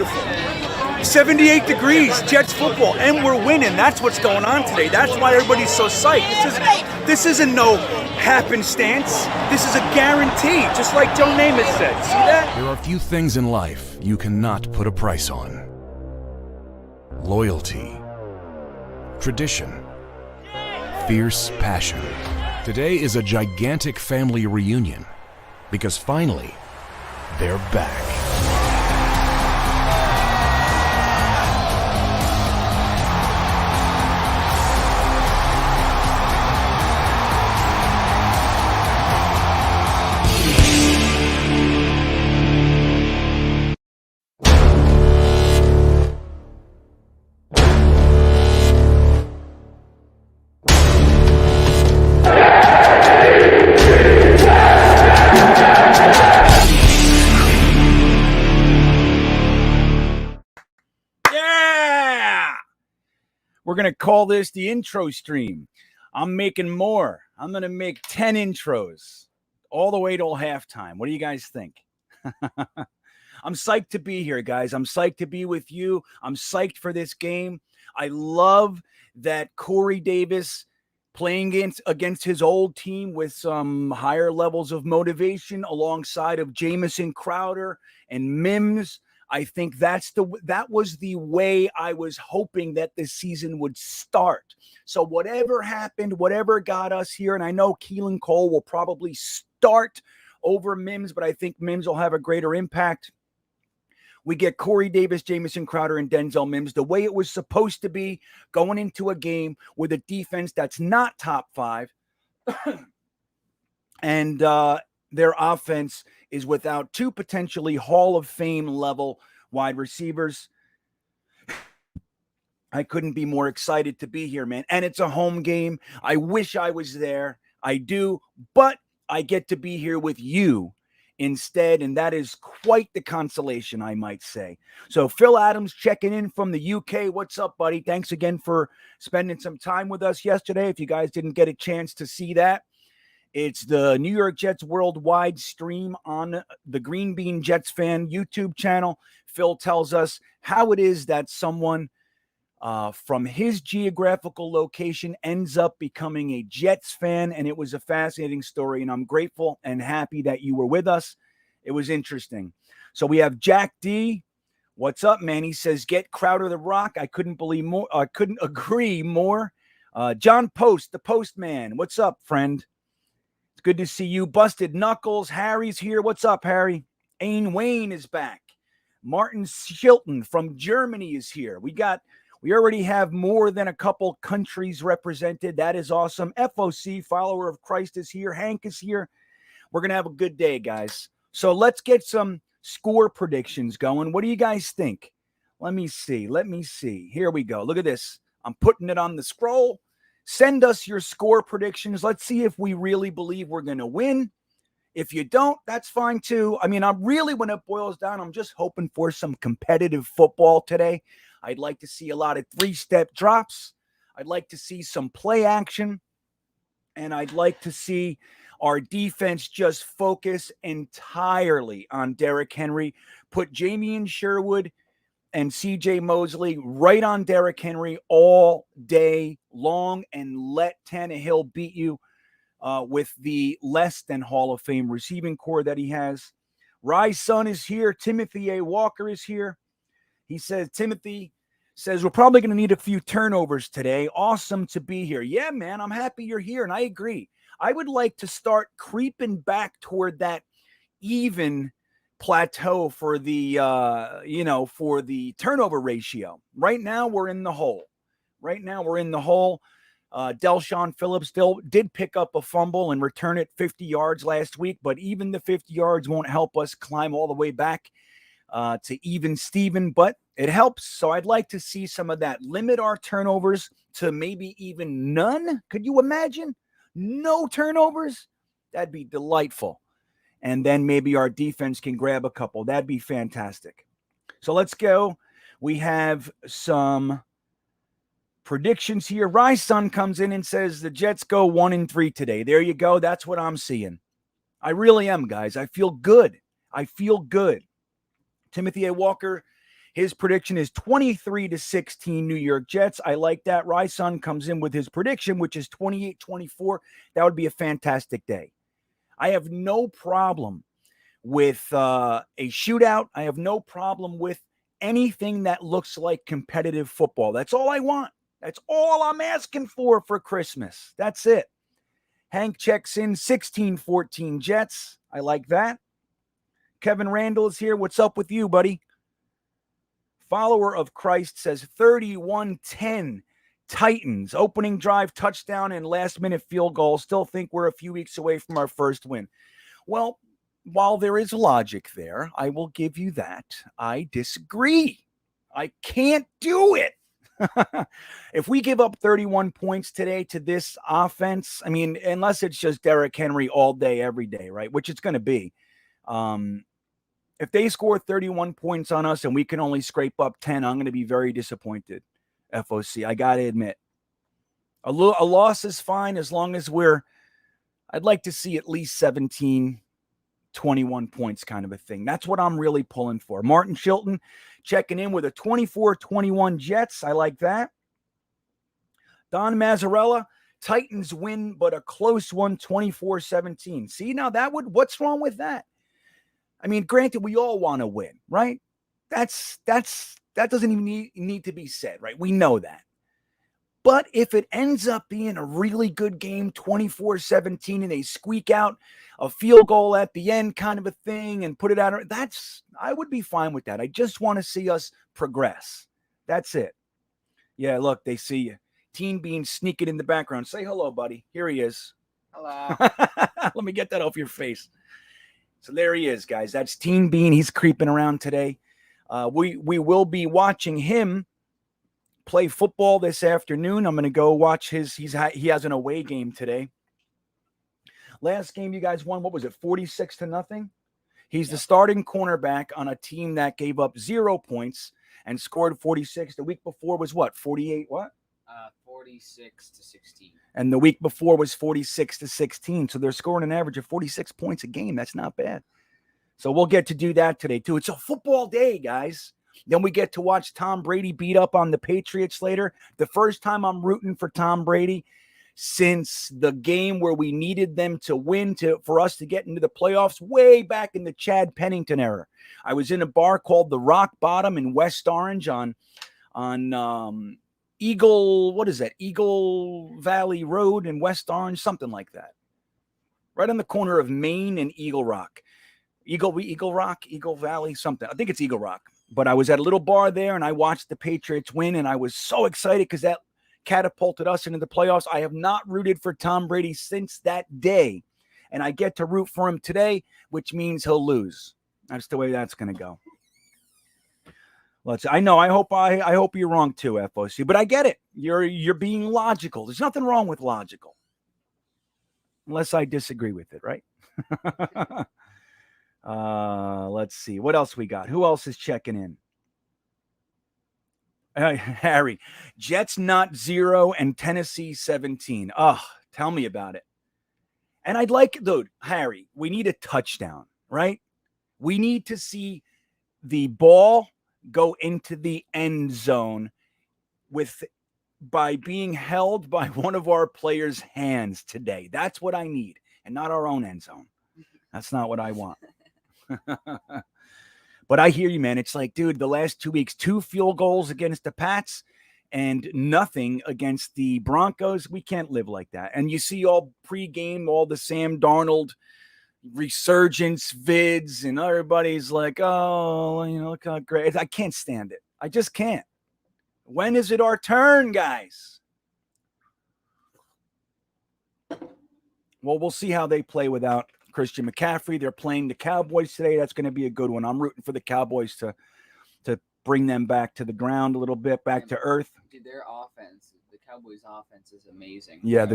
beautiful. 78 degrees, Jets football, and we're winning. That's what's going on today. That's why everybody's so psyched. This isn't no happenstance. This is a guarantee, just like Joe Namath said. See that? There are few things in life you cannot put a price on. Loyalty, tradition, fierce passion. Today is a gigantic family reunion because finally, they're back. We're going to call this the intro stream. I'm making more. I'm going to make 10 intros all the way till halftime. What do you guys think? I'm psyched to be here, guys. I'm psyched to be with you. I'm psyched for this game. I love that Corey Davis playing against his old team with some higher levels of motivation alongside of Jamison Crowder and Mims. I think that was the way I was hoping that this season would start. So whatever happened, whatever got us here, and I know Keelan Cole will probably start over Mims, but I think Mims will have a greater impact. We get Corey Davis, Jamison Crowder, and Denzel Mims the way it was supposed to be, going into a game with a defense that's not top 5. And their offense is without 2 potentially Hall of Fame level wide receivers. I couldn't be more excited to be here, man. And it's a home game. I wish I was there. I do, but I get to be here with you instead, and that is quite the consolation, I might say. So Phil Adams checking in from the UK. What's up, buddy? Thanks again for spending some time with us yesterday. If you guys didn't get a chance to see that, it's the New York Jets worldwide stream on the Greenbeanjetsfan YouTube channel. Phil tells us how it is that someone from his geographical location ends up becoming a Jets fan, and it was a fascinating story, and I'm grateful and happy that you were with us. It was interesting. So we have Jack D. What's up, man? He says, get Crowder the Rock. I couldn't agree more. John Post, the postman. What's up, friend? Good to see you. Busted Knuckles. Harry's here. What's up, Harry? Ain Wayne is back. Martin Shilton from Germany is here. We already have more than a couple countries represented. That is awesome. FOC, Follower of Christ, is here. Hank is here. We're going to have a good day, guys. So let's get some score predictions going. What do you guys think? Let me see. Here we go. Look at this. I'm putting it on the scroll. Send us your score predictions. Let's see if we really believe we're going to win. If you don't, that's fine too. I mean, when it boils down, I'm just hoping for some competitive football today. I'd like to see a lot of 3-step drops. I'd like to see some play action. And I'd like to see our defense just focus entirely on Derrick Henry. Put Jamian Sherwood and CJ Mosley right on Derrick Henry all day long and let Tannehill beat you with the less than Hall of Fame receiving core that he has. Rye's son is here. Timothy A. Walker is here. Timothy says, we're probably going to need a few turnovers today. Awesome to be here. Yeah, man, I'm happy you're here, and I agree. I would like to start creeping back toward that even plateau for the turnover ratio. Right now we're in the hole. Delshon Phillips still did pick up a fumble and return it 50 yards last week, but even the 50 yards won't help us climb all the way back to even Steven, but it helps. So I'd like to see some of that. Limit our turnovers to maybe even none. Could you imagine? No turnovers? That'd be delightful. And then maybe our defense can grab a couple. That'd be fantastic. So let's go. We have some predictions here. Rye's son comes in and says the Jets go 1-3 today. There you go. That's what I'm seeing. I really am, guys. I feel good. Timothy A. Walker, His prediction is 23-16 New York Jets. I like that. Ryson comes in with his prediction, which is 28-24. That would be a fantastic day. I have no problem with a shootout. I have no problem with anything that looks like competitive football. That's all I want. That's all I'm asking for Christmas. That's it. Hank checks in 16-14 Jets. I like that. Kevin Randall is here. What's up with you, buddy? Follower of Christ says 31-10 Titans. Opening drive, touchdown, and last-minute field goal. Still think we're a few weeks away from our first win. Well, while there is logic there, I will give you that. I disagree. I can't do it. If we give up 31 points today to this offense, I mean, unless it's just Derrick Henry all day, every day, right? Which it's going to be. If they score 31 points on us and we can only scrape up 10, I'm going to be very disappointed. FOC, I got to admit. A loss is fine as long as I'd like to see at least 17, 21 points kind of a thing. That's what I'm really pulling for. Martin Chilton checking in with a 24-21 Jets. I like that. Don Mazzarella, Titans win, but a close one, 24-17. See, now what's wrong with that? I mean, granted, we all want to win, right? That doesn't even need to be said, right? We know that. But if it ends up being a really good game, 24-17, and they squeak out a field goal at the end kind of a thing and put it out, I would be fine with that. I just want to see us progress. That's it. Yeah, look, they see you. Teen Bean sneaking in the background. Say hello, buddy. Here he is. Hello. Let me get that off your face. So there he is, guys. That's Teen Bean. He's creeping around today. We will be watching him play football this afternoon. I'm going to go watch he has an away game today. Last game you guys won, what was it, 46-0? He's the starting cornerback on a team that gave up 0 points and scored 46. The week before was what, 48 what? 46-16. And the week before was 46-16. So they're scoring an average of 46 points a game. That's not bad. So we'll get to do that today too. It's a football day, guys. Then we get to watch Tom Brady beat up on the Patriots later. The first time I'm rooting for Tom Brady since the game where we needed them to win for us to get into the playoffs way back in the Chad Pennington era. I was in a bar called the Rock Bottom in West Orange on Eagle Valley Road in West Orange, something like that. Right on the corner of Main and Eagle Rock. Eagle Valley, something. I think it's Eagle Rock. But I was at a little bar there, and I watched the Patriots win, and I was so excited because that catapulted us into the playoffs. I have not rooted for Tom Brady since that day, and I get to root for him today, which means he'll lose. That's the way that's going to go. I know. I hope you're wrong too, FOC. But I get it. You're being logical. There's nothing wrong with logical, unless I disagree with it, right? Let's see what else we got. Who else is checking in? Harry, Jets not 0 and Tennessee 17. Oh, tell me about it. And I'd like, dude, Harry, we need a touchdown, right? We need to see the ball go into the end zone by being held by one of our players' hands today. That's what I need, and not our own end zone. That's not what I want. But I hear you, man. It's like, dude, the last 2 weeks, 2 field goals against the Pats and nothing against the Broncos. We can't live like that. And you see all pregame, all the Sam Darnold resurgence vids, and everybody's like, oh, look how great. I can't stand it. I just can't. When is it our turn, guys? Well, we'll see how they play without Christian McCaffrey. They're playing the Cowboys today. That's going to be a good one. I'm rooting for the Cowboys to bring them back to the ground a little bit, back to earth. Dude, their offense, the Cowboys' offense is amazing. Yeah,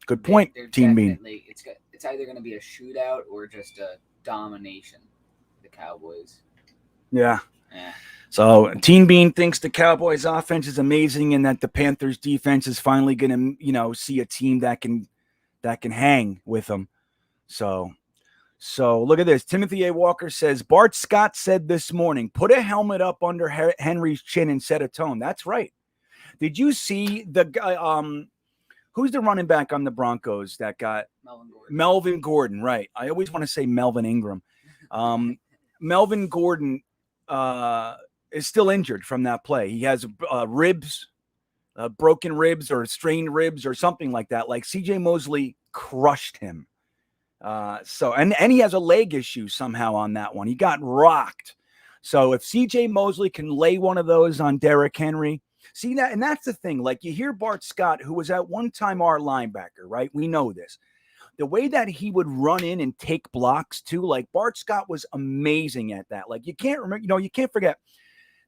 good point, Team Bean. It's either going to be a shootout or just a domination. The Cowboys. Yeah. So Team Bean thinks the Cowboys' offense is amazing, and that the Panthers' defense is finally going to, see a team that can hang with them. So So look at this. Timothy A. Walker says, Bart Scott said this morning, put a helmet up under Henry's chin and set a tone. That's right. Did you see the guy? Who's the running back on the Broncos that got Melvin Gordon? Right. I always want to say Melvin Ingram. Melvin Gordon is still injured from that play. He has ribs, broken ribs or strained ribs or something like that. Like C.J. Mosley crushed him. And he has a leg issue somehow on that one. He got rocked. So if C.J. Mosley can lay one of those on Derrick Henry, see that, and that's the thing. Like you hear Bart Scott, who was at one time our linebacker, right? We know this. The way that he would run in and take blocks too, like Bart Scott was amazing at that. Like you can't remember, you can't forget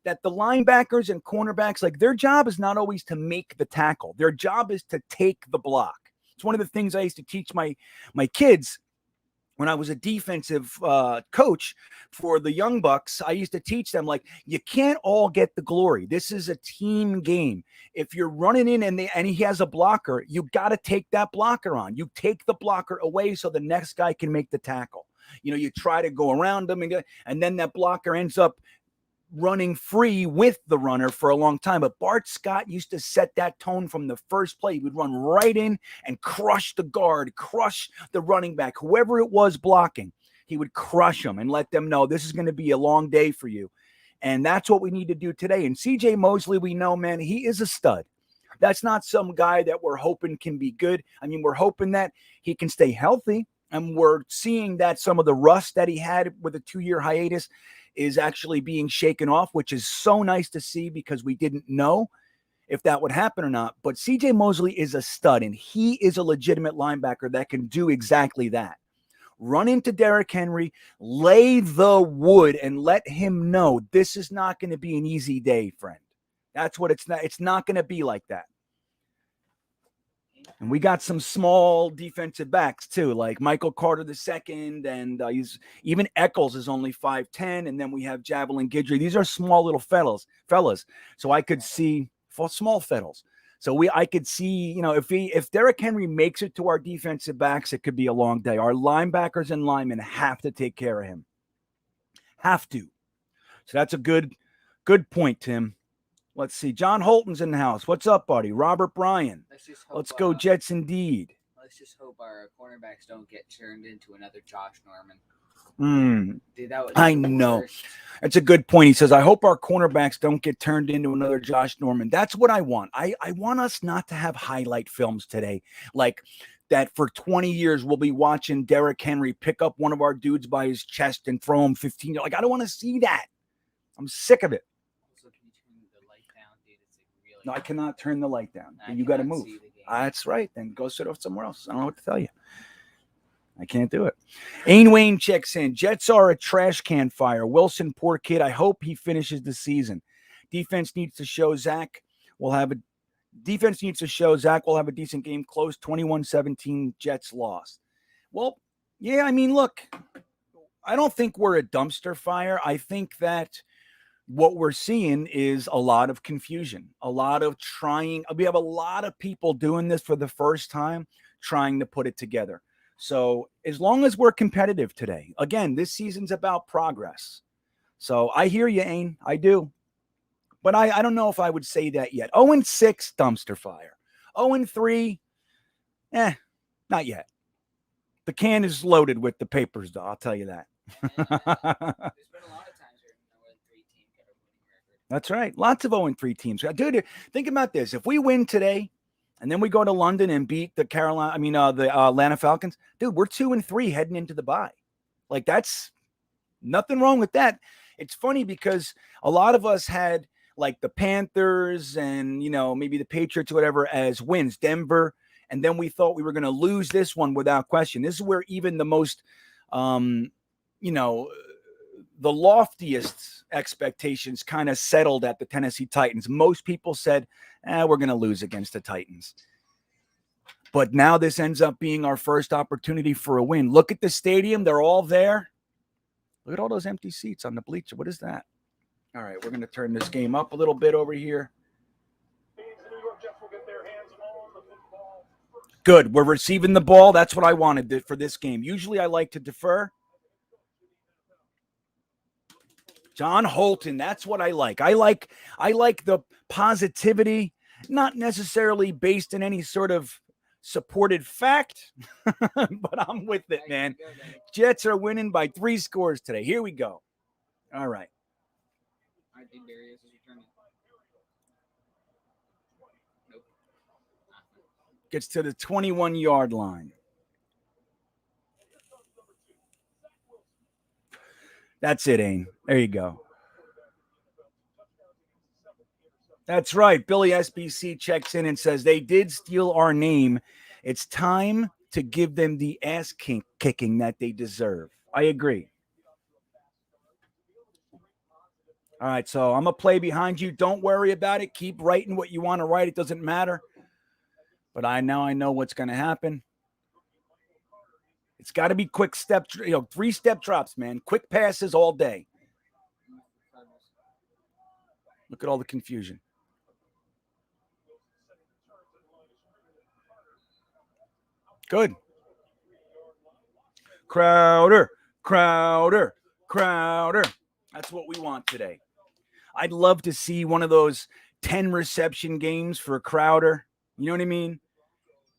that the linebackers and cornerbacks, like their job is not always to make the tackle. Their job is to take the block. It's one of the things I used to teach my kids when I was a defensive coach for the Young Bucks. I used to teach them, like, you can't all get the glory. This is a team game. If you're running in and he has a blocker, you got to take that blocker on. You take the blocker away so the next guy can make the tackle. You try to go around them, and then that blocker ends up running free with the runner for a long time. But Bart Scott used to set that tone from the first play. He would run right in and crush the guard, crush the running back, whoever it was blocking. He would crush them and let them know this is going to be a long day for you. And that's what we need to do today. And C.J. Mosley, we know, man, he is a stud. That's not some guy that we're hoping can be good. I mean, we're hoping that he can stay healthy. And we're seeing that some of the rust that he had with a 2-year hiatus is actually being shaken off, which is so nice to see because we didn't know if that would happen or not. But C.J. Mosley is a stud, and he is a legitimate linebacker that can do exactly that. Run into Derrick Henry, lay the wood, and let him know this is not going to be an easy day, friend. That's what it's not. It's not going to be like that. And we got some small defensive backs too, like Michael Carter II, and even Eccles is only 5'10", and then we have Javelin Guidry. These are small little fellas. So I could see small fellas. So I could see, if Derrick Henry makes it to our defensive backs, it could be a long day. Our linebackers and linemen have to take care of him. Have to. So that's a good point, Tim. Let's see. John Holton's in the house. What's up, buddy? Robert Bryan. Let's go Jets indeed. Let's just hope our cornerbacks don't get turned into another Josh Norman. Dude, I know. Worst. That's a good point. He says, I hope our cornerbacks don't get turned into another Josh Norman. That's what I want. I want us not to have highlight films today. Like that for 20 years, we'll be watching Derrick Henry pick up one of our dudes by his chest and throw him 15. Like, I don't want to see that. I'm sick of it. No, I cannot turn the light down. You got to move. That's right. Then go sit off somewhere else. I don't know what to tell you. I can't do it. Ain Wayne checks in. Jets are a trash can fire. Wilson, poor kid. I hope he finishes the season. Defense needs to show Zach will have a decent game. Close 21-17. Jets lost. Well, yeah, I mean, look, I don't think we're a dumpster fire. I think that what we're seeing is a lot of confusion, a lot of trying. We have a lot of people doing this for the first time, trying to put it together. So as long as we're competitive today, again, this season's about progress. So I hear you, Ain. I do. But I don't know if I would say that yet. 0-6, dumpster fire. 0-3, not yet. The can is loaded with the papers, though. I'll tell you that. That's right. Lots of 0-3 teams. Dude, think about this. If we win today and then we go to London and beat the Atlanta Falcons, dude, we're 2-3 heading into the bye. Like, that's nothing wrong with that. It's funny because a lot of us had like the Panthers and, maybe the Patriots or whatever as wins, Denver. And then we thought we were going to lose this one without question. This is where even the most, the loftiest expectations kind of settled at the Tennessee Titans. Most people said, we're going to lose against the Titans. But now this ends up being our first opportunity for a win. Look at the stadium. They're all there. Look at all those empty seats on the bleacher. What is that? All right, we're going to turn this game up a little bit over here. Good. We're receiving the ball. That's what I wanted for this game. Usually I like to defer. John Holton. That's what I like. I like the positivity, not necessarily based in any sort of supported fact, but I'm with it, man. Jets are winning by 3 scores today. Here we go. All right. I think Darius is returning. Nope. Gets to the 21-yard line. That's it, Ain. There you go. That's right. Billy SBC checks in and says they did steal our name. It's time to give them the ass kicking that they deserve. I agree. All right, so I'm going to play behind you. Don't worry about it. Keep writing what you want to write. It doesn't matter. But I know what's going to happen. It's got to be quick step, 3-step drops, man. Quick passes all day. Look at all the confusion. Good. Crowder. That's what we want today. I'd love to see one of those 10 reception games for Crowder. You know what I mean?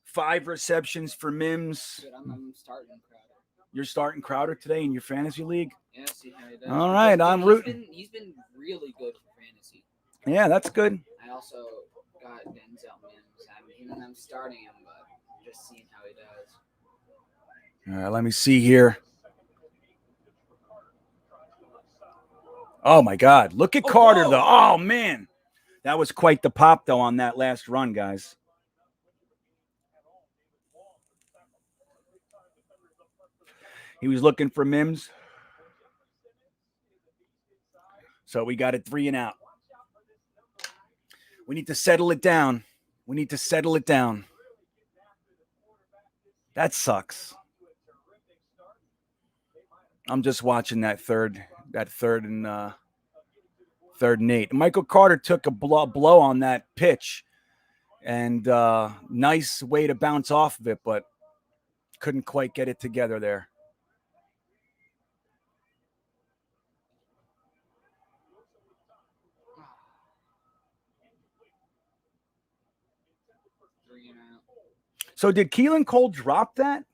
5 receptions for Mims. Good, I'm starting Crowder. You're starting Crowder today in your fantasy league? Yeah, see how he does. All right, I'm rooting. He's been really good for fantasy. Yeah, that's good. I also got Denzel Mims. I'm starting him, but just seeing how he does. All right, let me see here. Oh, my God. Look at Carter, though. Oh, man. That was quite the pop, though, on that last run, guys. He was looking for Mims. So we got it 3 and out. We need to settle it down. That sucks. I'm just watching that third and 8. Michael Carter took a blow on that pitch, and nice way to bounce off of it, but couldn't quite get it together there. So did Keelan Cole drop that?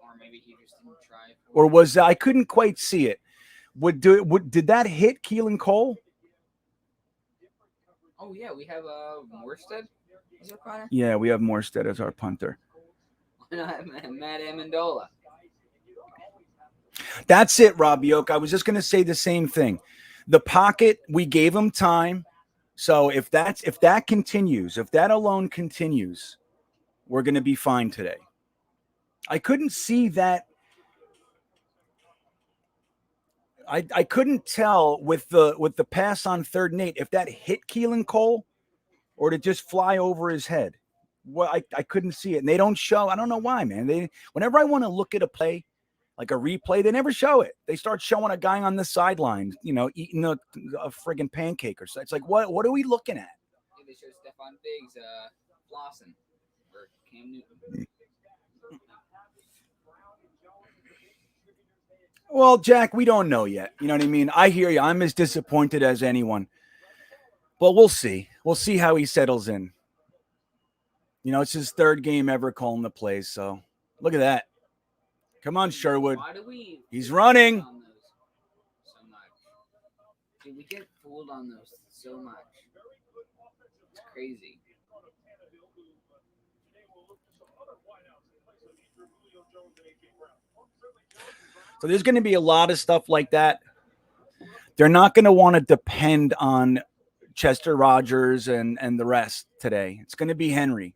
Or maybe he just didn't try. Or was I couldn't quite see it. Did that hit Keelan Cole? Oh yeah, we have Morstead as our punter. Yeah, we have Morstead as our punter. Matt Amendola. That's it, Rob Yoke. I was just going to say the same thing. The pocket, we gave him time. So if that continues, if that alone continues, we're going to be fine today. I couldn't see that. I couldn't tell with the pass on 3rd and 8 if that hit Keelan Cole or to just fly over his head. Well, I couldn't see it, and they don't show. I don't know why, man. Whenever I want to look at a play, like a replay, they never show it. They start showing a guy on the sideline, eating a friggin' pancake or something. It's like, what are we looking at? Yeah, they showed Stephon Diggs flossing for Cam Newton. Well, Jack, we don't know yet. You know what I mean? I hear you. I'm as disappointed as anyone. But we'll see. We'll see how he settles in. It's his 3rd game ever calling the plays. So look at that. Come on, Sherwood. He's running. So much. Dude, we get fooled on those so much. It's crazy. So there's going to be a lot of stuff like that. They're not going to want to depend on Chester Rogers and the rest today. It's going to be Henry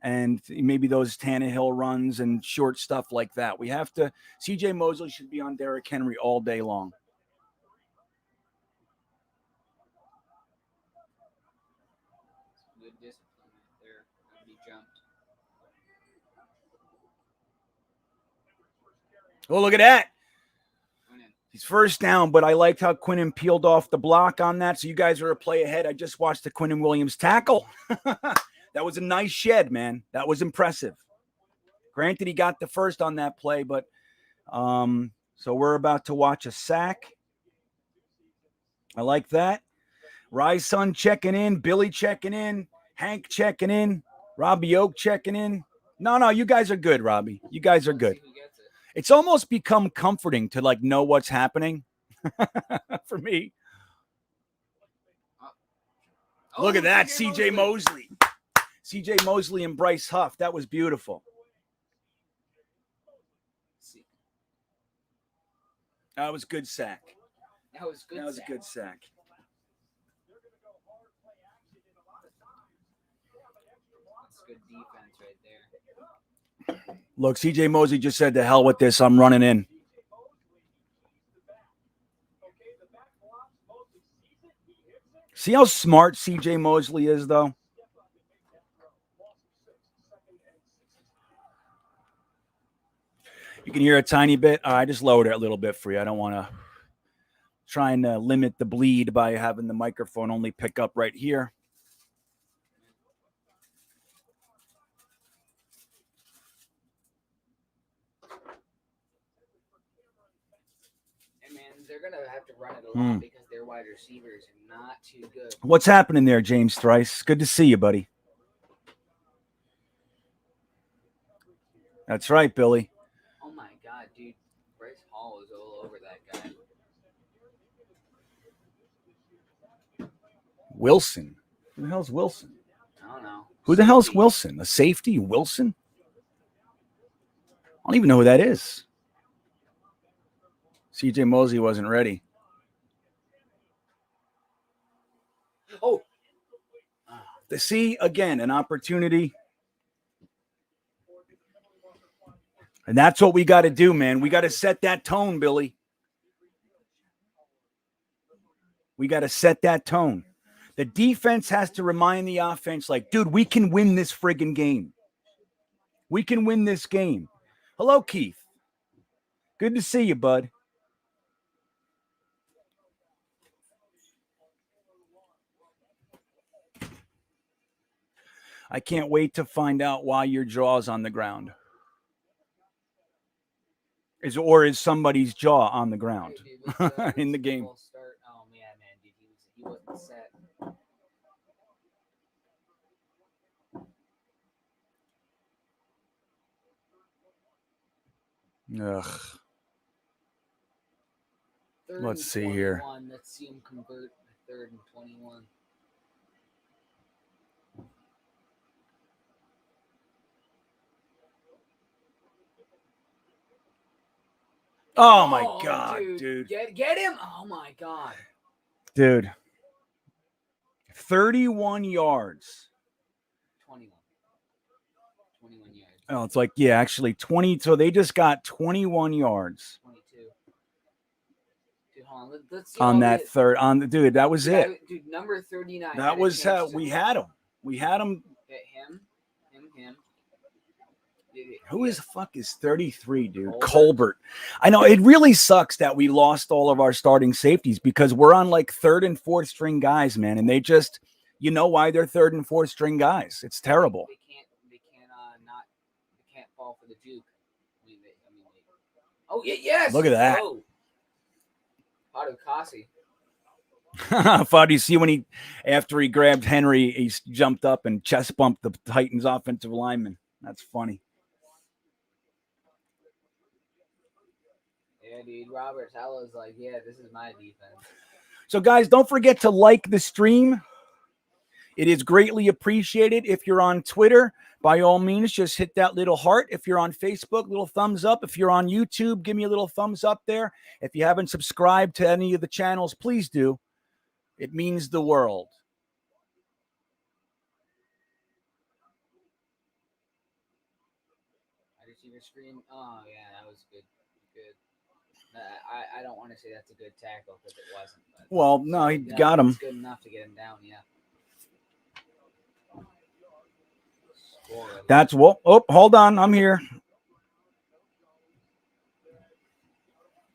and maybe those Tannehill runs and short stuff like that. We have to – C.J. Mosley should be on Derrick Henry all day long. Good discipline right there. He jumped. Oh, look at that. He's first down, but I liked how Quinnen peeled off the block on that. So you guys are a play ahead. I just watched the Quinnen Williams tackle. That was a nice shed, man. That was impressive. Granted, he got the first on that play, but so we're about to watch a sack I like that. Rise Son checking in. Billy checking in. Hank checking in. Robbie Oak checking in. No, you guys are good, Robbie. You guys are Let's good. see who gets it. It's almost become comforting to like know what's happening for me. Look at that, CJ Mosley. CJ Mosley and Bryce Huff. That was beautiful. That was good sack. That was good. That was a good sack. That's good defense right there. Look, CJ Mosley just said, "To hell with this. I'm running in." See how smart CJ Mosley is, though? You can hear a tiny bit. I just lowered it a little bit for you. I don't want to try and limit the bleed by having the microphone only pick up right here. And man, they're gonna have to run it a lot because their wide receivers are not too good. What's happening there, James Thrice? Good to see you, buddy. That's right, Billy. Oh my God, dude! Bryce Hall is all over that guy. Wilson. Who the hell's Wilson? I don't know. Who the hell's Wilson? A safety? Wilson? I don't even know who that is. CJ Mosley wasn't ready. Oh. To see, again, an opportunity. And that's what we got to do, man. We got to set that tone, Billy. We got to set that tone. The defense has to remind the offense, like, dude, we can win this friggin' game. We can win this game. Hello, Keith. Good to see you, bud. I can't wait to find out why your jaw's on the ground. Or is somebody's jaw on the ground in the game? Oh man, dude, he wasn't set. Ugh. Let's see here. Let's see him convert 3rd and 21. Oh my God, dude. Get him. Oh my God. Dude. 31 yards. 21 yards. Oh, it's like, yeah, actually 20. So they just got 21 yards. 22. Dude, hold on. Let's see on that third. Dude, that was it. Dude, number 39. That was how we had him. We had him. Him. Who is the fuck is 33, dude? Colbert. I know it really sucks that we lost all of our starting safeties because we're on like 3rd and 4th string guys, man, and they just, you know why they're 3rd and 4th string guys? It's terrible. They can't fall for the juke. Oh yeah, yes. Look at that. Oh. Kasi. Fod, you see when after he grabbed Henry, he jumped up and chest bumped the Titans offensive lineman. That's funny. Yeah, dude. Robert Saleh's like, yeah, this is my defense. So, guys, don't forget to like the stream. It is greatly appreciated. If you're on Twitter, by all means, just hit that little heart. If you're on Facebook, little thumbs up. If you're on YouTube, give me a little thumbs up there. If you haven't subscribed to any of the channels, please do. It means the world. I received a screen. Oh, yeah, that was good. I don't want to say that's a good tackle because it wasn't. But well, no, he got him. It's good enough to get him down, yeah. That's what. Oh, hold on. I'm here.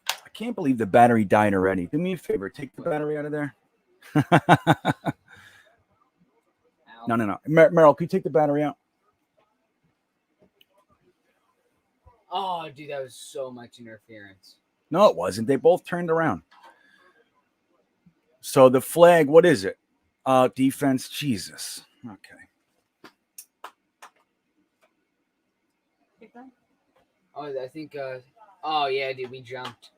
I can't believe the battery died already. Do me a favor. Take the battery out of there. No. Merrill, can you take the battery out? Oh, dude, that was so much interference. No, it wasn't. They both turned around. So the flag, what is it? Defense. Jesus. Okay. Oh, I think. Oh yeah, dude, we jumped.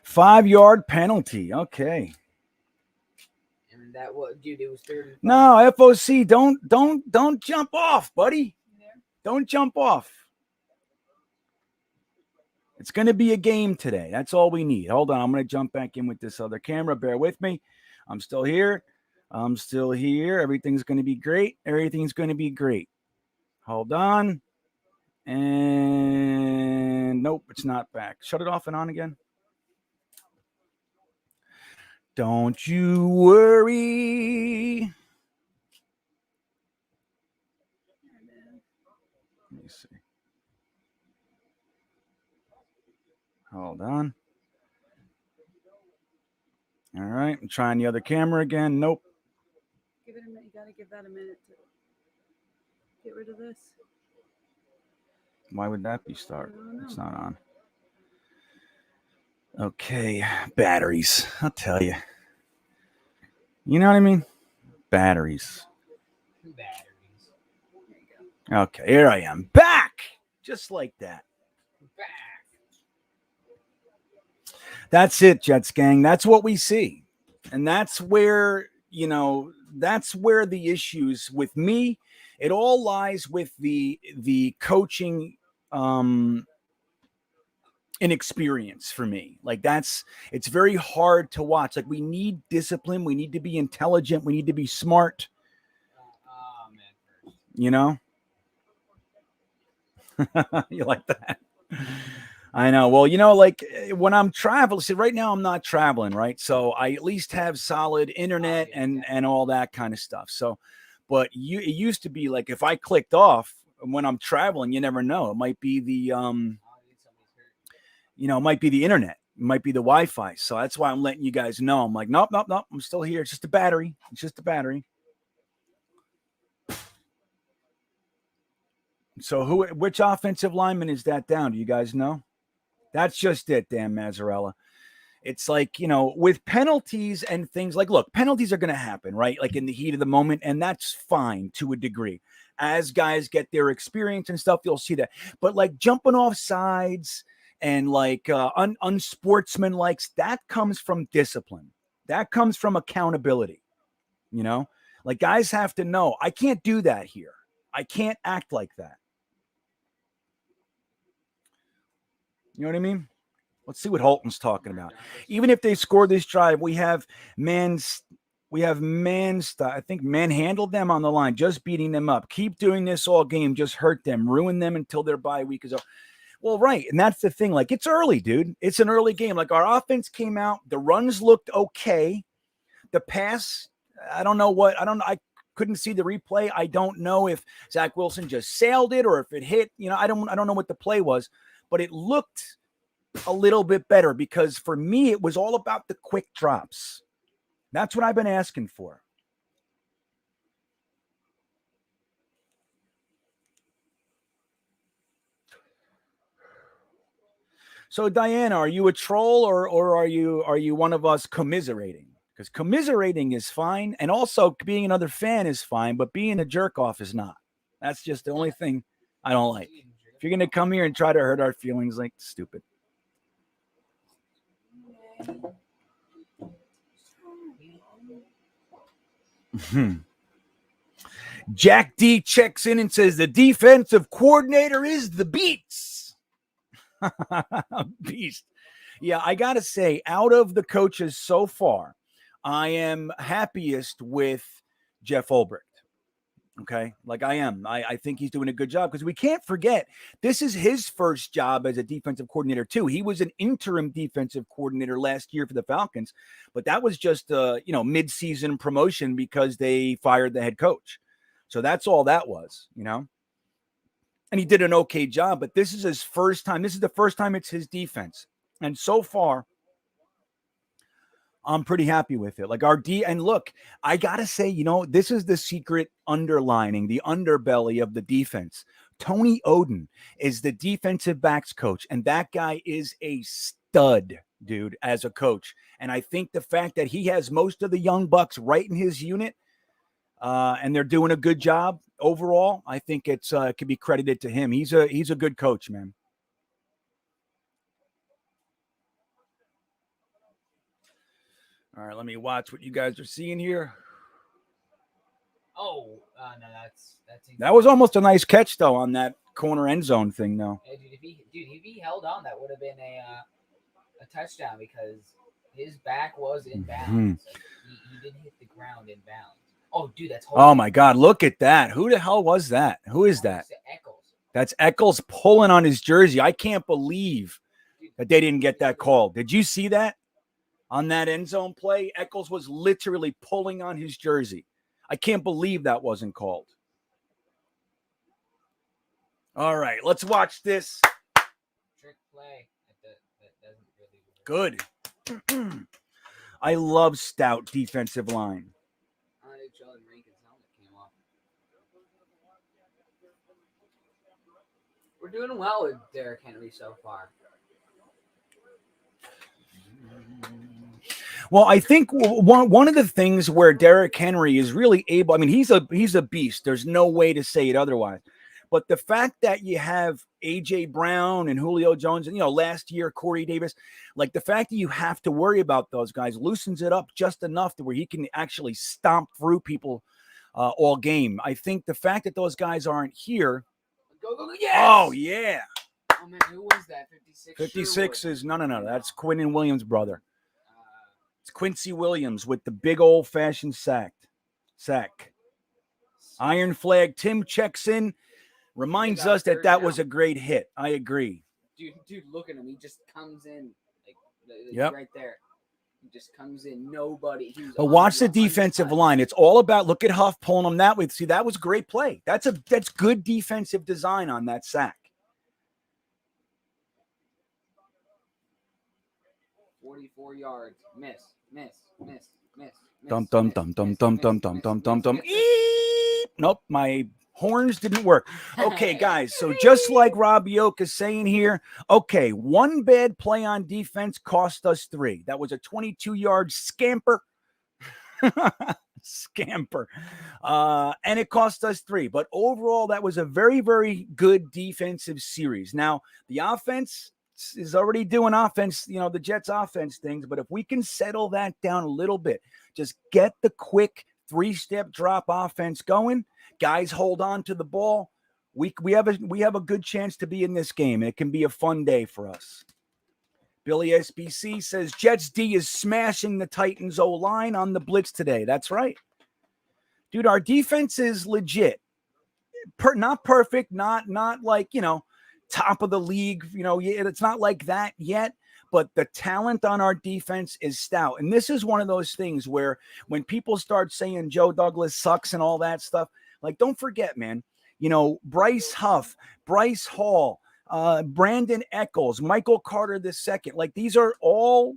5-yard penalty. Okay. And that was, dude, it was 3rd and 5. No, FOC, don't jump off, buddy. Don't jump off. It's going to be a game today. That's all we need. Hold on. I'm going to jump back in with this other camera. Bear with me. I'm still here. I'm still here. Everything's going to be great. Everything's going to be great. Hold on. And nope, it's not back. Shut it off and on again. Don't you worry. Let me see. Hold on. All right. I'm trying the other camera again. Nope. Give it a minute. You got to give that a minute to get rid of this. Why would that be start? It's not on. Okay. Batteries. I'll tell you. You know what I mean? Batteries. Batteries. There you go. Okay. Here I am. Back. Just like that. Back. That's it, Jets gang. That's what we see. And that's where, that's where the issues with me, it all lies with the coaching inexperience for me. Like it's very hard to watch. Like we need discipline. We need to be intelligent. We need to be smart. Oh, man. You like that? I know. Well, like when I'm traveling, see, right now I'm not traveling, right? So I at least have solid internet and all that kind of stuff. So, but it used to be like if I clicked off when I'm traveling, you never know. It might be the it might be the internet, it might be the Wi-Fi. So that's why I'm letting you guys know. I'm like, nope. I'm still here. It's just a battery. It's just a battery. So which offensive lineman is that down? Do you guys know? That's just it, Dan Mazzarella. It's like, with penalties and things like, look, penalties are going to happen, right? Like in the heat of the moment. And that's fine to a degree. As guys get their experience and stuff, you'll see that. But like jumping off sides and like unsportsmanlike, that comes from discipline. That comes from accountability. Like guys have to know, I can't do that here. I can't act like that. You know what I mean? Let's see what Holton's talking about. Even if they score this drive, we have I think manhandled them on the line, just beating them up. Keep doing this all game, just hurt them, ruin them until their bye week is over. Well, right. And that's the thing. Like, it's early, dude. It's an early game. Like, our offense came out. The runs looked okay. The pass, I couldn't see the replay. I don't know if Zach Wilson just sailed it or if it hit. I don't know what the play was. But it looked a little bit better because for me, it was all about the quick drops. That's what I've been asking for. So, Diana, are you a troll or are you one of us commiserating? Because commiserating is fine. And also being another fan is fine. But being a jerk off is not. That's just the only thing I don't like. If you're going to come here and try to hurt our feelings, like, stupid. Jack D checks in and says the defensive coordinator is the Beats. Beast. Yeah, I got to say, out of the coaches so far, I am happiest with Jeff Ulbrich. Okay, like I am. I think he's doing a good job because we can't forget this is his first job as a defensive coordinator too. He was an interim defensive coordinator last year for the Falcons, but that was just a mid-season promotion because they fired the head coach. So that's all that was, and he did an okay job. But this is his first time. This is the first time it's his defense, and so far, I'm pretty happy with it. Like and look, I got to say, this is the secret underlining, the underbelly of the defense. Tony Oden is the defensive backs coach, and that guy is a stud. dude, as a coach. And I think the fact that he has most of the young bucks right in his unit, and they're doing a good job overall, I think it can be credited to him. He's a good coach, man. All right, let me watch what you guys are seeing here. Oh, no, that's That was almost a nice catch though on that corner end zone thing, though. Hey, dude, if he held on, that would have been a touchdown because his back was in bounds. Mm-hmm. Like, he didn't hit the ground in bounds. Oh, dude, that's Oh my God, look at that! Who the hell was that? Who is that? Eccles. That's Eccles pulling on his jersey. I can't believe that they didn't get that call. Did you see that on that end zone play? Eccles was literally pulling on his jersey. I can't believe that wasn't called. All right, let's watch this. Trick play. That doesn't really work. Good. I love stout defensive line. Jordan Rankin's helmet came off. We're doing well with Derrick Henry so far. Well, I think one of the things where Derrick Henry is really able, I mean, he's a beast. There's no way to say it otherwise. But the fact that you have A.J. Brown and Julio Jones and, last year, Corey Davis, like the fact that you have to worry about those guys loosens it up just enough to where he can actually stomp through people all game. I think the fact that those guys aren't here. Go, yes! Oh, yeah. Oh, man, who was that? 56? 56 Sherwood. Is, no. That's Quinn and Williams' brother. It's Quincy Williams with the big old-fashioned sack. Iron flag. Tim checks in. Reminds us that was a great hit. I agree. Dude, look at him. He just comes in like right there. He just comes in. Nobody. But watch the defensive line. It's all about, look at Huff pulling him that way. See, that was great play. That's good defensive design on that sack. 44 yards. Miss. Dum. Nope, my horns didn't work. Okay, guys, so just like Robbie Oak is saying here, okay, one bad play on defense cost us 3. That was a 22-yard scamper. And it cost us 3. But overall, that was a very, very good defensive series. Now, the offense is already doing offense, the Jets offense things. But if we can settle that down a little bit, just get the quick 3-step drop offense going, guys hold on to the ball, we have a good chance to be in this game. It can be a fun day for us. Billy SBC says Jets D is smashing the Titans O-line on the blitz today. That's right. Dude, our defense is legit. Not perfect, not like, top of the league, it's not like that yet, but the talent on our defense is stout. And this is one of those things where when people start saying Joe Douglas sucks and all that stuff, like, don't forget, man, Bryce Huff, Bryce Hall, Brandon Eccles, Michael Carter II, like these are all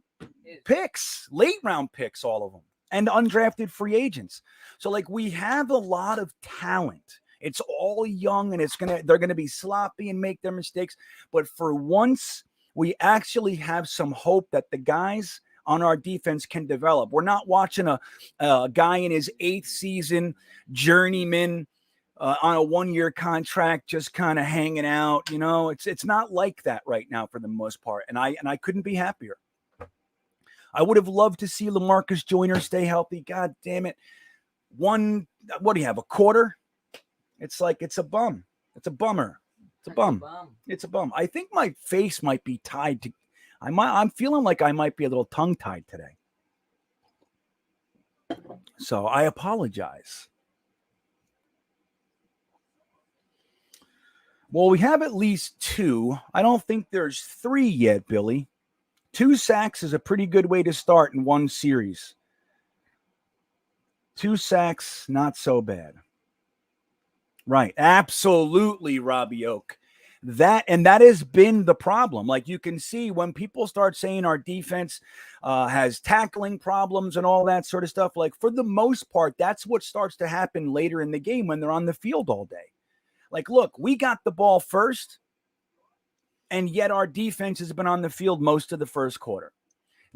picks, late round picks, all of them, and undrafted free agents. So like we have a lot of talent. It's all young and they're going to be sloppy and make their mistakes. But for once, we actually have some hope that the guys on our defense can develop. We're not watching a guy in his 8th season, journeyman, on a 1-year contract, just kind of hanging out. It's not like that right now for the most part. And I couldn't be happier. I would have loved to see LaMarcus Joyner stay healthy. God damn it. What do you have? A quarter? It's like, it's a bum. It's a bummer. It's a bum. It's a bum. I think my face might be tied to, I'm feeling like I might be a little tongue tied today. So I apologize. Well, we have at least 2. I don't think there's 3 yet, Billy. 2 sacks is a pretty good way to start in one series. 2 sacks, not so bad. Right. Absolutely, Robbie Oak. That has been the problem. Like you can see when people start saying our defense has tackling problems and all that sort of stuff, like for the most part, that's what starts to happen later in the game when they're on the field all day. Like, look, we got the ball first, and yet our defense has been on the field most of the first quarter.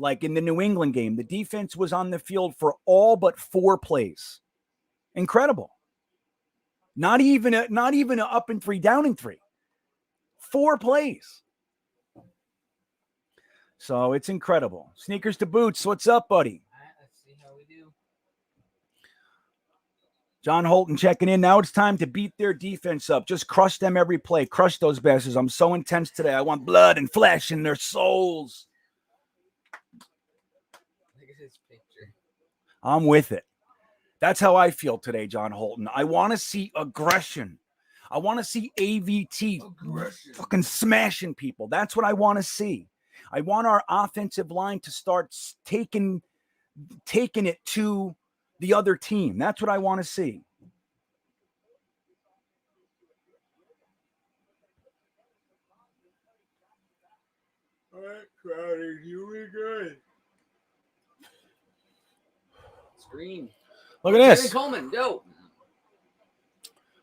Like in the New England game, the defense was on the field for all but 4 plays. Incredible. Not even a up and 3, down and 3. 4 plays. So it's incredible. Sneakers to boots. What's up, buddy? All right, let's see how we do. John Holton checking in. Now it's time to beat their defense up. Just crush them every play. Crush those bastards. I'm so intense today. I want blood and flesh in their souls. Look at his picture. I'm with it. That's how I feel today, John Holton. I want to see aggression. I want to see AVT fucking smashing people. That's what I want to see. I want our offensive line to start taking it to the other team. That's what I want to see. All right, Crowder, you were good. Screen. Look at this. Tevin Coleman, go.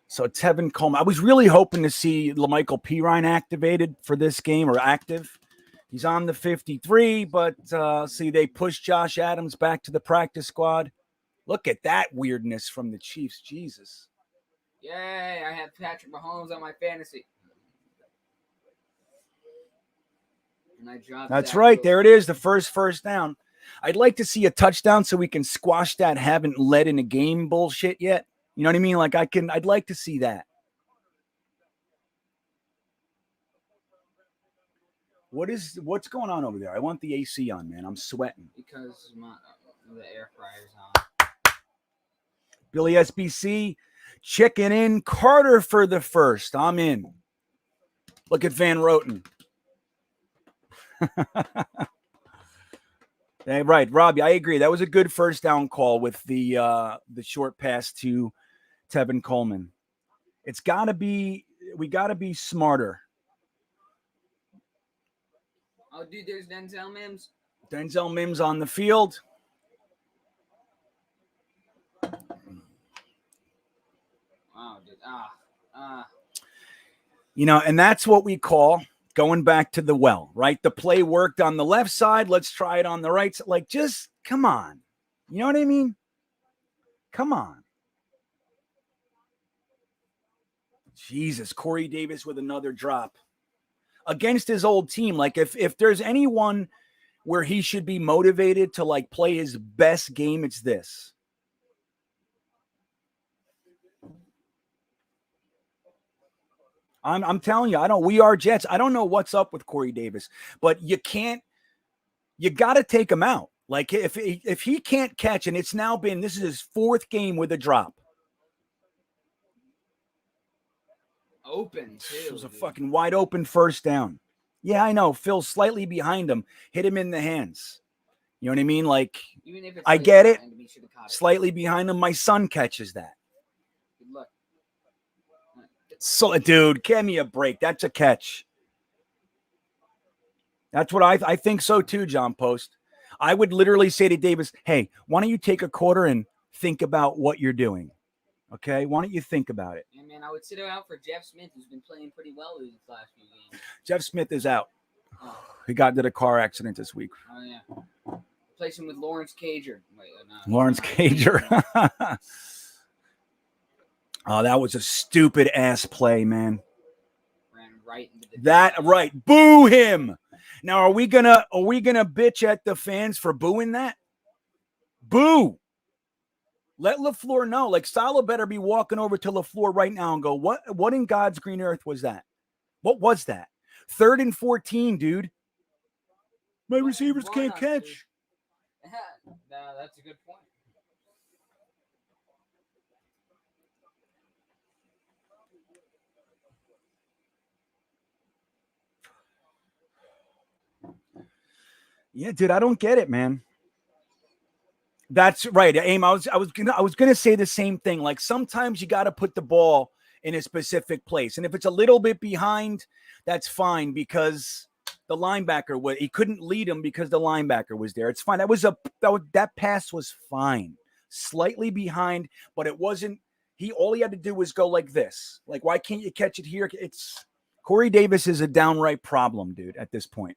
So Tevin Coleman. I was really hoping to see LaMichael Pirine activated for this game, or active. He's on the 53, but see, they pushed Josh Adams back to the practice squad. Look at that weirdness from the Chiefs. Jesus. Yay, I have Patrick Mahomes on my fantasy. And I dropped That's Zach right. Wilson. There it is, the first down. I'd like to see a touchdown so we can squash that haven't led in a game bullshit yet. You know what I mean? Like I'd like to see that. What's going on over there? I want the AC on, man. I'm sweating. Because the air fryer's on. Billy SBC, chicken in. Carter for the first. I'm in. Look at Van Roten. Hey, right, Robbie, I agree. That was a good first down call with the short pass to Tevin Coleman. We got to be smarter. Oh, dude, there's Denzel Mims. Denzel Mims on the field. Wow, dude. You know, and that's what we call going back to the well, right? The play worked on the left side. Let's try it on the right side. Like, just come on. You know what I mean? Come on. Jesus, Corey Davis with another drop against his old team. Like, if there's anyone where he should be motivated to like play his best game, it's this. I'm telling you, we are Jets. I don't know what's up with Corey Davis, but you got to take him out. Like if he can't catch, and this is his 4th game with a drop. Open, too. It was a fucking wide open first down. Yeah, I know. Phil slightly behind him, hit him in the hands. You know what I mean? Like, Even if it's I get it. Him, he should've caught it. Slightly behind him. My son catches that. Good luck. So, dude, give me a break. That's a catch. That's what I think so too, John Post. I would literally say to Davis, hey, why don't you take a quarter and think about what you're doing? Okay? Why don't you think about it? Yeah, man, I would sit out for Jeff Smith, who's been playing pretty well these last few games. Jeff Smith is out. Oh, He got into a car accident this week. oh yeah. Replace him with Lawrence Cager. Wait, no, Lawrence Cager. Oh, that was a stupid ass play, man. Ran right into the That right. Boo him. Now, are we gonna bitch at the fans for booing that? Boo. Let LaFleur know. Like, Salah better be walking over to LaFleur right now and go, what in God's green earth was that? What was that? 3rd and 14, dude. My receivers can't catch. No, that's a good point. Yeah, dude, I don't get it, man. That's right, Aim. I was gonna say the same thing. Like, sometimes you got to put the ball in a specific place, and if it's a little bit behind, that's fine because the linebacker he couldn't lead him because the linebacker was there. It's fine. That pass was fine. Slightly behind, but it wasn't. All he had to do was go like this. Like, why can't you catch it here? Corey Davis is a downright problem, dude. At this point.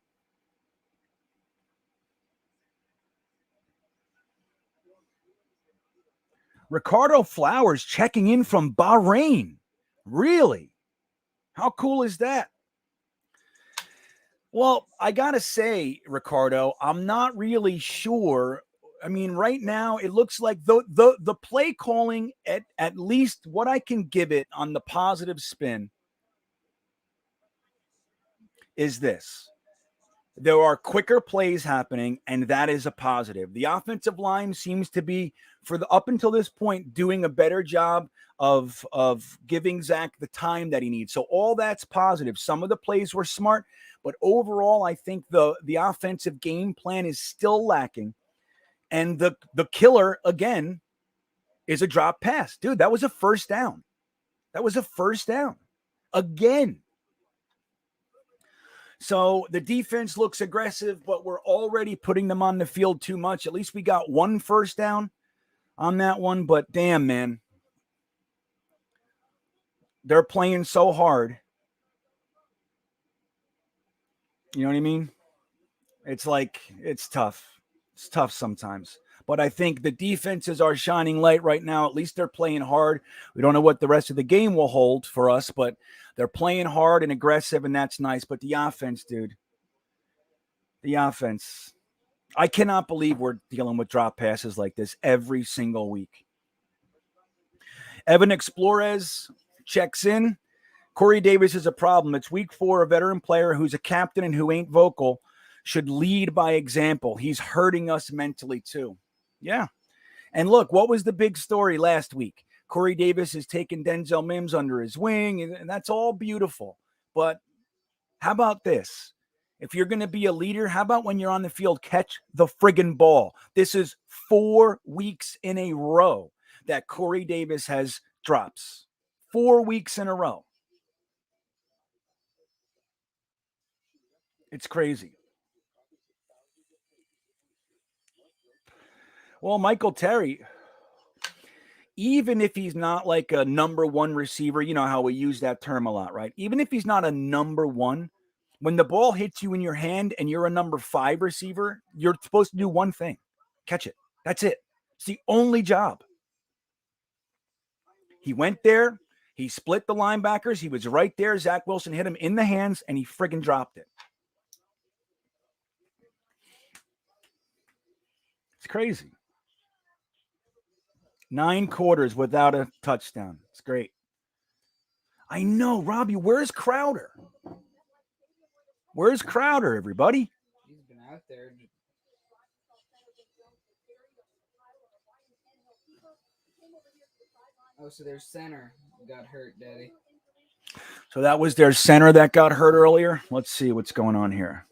Ricardo Flowers checking in from Bahrain. Really? How cool is that? Well, I got to say, Ricardo, I'm not really sure. I mean, right now it looks like the play calling, at least what I can give it on the positive spin, is this. There are quicker plays happening, and that is a positive. The offensive line seems to be, for the up until this point, doing a better job of giving Zach the time that he needs. So all that's positive. Some of the plays were smart, but overall, I think the offensive game plan is still lacking. And the killer again is a drop pass. Dude, that was a first down. That was a first down. Again. So the defense looks aggressive, but we're already putting them on the field too much. At least we got one first down on that one, but damn, man. They're playing so hard. You know what I mean? It's like, it's tough. It's tough sometimes. But I think the defenses are shining light right now. At least they're playing hard. We don't know what the rest of the game will hold for us, but they're playing hard and aggressive, and that's nice. But the offense, dude, the offense. I cannot believe we're dealing with drop passes like this every single week. Evan Explores checks in. Corey Davis is a problem. It's week 4. A veteran player who's a captain and who ain't vocal should lead by example. He's hurting us mentally too. Yeah. And look, what was the big story last week? Corey Davis is taking Denzel Mims under his wing, and that's all beautiful. But how about this? If you're going to be a leader, how about when you're on the field, catch the friggin' ball? This is 4 weeks in a row that Corey Davis has drops. 4 weeks in a row. It's crazy. Well, Michael Terry, even if he's not like a number 1 receiver, you know how we use that term a lot, right? Even if he's not a number 1, when the ball hits you in your hand and you're a number 5 receiver, you're supposed to do one thing: catch it. That's it. It's the only job. He went there. He split the linebackers. He was right there. Zach Wilson hit him in the hands, and he friggin' dropped it. It's crazy. 9 quarters without a touchdown. It's great. I know, Robbie. Where's Crowder? Where's Crowder, everybody? He's been out there. Oh, so their center got hurt, Daddy. So that was their center that got hurt earlier. Let's see what's going on here.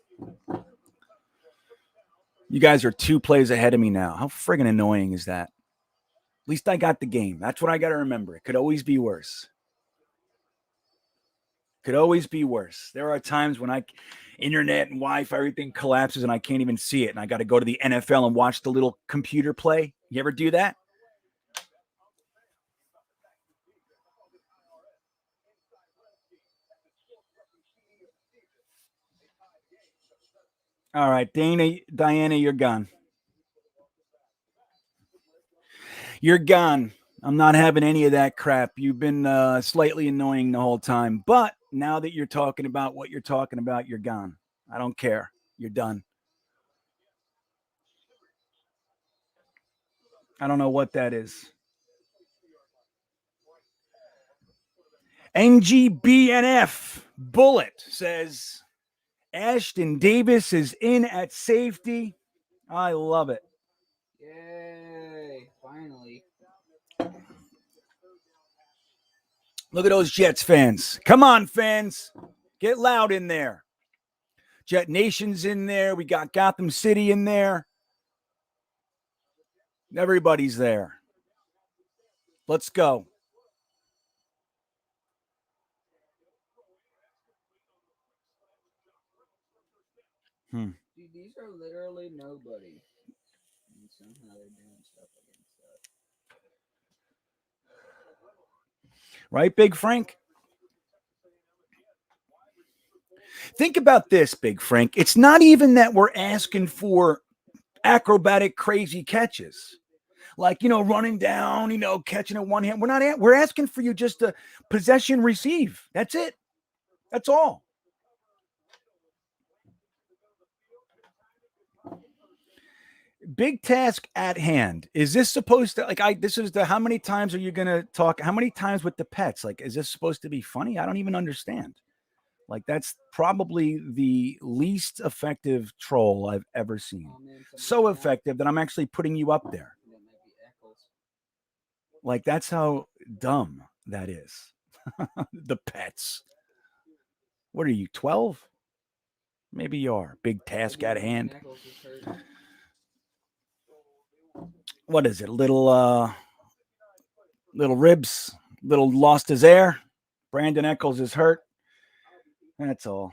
You guys are 2 plays ahead of me now. How friggin' annoying is that? At least I got the game. That's what I got to remember. It could always be worse. Could always be worse. There are times when internet and Wi-Fi, everything collapses and I can't even see it. And I got to go to the NFL and watch the little computer play. You ever do that? All right, Diana, you're gone. You're gone. I'm not having any of that crap. You've been slightly annoying the whole time. But now that you're talking about what you're talking about, you're gone. I don't care. You're done. I don't know what that is. NGBNF Bullet says Ashton Davis is in at safety. I love it. Yay! Finally. Look at those Jets fans. Come on, fans. Get loud in there. Jetnation's in there. We got Gotham City in there. Everybody's there. Let's go. Dude, these are literally nobody. And somehow they're doing stuff against us. Right, Big Frank? Think about this, Big Frank. It's not even that we're asking for acrobatic, crazy catches. like, running down, catching it one hand. We're asking for you just to possession receive. That's it. That's all. Big task at hand. Is this supposed to, this is how many times are you going to talk? How many times with the pets? Like, is this supposed to be funny? I don't even understand. Like, that's probably the least effective troll I've ever seen. Oh, man, So effective that I'm actually putting you up there. That might be Eccles. Like, that's how dumb that is. The pets. What are you, 12? Maybe you are. Big task at hand. Eccles is hurt. What is it? Little ribs, little lost his air. Brandon Eccles is hurt. That's all.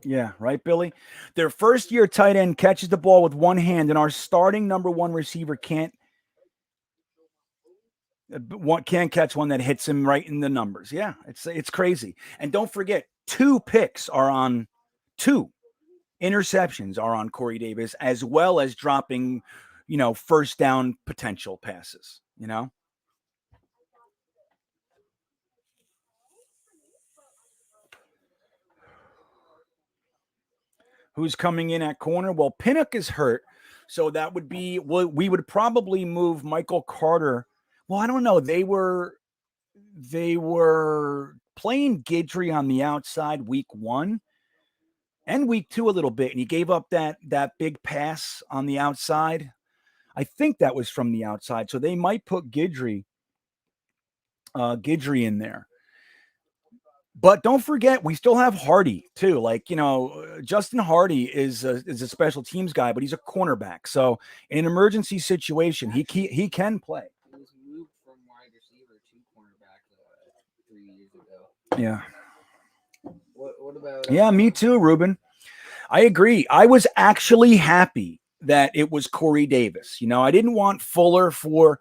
Yeah, right, Billy? Their first year tight end catches the ball with one hand, and our starting number one receiver can't catch one that hits him right in the numbers. Yeah, it's crazy. And don't forget, 2 interceptions are on Corey Davis, as well as dropping, first down potential passes, Who's coming in at corner? Well, Pinnock is hurt. So that would be, we would probably move Michael Carter. Well, I don't know. They were playing Guidry on the outside week 1 and week 2 a little bit. And he gave up that big pass on the outside. I think that was from the outside. So they might put Guidry in there. But don't forget, we still have Hardy too. Justin Hardy is a special teams guy, but he's a cornerback. So in an emergency situation, he can play. He was moved from wide receiver to cornerback 3 years ago. Yeah. What about? Yeah, me too, Ruben. I agree. I was actually happy that it was Corey Davis. I didn't want Fuller for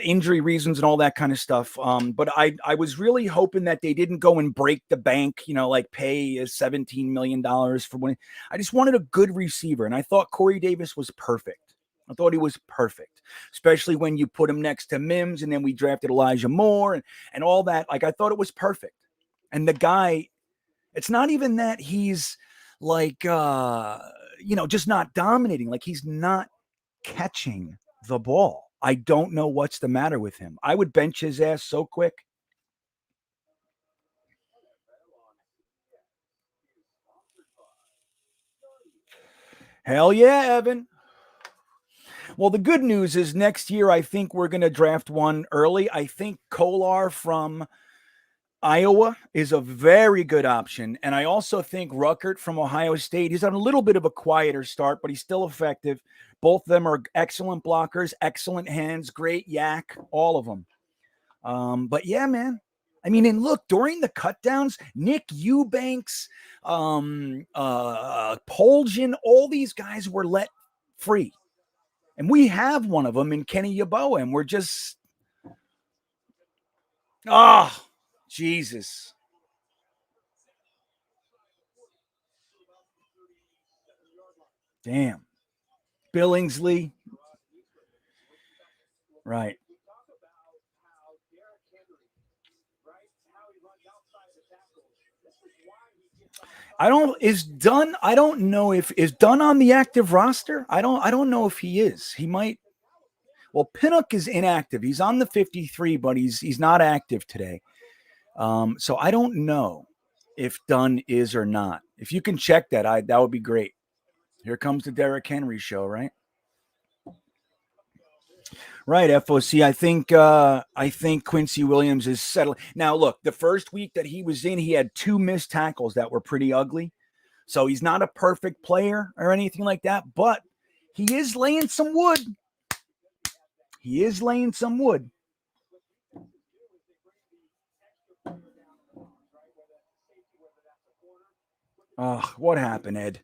injury reasons and all that kind of stuff. But I was really hoping that they didn't go and break the bank, pay $17 million for one. I just wanted a good receiver. And I thought Corey Davis was perfect. I thought he was perfect, especially when you put him next to Mims and then we drafted Elijah Moore and all that. I thought it was perfect. And the guy, it's not even that he's just not dominating. He's not catching the ball. I don't know what's the matter with him. I would bench his ass so quick. Hell yeah, Evan. Well, the good news is next year, I think we're going to draft one early. I think Kolar from Iowa is a very good option. And I also think Ruckert from Ohio State, he's on a little bit of a quieter start, but he's still effective. Both of them are excellent blockers, excellent hands, great yak, all of them. But yeah, man. I mean, and look, during the cutdowns, Nick Eubanks, Poljan, all these guys were let free. And we have one of them in Kenny Yeboah, and we're just, Jesus. Damn. Billingsley. Right. I don't know if is Dunn on the active roster. I don't know if he is. He might. Well, Pinnock is inactive. He's on the 53, but he's not active today. So I don't know if Dunn is or not. If you can check that, that would be great. Here comes the Derrick Henry show, right? Right, FOC. I think Quincy Williams is settled. Now, look, the first week that he was in, he had 2 missed tackles that were pretty ugly. So he's not a perfect player or anything like that, but he is laying some wood. He is laying some wood. Oh, what happened, Ed?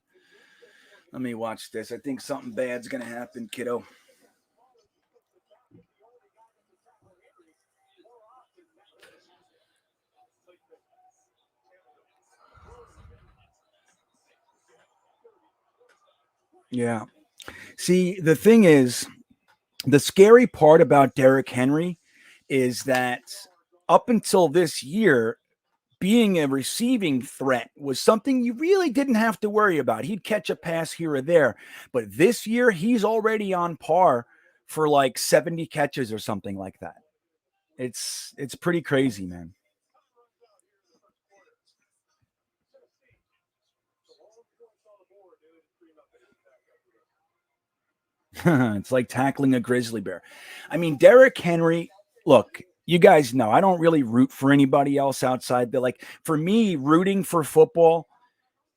Let me watch this. I think something bad's going to happen, kiddo. Yeah. See, the thing is, the scary part about Derrick Henry is that up until this year, being a receiving threat was something you really didn't have to worry about. He'd catch a pass here or there. But this year, he's already on par for like 70 catches or something like that. It's pretty crazy, man. It's like tackling a grizzly bear. I mean, Derrick Henry, look, you guys know I don't really root for anybody else outside the like for me, rooting for football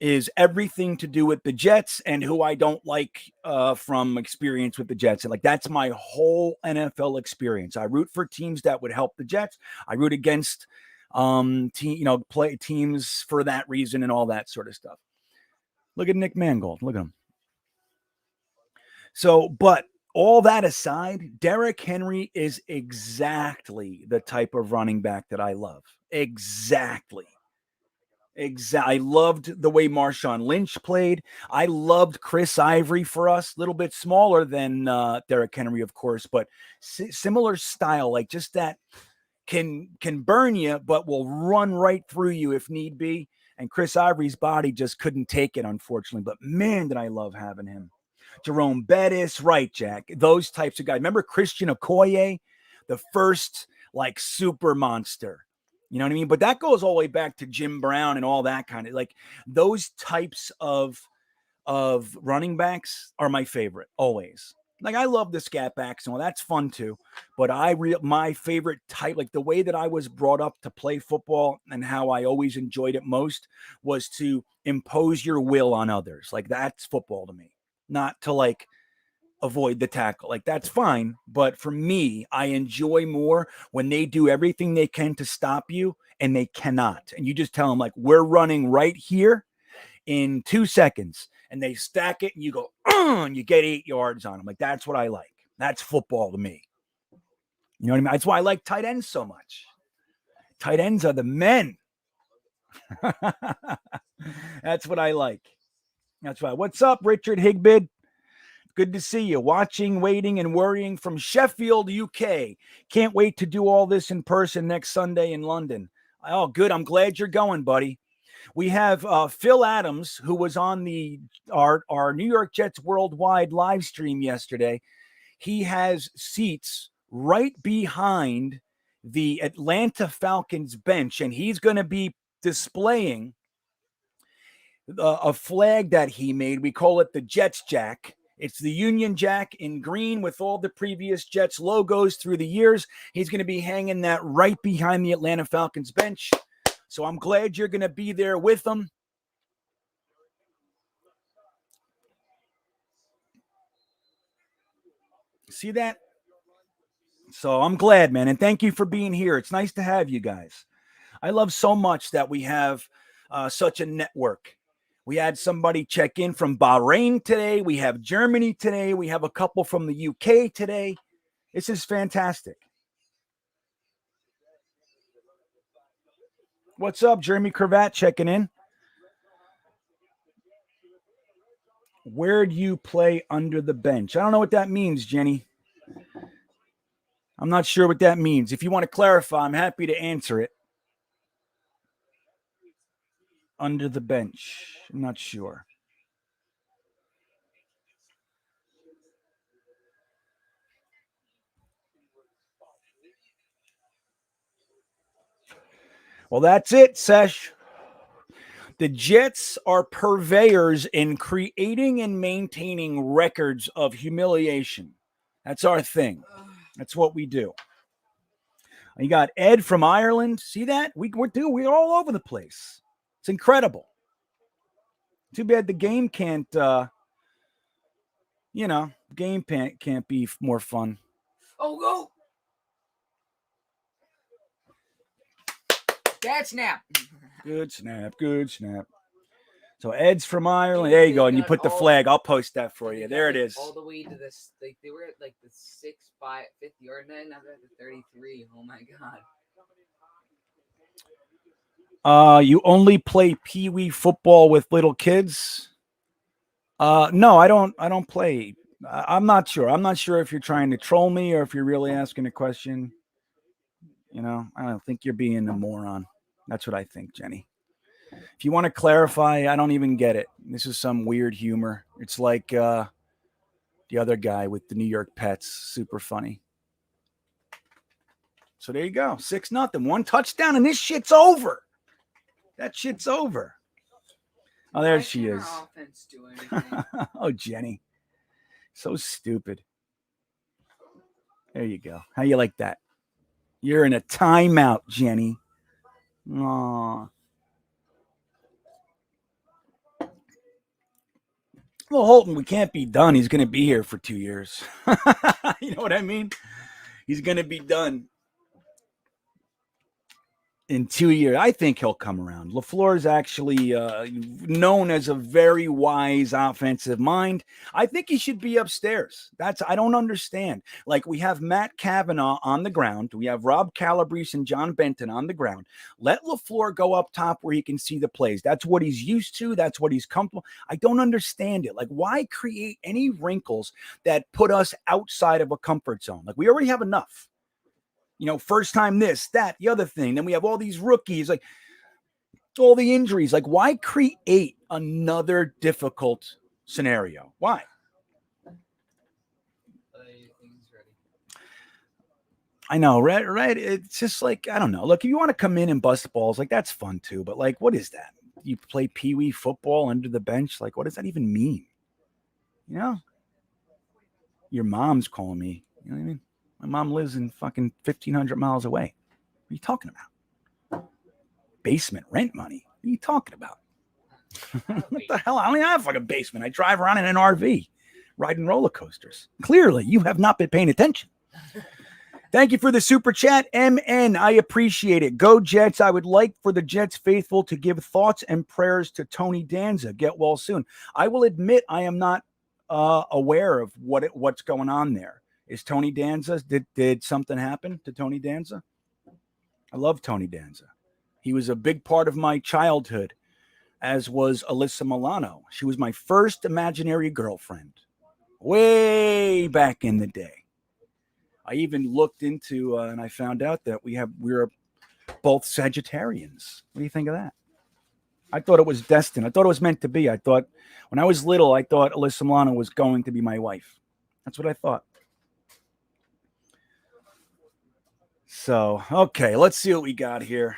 is everything to do with the Jets and who I don't like from experience with the Jets. And like that's my whole NFL experience. I root for teams that would help the Jets. I root against play teams for that reason and all that sort of stuff. Look at Nick Mangold. Look at him. So, but all that aside, Derrick Henry is exactly the type of running back that I love. Exactly. Exactly. I loved the way Marshawn Lynch played. I loved Chris Ivory for us, a little bit smaller than Derrick Henry, of course, but similar style, like just that can burn you, but will run right through you if need be. And Chris Ivory's body just couldn't take it, unfortunately. But man, did I love having him. Jerome Bettis, right, Jack? Those types of guys. Remember Christian Okoye, the first like super monster. You know what I mean? But that goes all the way back to Jim Brown and all that kind of like those types of running backs are my favorite always. Like I love the scat backs and all that's fun too. But my favorite type, like the way that I was brought up to play football and how I always enjoyed it most was to impose your will on others. Like that's football to me, not to like avoid the tackle. Like that's fine. But for me, I enjoy more when they do everything they can to stop you and they cannot. And you just tell them like, we're running right here in 2 seconds and they stack it and you go, and you get 8 yards on them. Like that's what I like. That's football to me. You know what I mean? That's why I like tight ends so much. Tight ends are the men. That's what I like. That's right. What's up, Richard Higbid? Good to see you. Watching, waiting, and worrying from Sheffield, UK. Can't wait to do all this in person next Sunday in London. Oh, good. I'm glad you're going, buddy. We have Phil Adams, who was on our New York Jets Worldwide live stream yesterday. He has seats right behind the Atlanta Falcons bench, and he's going to be displaying a flag that he made. We call it the Jets Jack. It's the Union Jack in green with all the previous Jets logos through the years. He's going to be hanging that right behind the Atlanta Falcons bench. So I'm glad you're going to be there with them. See that? So I'm glad, man. And thank you for being here. It's nice to have you guys. I love so much that we have such a network. We had somebody check in from Bahrain today. We have Germany today. We have a couple from the UK today. This is fantastic. What's up, Jeremy Cravat checking in? Where do you play under the bench? I don't know what that means, Jenny. I'm not sure what that means. If you want to clarify, I'm happy to answer it. Under the bench. I'm not sure. Well, that's it, Sesh. The Jets are purveyors in creating and maintaining records of humiliation. That's our thing. That's what we do. You got Ed from Ireland. See that? We're all over the place. It's incredible. Too bad the game can't, can't be more fun. Oh, go! Bad snap. Good snap. Good snap. So Ed's from Ireland. There you go. And you put the flag. I'll post that for you. There it is. All the way to this. Like they were at like the 5th yard line. Now they're at the 33. Oh my god. You only play pee-wee football with little kids? No, I don't play I'm not sure. I'm not sure if you're trying to troll me or if you're really asking a question. You know, I don't think you're being a moron. That's what I think, Jenny. If you want to clarify, I don't even get it. This is some weird humor. It's like the other guy with the New York Pets. Super funny. So there you go. 6-0. One touchdown, and this shit's over. That shit's over. Oh, there Why she can't is. our offense do anything? Oh, Jenny. So stupid. There you go. How you like that? You're in a timeout, Jenny. Aw. Well, Holton, we can't be done. He's going to be here for 2 years. You know what I mean? He's going to be done in 2 years. I think he'll come around. LaFleur is actually known as a very wise offensive mind. I think he should be upstairs. I don't understand. Like, we have Matt Cavanaugh on the ground. We have Rob Calabrese and John Benton on the ground. Let LaFleur go up top where he can see the plays. That's what he's used to. That's what he's comfortable. I don't understand it. Like, why create any wrinkles that put us outside of a comfort zone? Like, we already have enough. You know, first time this, that, the other thing. Then we have all these rookies, like all the injuries. Like, why create another difficult scenario? Why? I know, right? It's just like, I don't know. Look, if you want to come in and bust balls, like, that's fun too. But like, what is that? You play pee-wee football under the bench? Like, what does that even mean? You know? Your mom's calling me. You know what I mean? My mom lives in fucking 1,500 miles away. What are you talking about? Basement rent money? What are you talking about? What the hell? I don't even have a fucking basement. I drive around in an RV, riding roller coasters. Clearly, you have not been paying attention. Thank you for the super chat, MN. I appreciate it. Go Jets. I would like for the Jets faithful to give thoughts and prayers to Tony Danza. Get well soon. I will admit I am not aware of what's going on there. Is Tony Danza, did something happen to Tony Danza? I love Tony Danza. He was a big part of my childhood, as was Alyssa Milano. She was my first imaginary girlfriend way back in the day. I even looked into and I found out that we're both Sagittarians. What do you think of that? I thought it was destined. I thought it was meant to be. I thought when I was little, I thought Alyssa Milano was going to be my wife. That's what I thought. So, okay, let's see what we got here.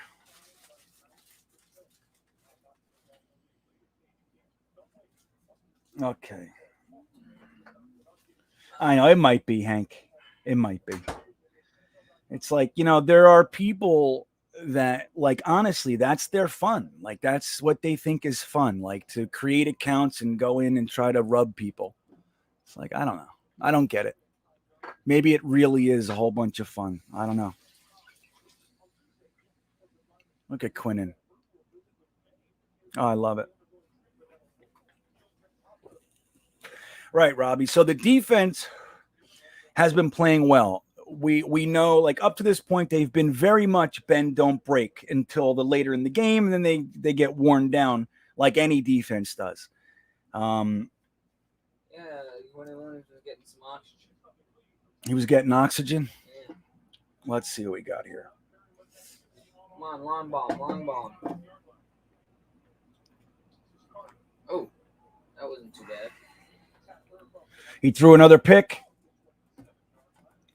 Okay. I know, it might be, Hank. It might be. It's like, you know, there are people that, like, honestly, that's their fun. Like, that's what they think is fun, like to create accounts and go in and try to rub people. It's like, I don't know. I don't get it. Maybe it really is a whole bunch of fun. I don't know. Look at Quinnen. Oh, I love it. Right, Robbie. So the defense has been playing well. We know, like, up to this point, they've been very much bend, don't break until the later in the game, and then they get worn down like any defense does. Yeah, when was getting some oxygen. He was getting oxygen. Yeah. Let's see what we got here. Come on, long bomb. Oh, that wasn't too bad. He threw another pick.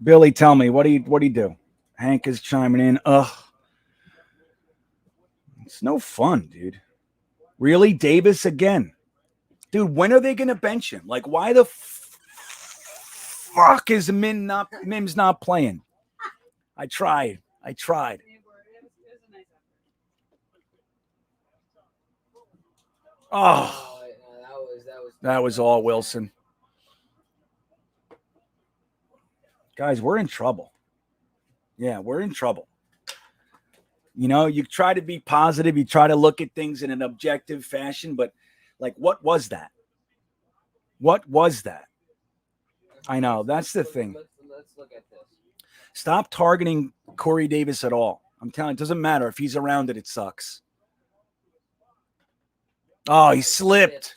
Billy, tell me, what do you do? Hank is chiming in. Ugh. It's no fun, dude. Really? Davis again? Dude, when are they going to bench him? Like, why the fuck is Mims not playing? I tried. Oh, that was all Wilson. Guys, we're in trouble. Yeah, we're in trouble. You know, you try to be positive. You try to look at things in an objective fashion. But, like, what was that? What was that? I know. That's the thing. Let's look at this. Stop targeting Corey Davis at all. I'm telling you, it doesn't matter. If he's around it, it sucks. Oh, he slipped.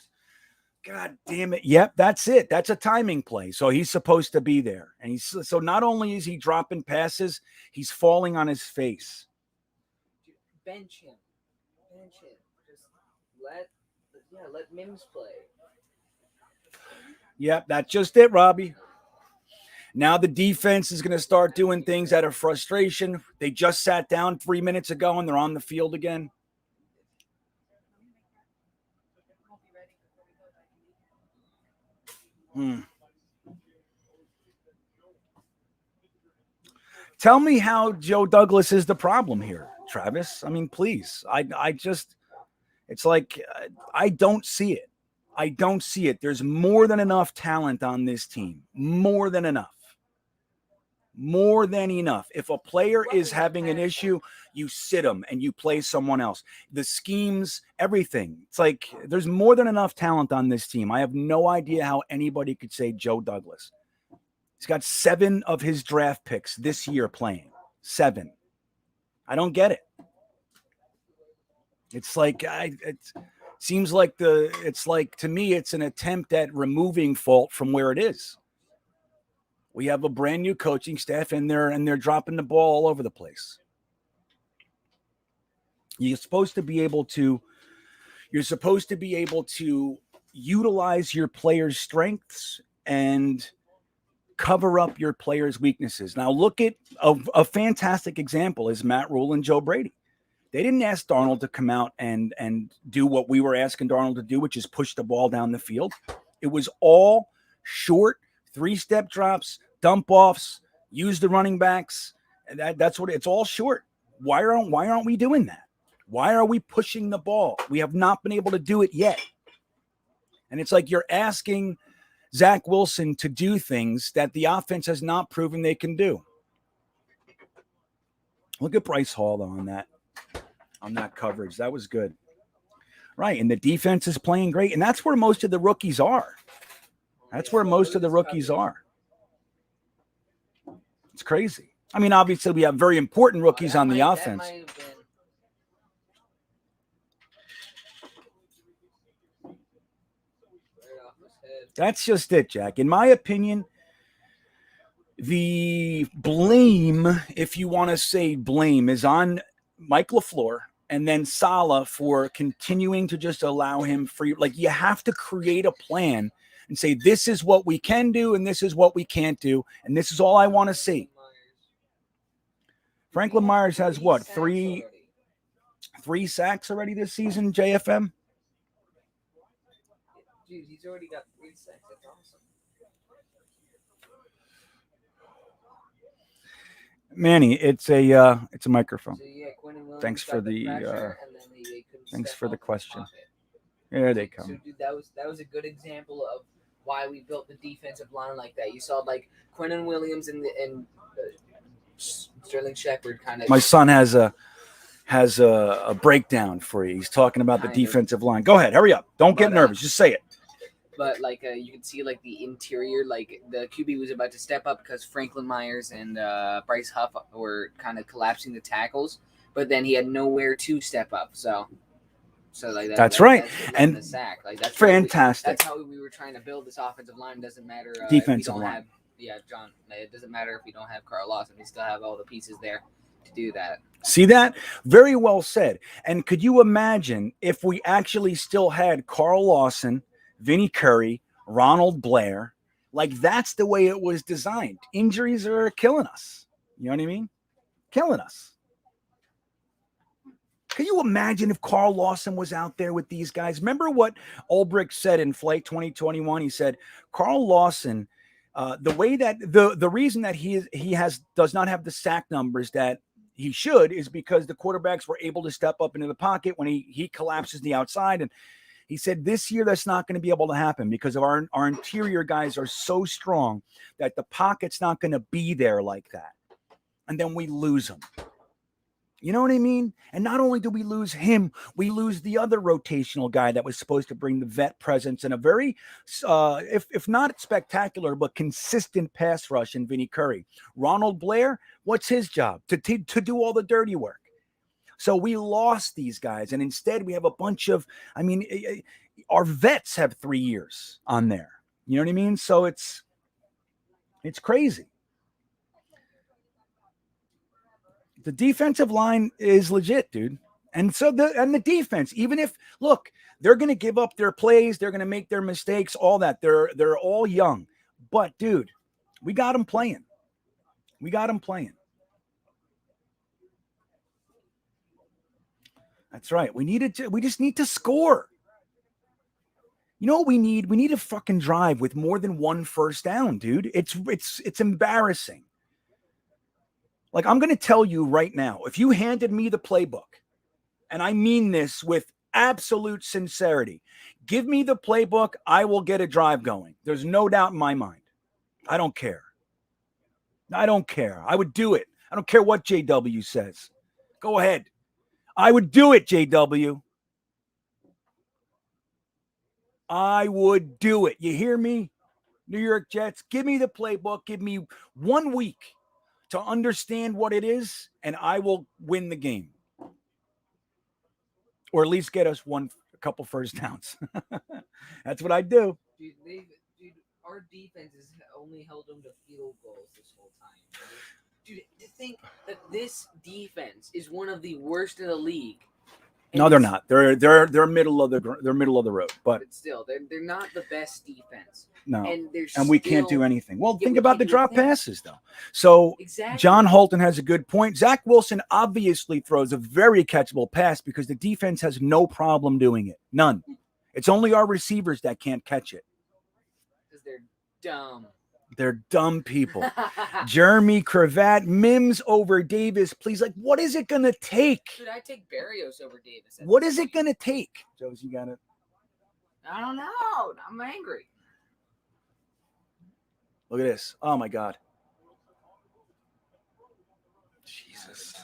God damn it. Yep, that's it. That's a timing play. So he's supposed to be there. And so not only is he dropping passes, he's falling on his face. Bench him. Bench him. Just let Mims play. Yep, that's just it, Robbie. Now the defense is going to start doing things out of frustration. They just sat down 3 minutes ago and they're on the field again. Tell me how Joe Douglas is the problem here, Travis. I mean, please. It's like I don't see it. I don't see it. There's more than enough talent on this team. More than enough. More than enough. If a player is having an issue, you sit him and you play someone else. The schemes, everything. It's like there's more than enough talent on this team. I have no idea how anybody could say Joe Douglas. He's got 7 of his draft picks this year playing. 7. I don't get it. It's like it seems like to me it's an attempt at removing fault from where it is. We have a brand new coaching staff and they're dropping the ball all over the place. You're supposed to be able to utilize your players' strengths and cover up your players' weaknesses. Now look at a fantastic example is Matt Rule and Joe Brady. They didn't ask Darnold to come out and do what we were asking Darnold to do, which is push the ball down the field. It was all short 3-step drops, dump offs, use the running backs. That's what it's all short. Why aren't we doing that? Why are we pushing the ball? We have not been able to do it yet. And it's like you're asking Zach Wilson to do things that the offense has not proven they can do. Look at Bryce Hall though, on that coverage. That was good. Right. And the defense is playing great. And that's where most of the rookies are. It's crazy. I mean, obviously we have very important rookies on the offense. That's just it, Jack. In my opinion, the blame, if you want to say blame, is on Mike LaFleur and then Saleh for continuing to just allow him free. Like you have to create a plan and say, this is what we can do and this is what we can't do. And this is all I want to see. Franklin Myers has what? Three sacks already this season, JFM? Dude, he's already got 3 sacks. That's awesome. Manny, it's a microphone. So, yeah, Thanks for the question. There they come. So, dude, that was a good example of why we built the defensive line like that. You saw like Quinnen Williams and Sterling Shepard kind of. My son has a breakdown for you. He's talking about the defensive line. Go ahead, hurry up. Don't get nervous. Just say it. But like you can see like the interior, like the QB was about to step up because Franklin Myers and Bryce Huff were kind of collapsing the tackles, but then he had nowhere to step up. So like that's right. And the sack, like that's fantastic. That's how we were trying to build this offensive line. Doesn't matter defensive line. John. It doesn't matter if we don't have Carl Lawson. We still have all the pieces there to do that. See that? Very well said. And could you imagine if we actually still had Carl Lawson, Vinny Curry, Ronald Blair? Like that's the way it was designed. Injuries are killing us. You know what I mean? Killing us. Can you imagine if Carl Lawson was out there with these guys? Remember what Ulbrich said in Flight 2021? He said, Carl Lawson, the way that the reason that he does not have the sack numbers that he should is because the quarterbacks were able to step up into the pocket when he collapses the outside. And he said this year that's not going to be able to happen because of our interior guys are so strong that the pocket's not going to be there like that. And then we lose them. You know what I mean? And not only do we lose him, we lose the other rotational guy that was supposed to bring the vet presence and a very, if not spectacular, but consistent pass rush in Vinny Curry. Ronald Blair, what's his job? To do all the dirty work. So we lost these guys. And instead we have a bunch of, our vets have 3 years on there. You know what I mean? So it's crazy. The defensive line is legit, dude. And so the defense, even if look, they're going to give up their plays, they're going to make their mistakes, all that. They're all young. But dude, we got them playing. We got them playing. That's right. We just need to score. You know what we need? We need a fucking drive with more than one first down, dude. It's embarrassing. Like, I'm going to tell you right now, if you handed me the playbook, and I mean this with absolute sincerity, give me the playbook, I will get a drive going. There's no doubt in my mind. I don't care. I don't care. I would do it. I don't care what JW says. Go ahead. I would do it, JW. I would do it. You hear me? New York Jets, give me the playbook. Give me 1 week to understand what it is, and I will win the game. Or at least get us a couple first downs. That's what I do. Dude, our defense has only held them to field goals this whole time. Dude, to think that this defense is one of the worst in the league. No, they're not. They're middle of the road, but still, they're not the best defense. No, and we can't do anything. Well, think about the drop passes, though. So exactly. John Holton has a good point. Zach Wilson obviously throws a very catchable pass because the defense has no problem doing it. None. It's only our receivers that can't catch it. Because they're dumb. They're dumb people. Jeremy Cravat, Mims over Davis, please. Like, what is it going to take? Dude, I take Barrios over Davis. What is it going to take? Josie, you got it? I don't know. I'm angry. Look at this. Oh, my God. Jesus.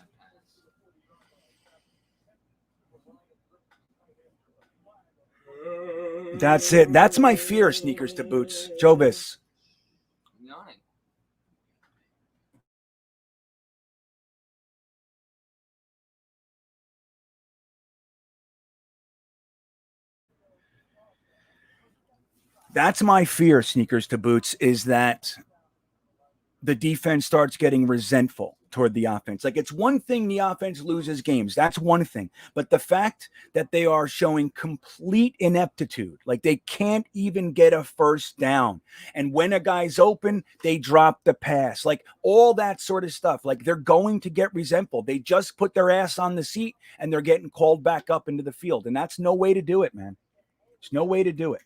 That's it. That's my fear, sneakers to boots. Jovis. That's my fear, sneakers to boots, is that the defense starts getting resentful toward the offense. Like, it's one thing the offense loses games. That's one thing. But the fact that they are showing complete ineptitude, like they can't even get a first down. And when a guy's open, they drop the pass, like all that sort of stuff. Like, they're going to get resentful. They just put their ass on the seat and they're getting called back up into the field. And that's no way to do it, man. There's no way to do it.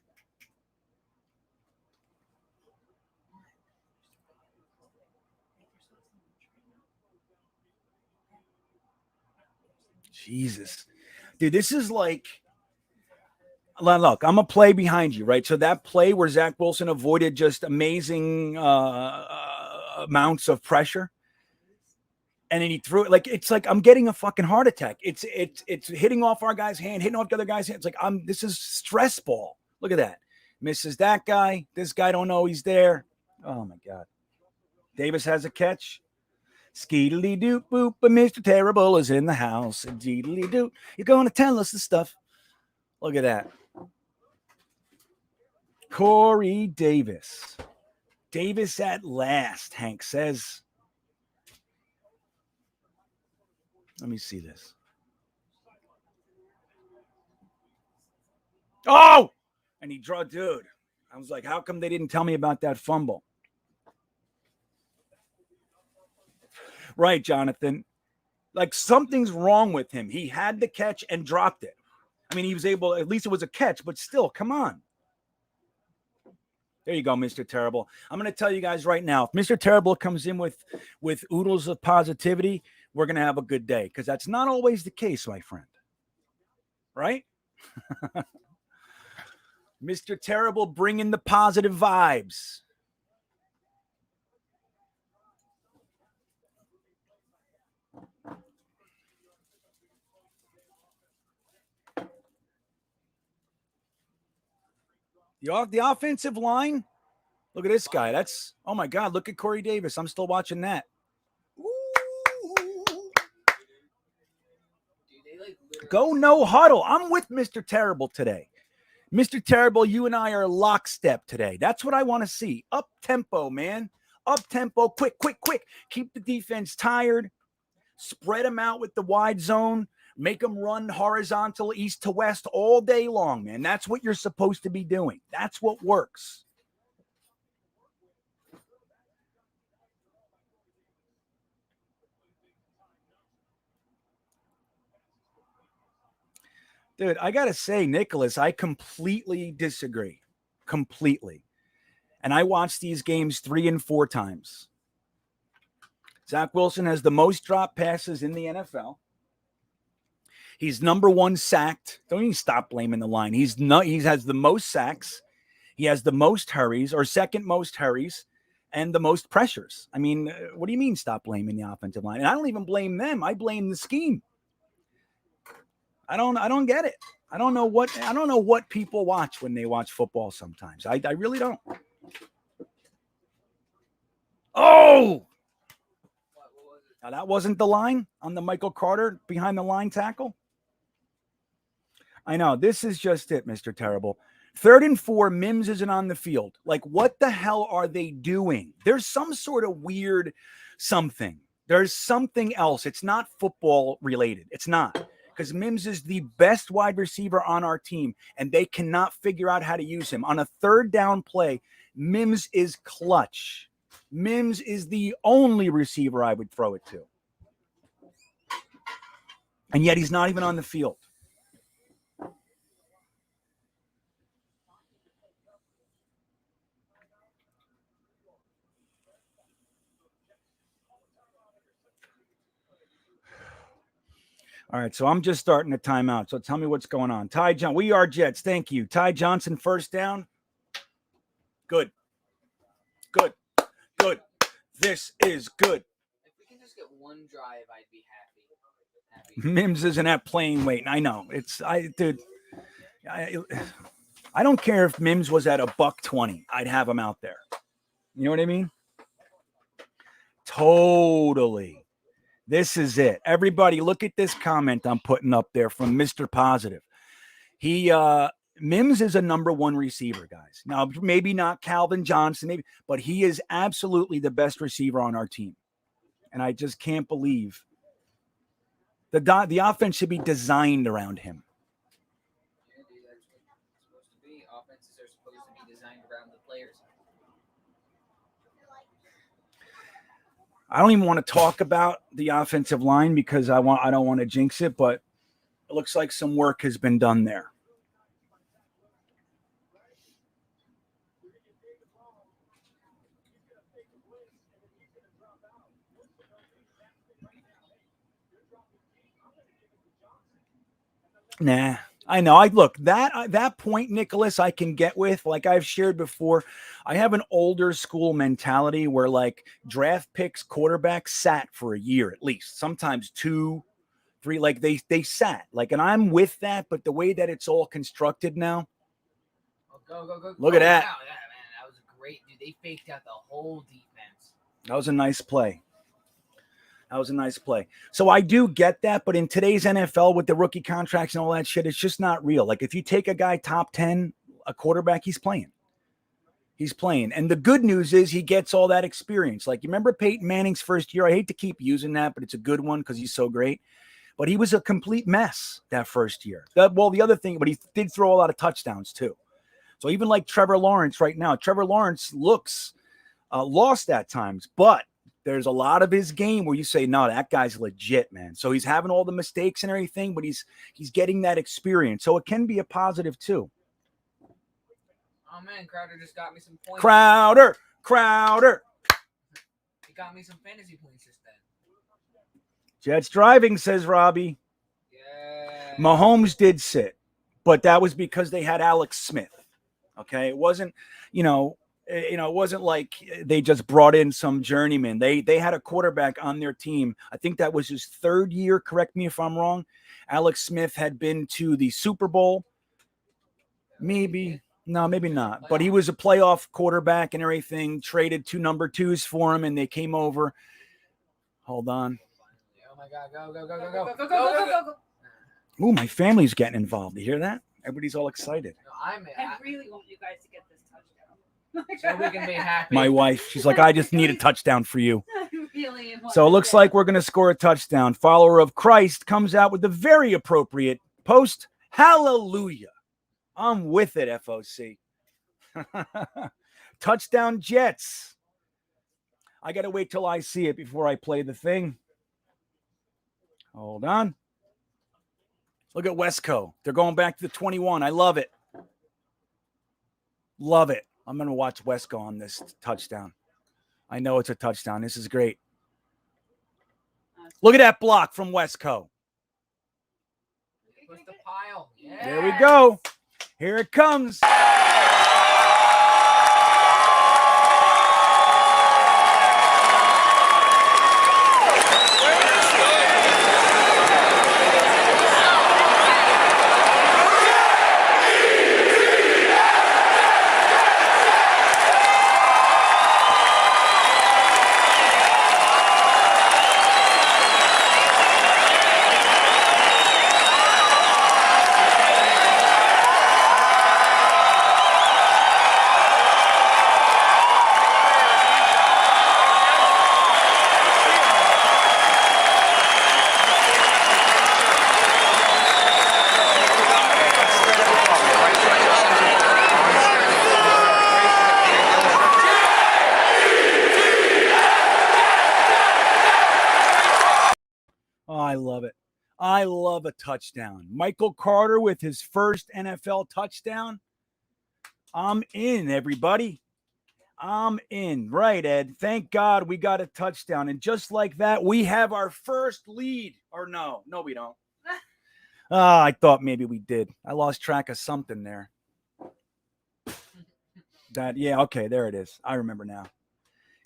Jesus. Dude, this is like, look, I'm a play behind you, right? So that play where Zach Wilson avoided just amazing amounts of pressure, and then he threw it, like, it's like I'm getting a fucking heart attack. It's hitting off our guy's hand, hitting off the other guy's hand. It's like, this is stress ball. Look at that. Misses that guy. This guy don't know he's there. Oh my God. Davis has a catch. Skeedily doop boop, but Mr. Terrible is in the house. Deedly doop. You're going to tell us the stuff. Look at that. Corey Davis. Davis at last, Hank says. Let me see this. Oh! And he drew, dude. I was like, how come they didn't tell me about that fumble? Right, Jonathan. Like, something's wrong with him. He had the catch and dropped it. I mean, he was able, at least it was a catch, but still, come on. There you go, Mr. Terrible. I'm going to tell you guys right now, if Mr. Terrible comes in with oodles of positivity, we're going to have a good day, because that's not always the case, my friend. Right? Mr. Terrible bringing the positive vibes. The offensive line, look at this guy. That's, oh my God, look at Corey Davis. I'm still watching that. Go no huddle. I'm with Mr. Terrible today. Mr. Terrible, you and I are lockstep today. That's what I want to see. Up tempo, man. Up tempo, quick, quick, quick. Keep the defense tired. Spread them out with the wide zone. Make them run horizontal east to west all day long, man. That's what you're supposed to be doing. That's what works. Dude, I got to say, Nicholas, I completely disagree. Completely. And I watched these games 3 and 4 times. Zach Wilson has the most drop passes in the NFL. He's number 1 sacked. Don't even stop blaming the line. He has the most sacks. He has the most hurries, or second most hurries, and the most pressures. I mean, what do you mean stop blaming the offensive line? And I don't even blame them. I blame the scheme. I don't get it. I don't know what people watch when they watch football sometimes. I really don't. Oh! Now that wasn't the line on the Michael Carter behind the line tackle. I know. This is just it, Mr. Terrible. 3rd and 4, Mims isn't on the field. Like, what the hell are they doing? There's some sort of weird something. There's something else. It's not football related. It's not. Because Mims is the best wide receiver on our team, and they cannot figure out how to use him. On a 3rd down play, Mims is clutch. Mims is the only receiver I would throw it to. And yet he's not even on the field. All right, so I'm just starting a timeout. So tell me what's going on. Ty Johnson, we are Jets. Thank you. Ty Johnson, 1st down. Good. Good. Good. This is good. If we can just get one drive, I'd be happy. Mims isn't at playing weight. I know. I don't care if Mims was at $120. I'd have him out there. You know what I mean? Totally. This is it. Everybody, look at this comment I'm putting up there from Mr. Positive. Mims is a number 1 receiver, guys. Now, maybe not Calvin Johnson, but he is absolutely the best receiver on our team. And I just can't believe the offense should be designed around him. Yeah, dude, that's what it's supposed to be. Offenses are supposed to be designed around the players. I don't even want to talk about the offensive line because I don't want to jinx it, but it looks like some work has been done there. Nah, I know. Look, that point, Nicholas, I can get with. Like I've shared before, I have an older school mentality where like draft picks, quarterbacks sat for a year at least, sometimes 2, 3. Like they sat. Like, and I'm with that. But the way that it's all constructed now, Go. Look at that. Wow, yeah, man, that was great, dude. They faked out the whole defense. That was a nice play. So I do get that, but in today's NFL with the rookie contracts and all that shit, it's just not real. Like if you take a guy top 10, a quarterback, he's playing. And the good news is he gets all that experience. Like you remember Peyton Manning's first year? I hate to keep using that, but it's a good one because he's so great. But he was a complete mess that first year. The other thing, but he did throw a lot of touchdowns too. So even like Trevor Lawrence right now, Trevor Lawrence looks lost at times, but there's a lot of his game where you say, no, that guy's legit, man. So he's having all the mistakes and everything, but he's getting that experience. So it can be a positive too. Oh, man, Crowder just got me some points. Crowder. He got me some fantasy points just then. Jets driving, says Robbie. Yeah. Mahomes did sit, but that was because they had Alex Smith. Okay. It wasn't, it wasn't like they just brought in some journeyman. They had a quarterback on their team. I think that was his 3rd year. Correct me if I'm wrong. Alex Smith had been to the Super Bowl. Maybe. No, maybe not. But he was a playoff quarterback and everything. Traded 2 number 2s for him, and they came over. Hold on. Oh, my God. Go. Ooh, my family's getting involved. You hear that? Everybody's all excited. No, I really want you guys to get this touchdown. so we can be happy. My wife, she's like, I just need a touchdown for you. I really want So it to looks get like we're going to score a touchdown. Follower of Christ comes out with a very appropriate post. Hallelujah. I'm with it, FOC. Touchdown Jets. I got to wait till I see it before I play the thing. Hold on. Look at Wesco. They're going back to the 21. I love it. Love it. I'm going to watch Wesco on this touchdown. I know it's a touchdown. This is great. Look at that block from Wesco. Push the pile. Yes. There we go. Here it comes. Oh, I love it. I love a touchdown. Michael Carter with his first NFL touchdown. I'm in, everybody. I'm in. Right, Ed. Thank God we got a touchdown. And just like that, we have our first lead. Or no, we don't. I thought maybe we did. I lost track of something there. Okay, there it is. I remember now.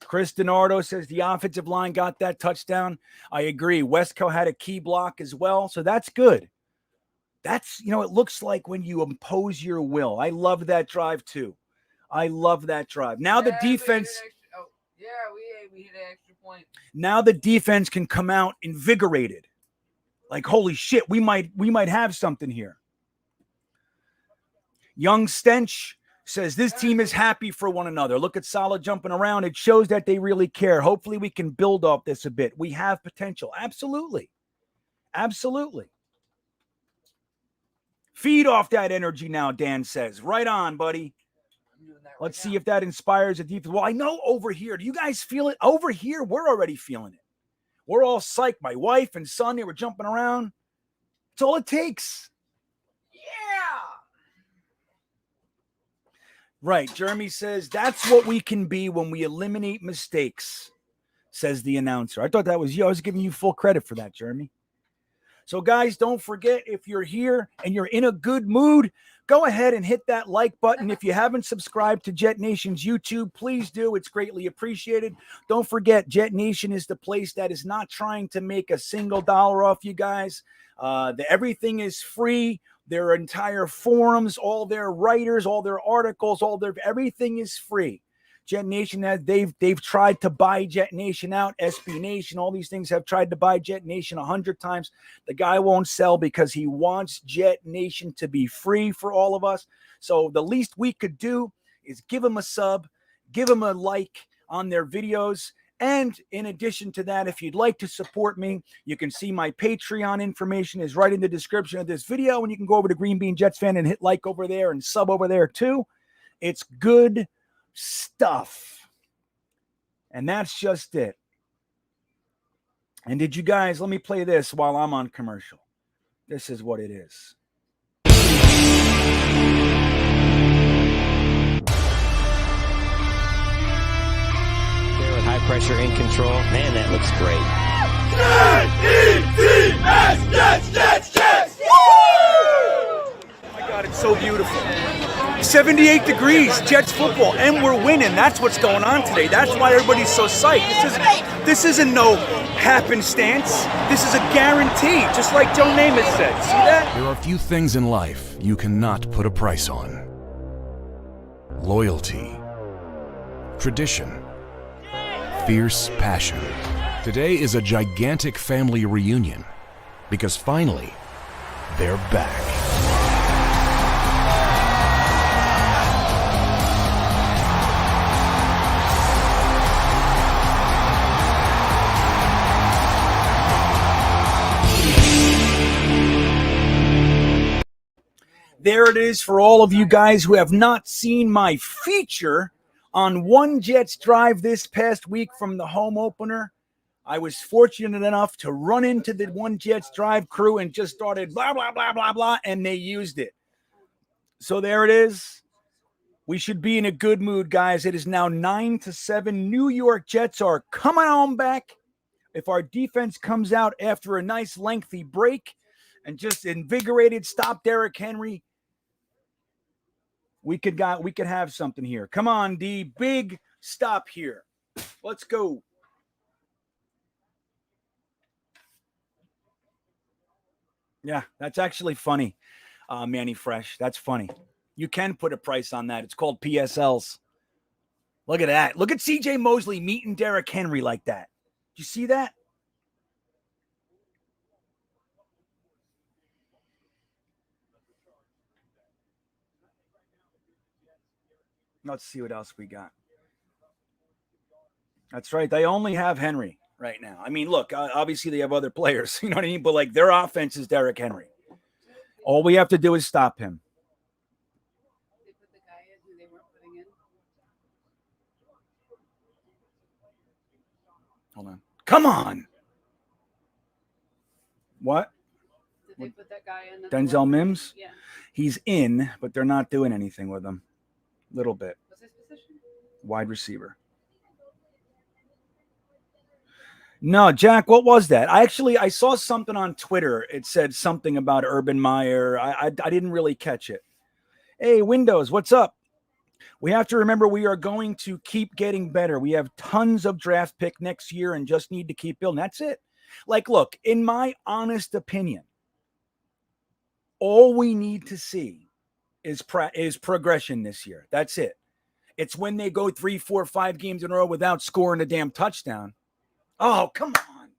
Chris DiNardo says the offensive line got that touchdown. I agree. Wesco had a key block as well, so that's good. That's, it looks like when you impose your will. I love that drive too. I love that drive. Now the defense. We hit an extra point. Now the defense can come out invigorated. Like, holy shit, we might have something here. Young Stench says this team is happy for one another. Look at Salah jumping around. It shows that they really care. Hopefully we can build off this a bit. We have potential. Absolutely. Absolutely. Feed off that energy now, Dan says. Right on, buddy. Let's see if that inspires a defense. Well, I know over here. Do you guys feel it? Over here, we're already feeling it. We're all psyched. My wife and son, they were jumping around. It's all it takes. Yeah. Right. Jeremy says, that's what we can be when we eliminate mistakes, says the announcer. I thought that was you. I was giving you full credit for that, Jeremy. So, guys, don't forget, if you're here and you're in a good mood, go ahead and hit that like button. If you haven't subscribed to Jet Nation's YouTube, please do. It's greatly appreciated. Don't forget, Jet Nation is the place that is not trying to make a single dollar off you guys. Everything is free. Their entire forums, all their writers, all their articles, everything is free. Jet Nation, they've tried to buy Jet Nation out. SB Nation, all these things have tried to buy Jet Nation 100 times. The guy won't sell because he wants Jet Nation to be free for all of us. So the least we could do is give him a sub, give him a like on their videos. And in addition to that, if you'd like to support me, you can see my Patreon information is right in the description of this video. And you can go over to Greenbeanjetsfan and hit like over there and sub over there too. It's good stuff. And that's just it. And did you guys, let me play this while I'm on commercial. This is what it is. There with high pressure in control. Man, that looks great. Jets! Oh my God, it's so beautiful. 78 degrees, Jets football, and we're winning. That's what's going on today. That's why everybody's so psyched. This isn't no happenstance. This is a guarantee, just like Joe Namath said. See that? There are few things in life you cannot put a price on. Loyalty, tradition, fierce passion. Today is a gigantic family reunion because finally, they're back. there it is for all of you guys who have not seen my feature on One Jets Drive this past week from the home opener. I was fortunate enough to run into the One Jets Drive crew and just started blah, blah, blah, blah, blah, and they used it. So there it is. We should be in a good mood, guys. It is now 9-7. New York Jets are coming on back. If our defense comes out after a nice lengthy break and just invigorated, stop Derrick Henry, we could have something here. Come on, D. Big stop here. Let's go. Yeah, that's actually funny, Manny Fresh. That's funny. You can put a price on that. It's called PSLs. Look at that. Look at C.J. Mosley meeting Derrick Henry like that. You see that? Let's see what else we got. That's right. They only have Henry right now. I mean, look, obviously they have other players, you know what I mean? But like their offense is Derrick Henry. All we have to do is stop him. They put the guy in who they weren't putting in. Hold on. Come on. What? Did they put that guy in? Denzel Mims? Yeah. He's in, but they're not doing anything with him. Little bit. What's his position? Wide receiver. No, Jack, what was that? I saw something on Twitter. It said something about Urban Meyer. I didn't really catch it. Hey, Windows, what's up? We have to remember we are going to keep getting better. We have tons of draft pick next year and just need to keep building. That's it. Like, look, in my honest opinion, all we need to see is progression this year. That's it. It's when they go 3, 4, 5 games in a row without scoring a damn touchdown. Oh, come on.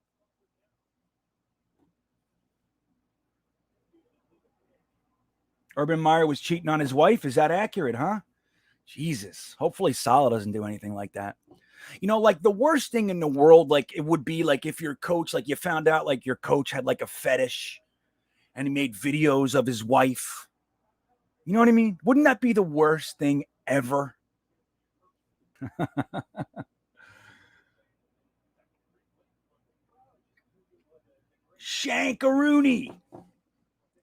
Urban Meyer was cheating on his wife. Is that accurate, huh? Jesus. Hopefully Saleh doesn't do anything like that. You know, like the worst thing in the world, like it would be like if your coach, like you found out like your coach had like a fetish and he made videos of his wife. You know what I mean? Wouldn't that be the worst thing ever? Shankaroonie.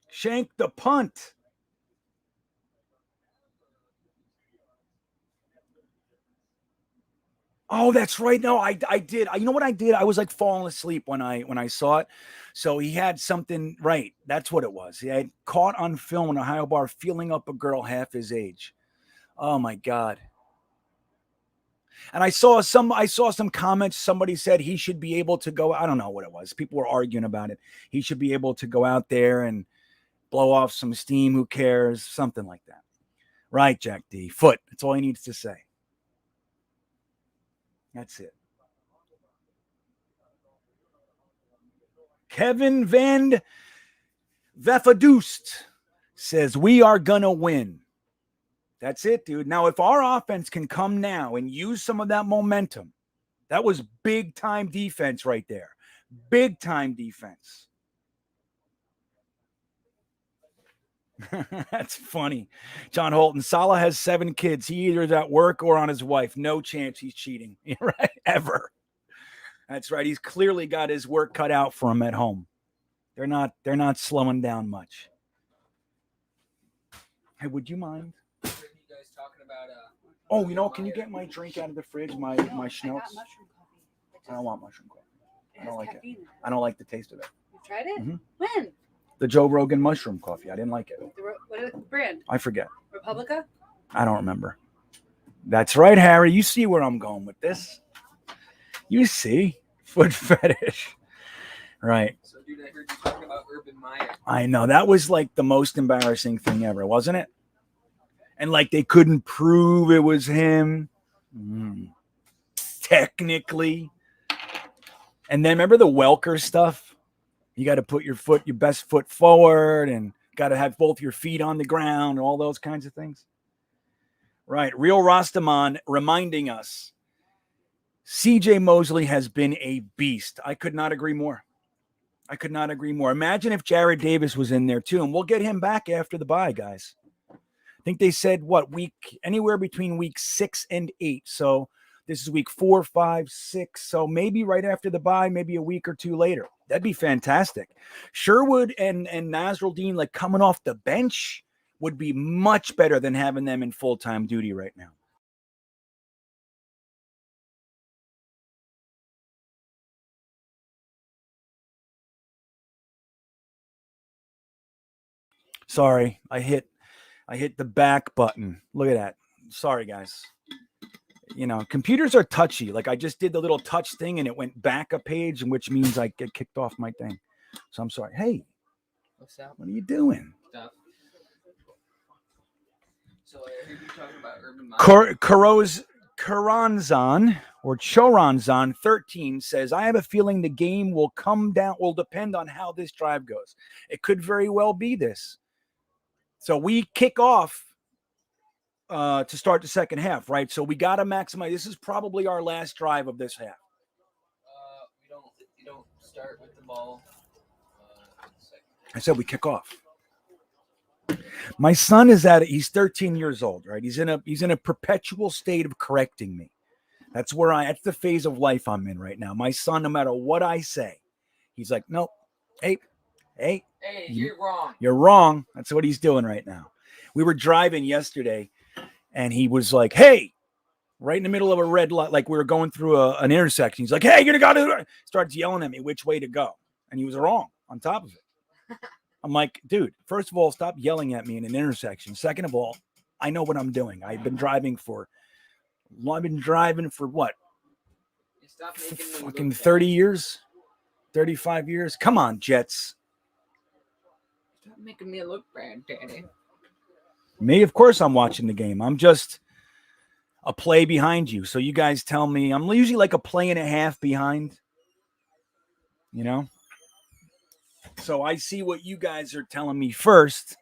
Shank the punt. Oh, that's right. No, I did. You know what I did? I was like falling asleep when I saw it. So he had something right. That's what it was. He had caught on film in Ohio bar feeling up a girl half his age. Oh my God. And I saw some comments. Somebody said he should be able to go. I don't know what it was. People were arguing about it. He should be able to go out there and blow off some steam. Who cares? Something like that. Right, Jack D. Foot. That's all he needs to say. That's it. Kevin Van Vefadoost says, we are going to win. That's it, dude. Now, if our offense can come now and use some of that momentum, that was big time defense right there. Big time defense. That's funny. John Holton, Saleh has 7 kids. He either is at work or on his wife. No chance he's cheating, right? Ever. That's right. He's clearly got his work cut out for him at home. They're not slowing down much. Hey, would you mind? You guys talking about Oh, you know, can you get my drink out of the fridge? My schnapps? I got mushroom coffee. I don't want mushroom coffee. It I has don't like it. caffeine in it. I don't like the taste of it. You tried it? Mhm. When? The Joe Rogan mushroom coffee. I didn't like it. What is the brand? I forget. Republica? I don't remember. That's right, Harry. You see where I'm going with this. You see. Foot fetish. Right. So, dude, I heard you talking about Urban Meyer. I know. That was like the most embarrassing thing ever, wasn't it? And like they couldn't prove it was him. Technically. And then remember the Welker stuff? You got to put your best foot forward and got to have both your feet on the ground and all those kinds of things. Right. Real Rastaman reminding us CJ Mosley has been a beast. I could not agree more. I could not agree more. Imagine if Jared Davis was in there too, and we'll get him back after the bye, guys. I think they said anywhere between week 6 and 8. So this is week 4, 5, 6. So maybe right after the bye, maybe a week or two later. That'd be fantastic. Sherwood and Nasruddin like coming off the bench would be much better than having them in full-time duty right now. Sorry, I hit the back button. Look at that. Sorry, guys. You know, computers are touchy. Like I just did the little touch thing and it went back a page, which means I get kicked off my thing. So I'm sorry. Hey, What's up? what are you doing? Stuff. So I heard you talking about urban mining. Karanzan or Choranzan 13 says, I have a feeling the game will depend on how this drive goes. It could very well be this. So we kick off to start the second half, right? So we got to maximize. This is probably our last drive of this half. We don't start with the ball. I said we kick off. My son he's 13 years old, right? He's in a perpetual state of correcting me. That's the phase of life I'm in right now. My son, no matter what I say, he's like, nope. Hey, you're wrong. You're wrong. That's what he's doing right now. We were driving yesterday and he was like, hey, right in the middle of a red light, like we were going through an intersection. He's like, hey, you're going to go. Starts yelling at me which way to go. And he was wrong on top of it. I'm like, dude, first of all, stop yelling at me in an intersection. Second of all, I know what I'm doing. I've been driving for what? Fucking 30 years, 35 years. Come on, Jets. Stop making me look bad, Daddy. Me, of course, I'm watching the game. I'm just a play behind you. So you guys tell me. I'm usually like a play and a half behind. You know? So I see what you guys are telling me first.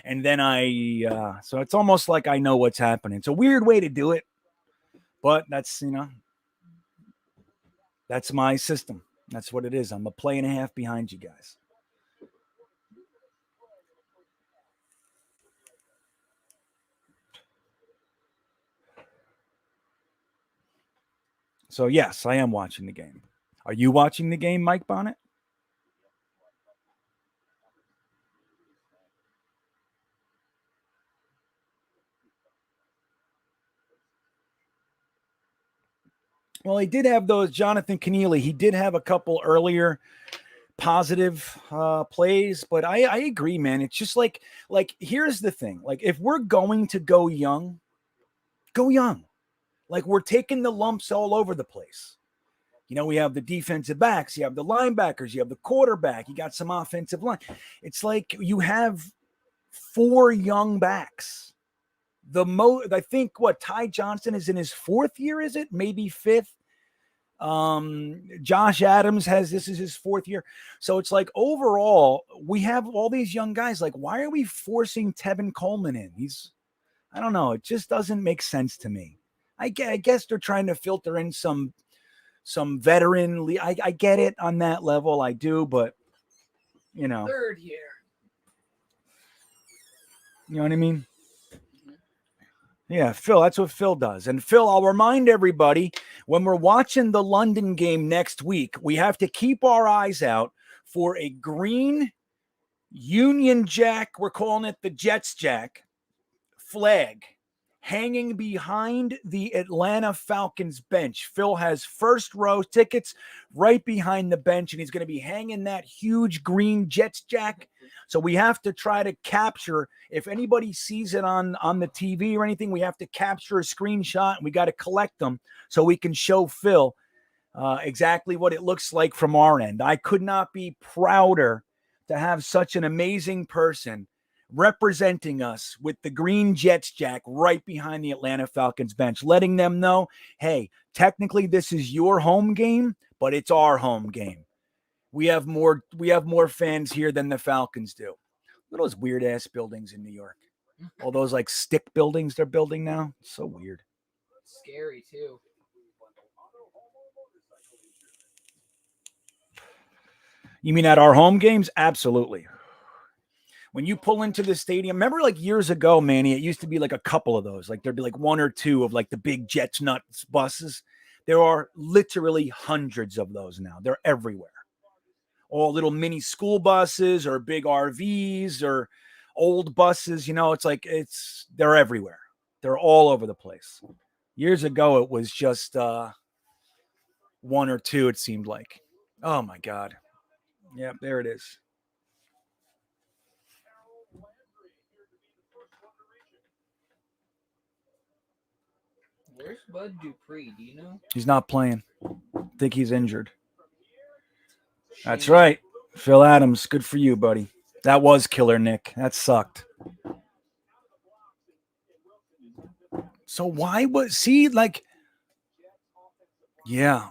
And then so it's almost like I know what's happening. It's a weird way to do it. But that's my system. That's what it is. I'm a play and a half behind you guys. So, yes, I am watching the game. Are you watching the game, Mike Bonnet? Well, he did have those, Jonathan Keneally. He did have a couple earlier positive plays, but I agree, man. It's just like here's the thing. Like, if we're going to go young, go young. Like, we're taking the lumps all over the place. You know, we have the defensive backs, you have the linebackers, you have the quarterback, you got some offensive line. It's like you have 4 young backs. I think Ty Johnson is in his 4th year, is it? Maybe 5th. Josh Adams this is his 4th year. So it's like overall, we have all these young guys. Like, why are we forcing Tevin Coleman in? I don't know. It just doesn't make sense to me. I guess they're trying to filter in some veteran. I get it on that level. I do, but you know, 3rd year. You know what I mean? Yeah, Phil, that's what Phil does. And Phil, I'll remind everybody, when we're watching the London game next week, we have to keep our eyes out for a green Union Jack, we're calling it the Jets Jack, flag hanging behind the Atlanta Falcons bench. Phil has first row tickets right behind the bench, and he's going to be hanging that huge green Jets Jack. So we have to try to capture, if anybody sees it on the TV or anything, we have to capture a screenshot, and we got to collect them so we can show Phil exactly what it looks like from our end. I could not be prouder to have such an amazing person representing us with the green Jets Jack right behind the Atlanta Falcons bench, letting them know, hey, technically this is your home game, but it's our home game. We have more fans here than the Falcons do. Look at those weird ass buildings in New York. All those like stick buildings they're building now. It's so weird. Scary too. You mean at our home games? Absolutely. When you pull into the stadium, remember like years ago, Manny, it used to be like a couple of those. Like there'd be like one or two of like the big Jets nuts buses. There are literally hundreds of those now. They're everywhere. All little mini school buses or big RVs or old buses. It's like they're everywhere. They're all over the place. Years ago, it was just one or two, it seemed like. Oh my God. Yeah, there it is. Where's Bud Dupree? Do you know? He's not playing. I think he's injured. That's Shame. right. Phil Adams, good for you, buddy. That was killer, Nick. That sucked. So why was yeah.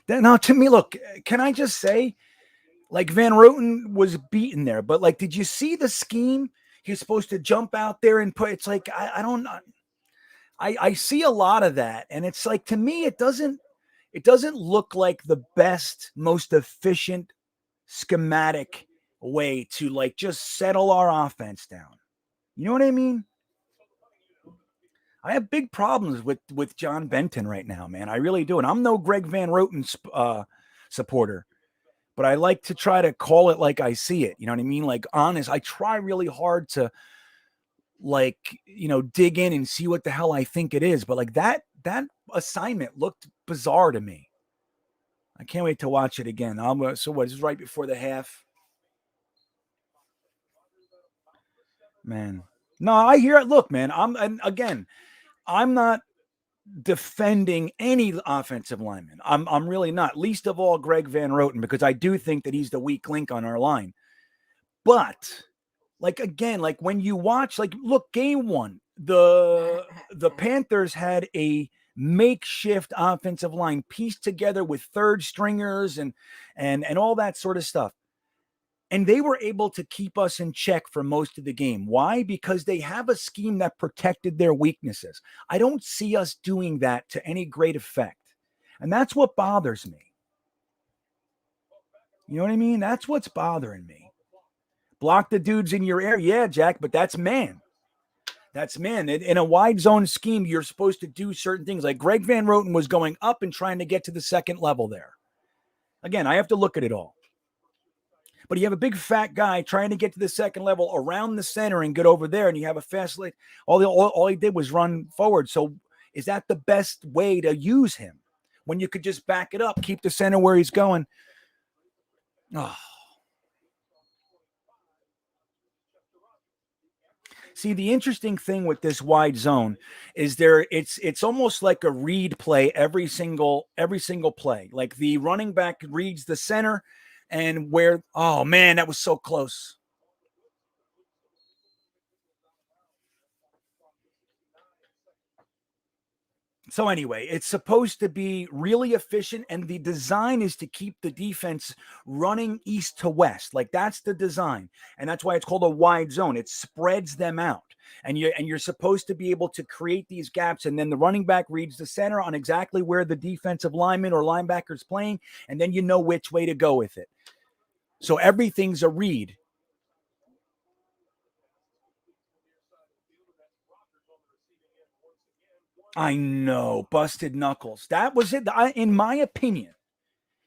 Now to me, look, can I just say, like Van Roten was beaten there, but like, did you see the scheme? He's supposed to jump out there and put. It's like I don't know. I see a lot of that, and it's like to me, it doesn't look like the best, most efficient schematic way to like just settle our offense down. You know what I mean? I have big problems with John Benton right now, man. I really do, and I'm no Greg Van Roten supporter, but I like to try to call it like I see it. You know what I mean? Like honest. I try really hard to like dig in and see what the hell I think it is, but like that assignment looked bizarre to me. I can't wait to watch it again. So what? This is right before the half. Man, no, I hear it. Look, man, I'm not defending any offensive lineman. I'm really not. Least of all Greg Van Roten, because I do think that he's the weak link on our line. But like again, like when you watch, like look, game one, the Panthers had a makeshift offensive line pieced together with third stringers and all that sort of stuff. And they were able to keep us in check for most of the game. Why? Because they have a scheme that protected their weaknesses. I don't see us doing that to any great effect. And that's what bothers me. You know what I mean? That's what's bothering me. Block the dudes in your area. Yeah, Jack, but that's man. That's man. In a wide zone scheme, you're supposed to do certain things. Like Greg Van Roten was going up and trying to get to the second level there. Again, I have to look at it all. But you have a big fat guy trying to get to the second level around the center and get over there, and you have a fast lane. All he did was run forward. So is that the best way to use him when you could just back it up, keep the center where he's going? Oh. See, the interesting thing with this wide zone is it's almost like a read play every single play. Like the running back reads the center. And oh man, that was so close. So anyway, it's supposed to be really efficient, and the design is to keep the defense running east to west. Like that's the design, and that's why it's called a wide zone. It spreads them out, and you're supposed to be able to create these gaps, and then the running back reads the center on exactly where the defensive lineman or linebacker is playing, and then you know which way to go with it. So everything's a read. I know, busted knuckles. That was it, in my opinion.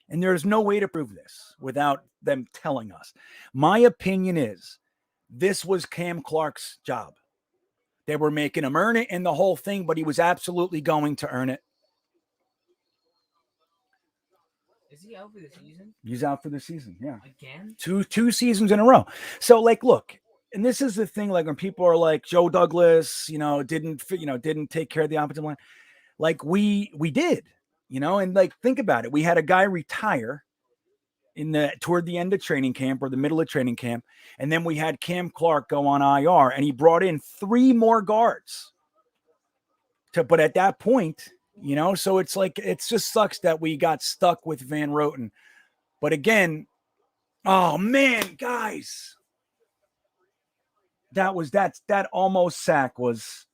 And there's no way to prove this without them telling us. My opinion is this was Cam Clark's job. They were making him earn it and the whole thing, but he was absolutely going to earn it. Is he out for the season? He's out for the season, yeah. Again? Two seasons in a row. So, like, look, and this is the thing, like when people are like, Joe Douglas, didn't take care of the offensive line. Like we did, and like, think about it. We had a guy retire toward the end of training camp or the middle of training camp. And then we had Cam Clark go on IR, and he brought in 3 more guards but at that point, so it's like, it just sucks that we got stuck with Van Roten. But again, oh man, guys, that almost sack was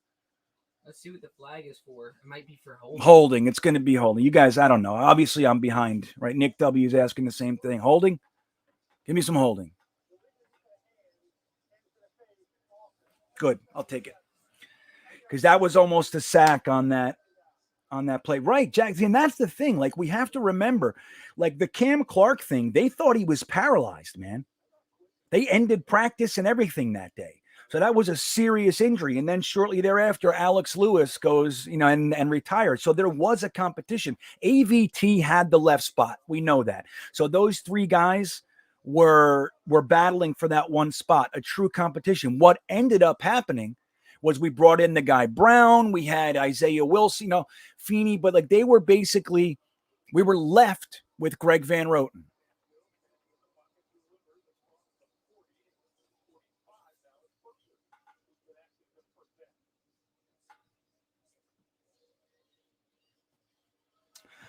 Let's see what the flag is for. It might be for holding. Holding. It's going to be holding. You guys, I don't know. Obviously, I'm behind, right? Nick W is asking the same thing. Holding? Give me some holding. Good. I'll take it. Because that was almost a sack on that play. Right, Jack. And that's the thing. Like, we have to remember, like the Cam Clark thing, they thought he was paralyzed, man. They ended practice and everything that day. So that was a serious injury. And then shortly thereafter, Alex Lewis goes, and retired. So there was a competition. AVT had the left spot. We know that. So those three guys were battling for that one spot, a true competition. What ended up happening was we brought in the guy Brown. We had Isaiah Wilson, Feeney, but like they were basically, we were left with Greg Van Roten.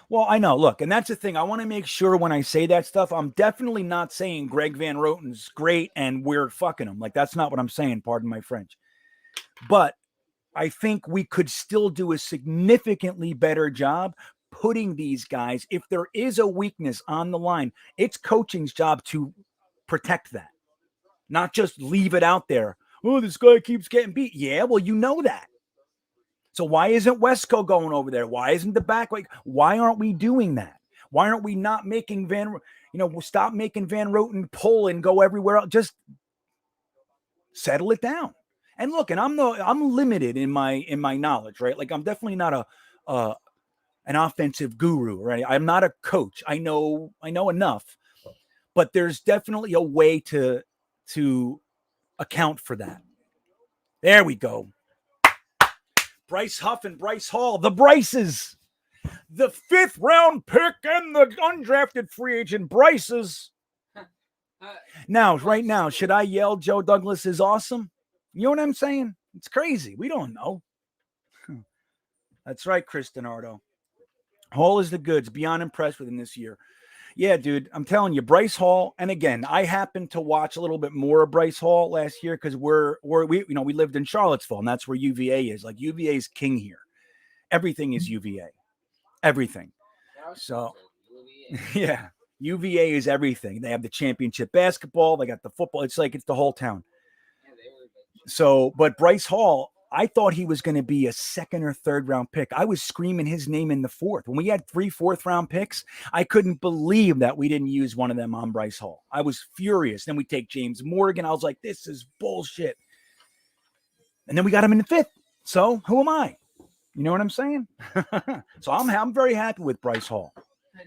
Well, I know. Look, and that's the thing. I want to make sure when I say that stuff, I'm definitely not saying Greg Van Roten's great and we're fucking him. Like, that's not what I'm saying. Pardon my French. But I think we could still do a significantly better job putting these guys. If there is a weakness on the line, it's coaching's job to protect that, not just leave it out there. Oh, this guy keeps getting beat. Yeah, well, you know that. So why isn't Wesco going over there? Why isn't the back? Like, why aren't we doing that? Why aren't we not making stop making Van Roten pull and go everywhere else? Just settle it down. And look, and I'm limited in my knowledge, right? Like, I'm definitely not an offensive guru, right? I'm not a coach. I know enough, but there's definitely a way to account for that. There we go. Bryce Huff and Bryce Hall, the Bryces, the 5th round pick and the undrafted free agent Bryces. Now, right now, should I yell Joe Douglas is awesome? You know what I'm saying? It's crazy. We don't know. That's right, Chris Donardo. Hall is the goods. Beyond impressed with him this year. Yeah, dude, I'm telling you, Bryce Hall. And again, I happened to watch a little bit more of Bryce Hall last year because we lived in Charlottesville, and that's where UVA is. Like, UVA is king here. Everything is UVA. Everything. So, yeah, UVA is everything. They have the championship basketball. They got the football. It's like it's the whole town. So, but Bryce Hall, I thought he was going to be a 2nd or 3rd round pick. I was screaming his name in the 4th. When we had 3 4th round picks, I couldn't believe that we didn't use one of them on Bryce Hall. I was furious. Then we take James Morgan. I was like, this is bullshit. And then we got him in the 5th. So who am I? You know what I'm saying? So I'm very happy with Bryce Hall.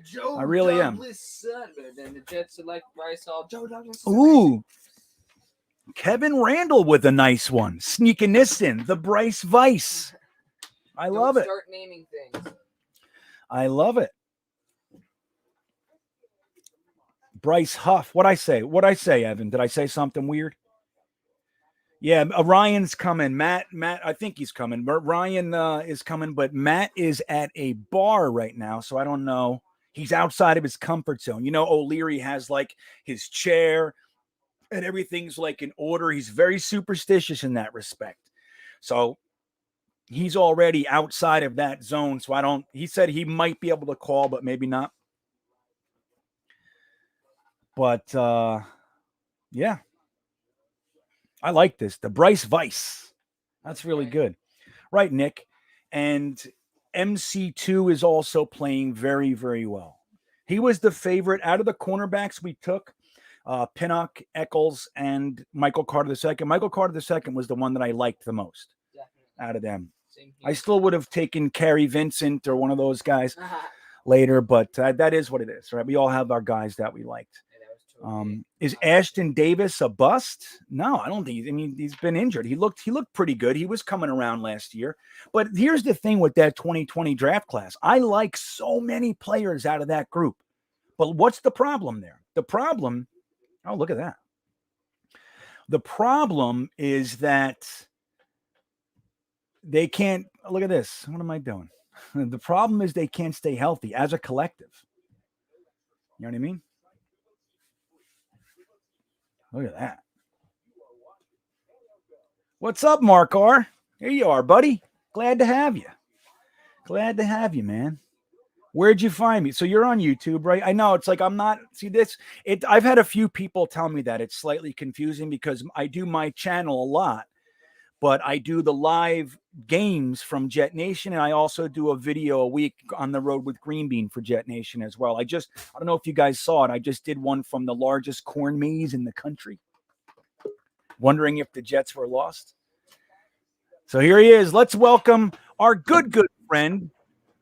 Joe I really Douglas' son, but then the Jets select Bryce Hall. Joe Douglas. Ooh. Kevin Randall with a nice one. Sneaking this in. The Bryce Vice. I love it. Start naming things. I love it. Bryce Huff. What'd I say, Evan? Did I say something weird? Yeah, Ryan's coming. Matt, I think he's coming. Ryan is coming, but Matt is at a bar right now, so I don't know. He's outside of his comfort zone. O'Leary has like his chair and everything's like in order. He's very superstitious in that respect. So he's already outside of that zone. So he said he might be able to call, but maybe not. But yeah, I like this. The Bryce Vice. That's really good. Right, Nick. And MC2 is also playing very, very well. He was the favorite out of the cornerbacks we took. Pinnock, Eccles, and Michael Carter II. Michael Carter II was the one that I liked the most out of them. I still would have taken Kerry Vincent or one of those guys later, but that is what it is, right? We all have our guys that we liked. Is Ashton Davis a bust? No, I don't think. He's been injured. He looked pretty good. He was coming around last year. But here's the thing with that 2020 draft class. I like so many players out of that group. But what's the problem there? The problem, oh, look at that. The problem is that they can't, look at this. What am I doing? The problem is they can't stay healthy as a collective. You know what I mean? Look at that. What's up, Mark R? Here you are, buddy. Glad to have you. Glad to have you, man. Where'd you find me? So you're on YouTube, right? I know it's like I'm not. See this? I've had a few people tell me that it's slightly confusing because I do my channel a lot, but I do the live games from Jetnation, and I also do a video a week on the road with GreenBean for Jetnation as well. I don't know if you guys saw it. I just did one from the largest corn maze in the country, wondering if the Jets were lost. So here he is. Let's welcome our good friend,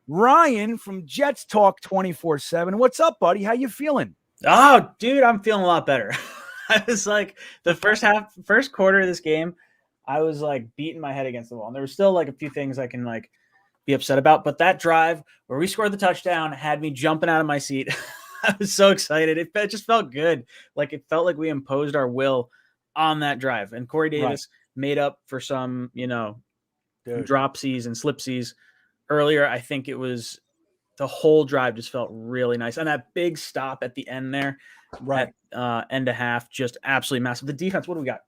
Ryan from Jets Talk 24/7. What's up, buddy? How you feeling? Oh, dude, I'm feeling a lot better. I was like the first quarter of this game, I was like beating my head against the wall. And there was still like a few things I can like be upset about. But that drive where we scored the touchdown had me jumping out of my seat. I was so excited. It just felt good. Like it felt like we imposed our will on that drive. And Corey Davis made up for some, dropsies and slipsies earlier. I think it was the whole drive just felt really nice. And that big stop at the end there, at end of half, just absolutely massive. The defense, what do we got?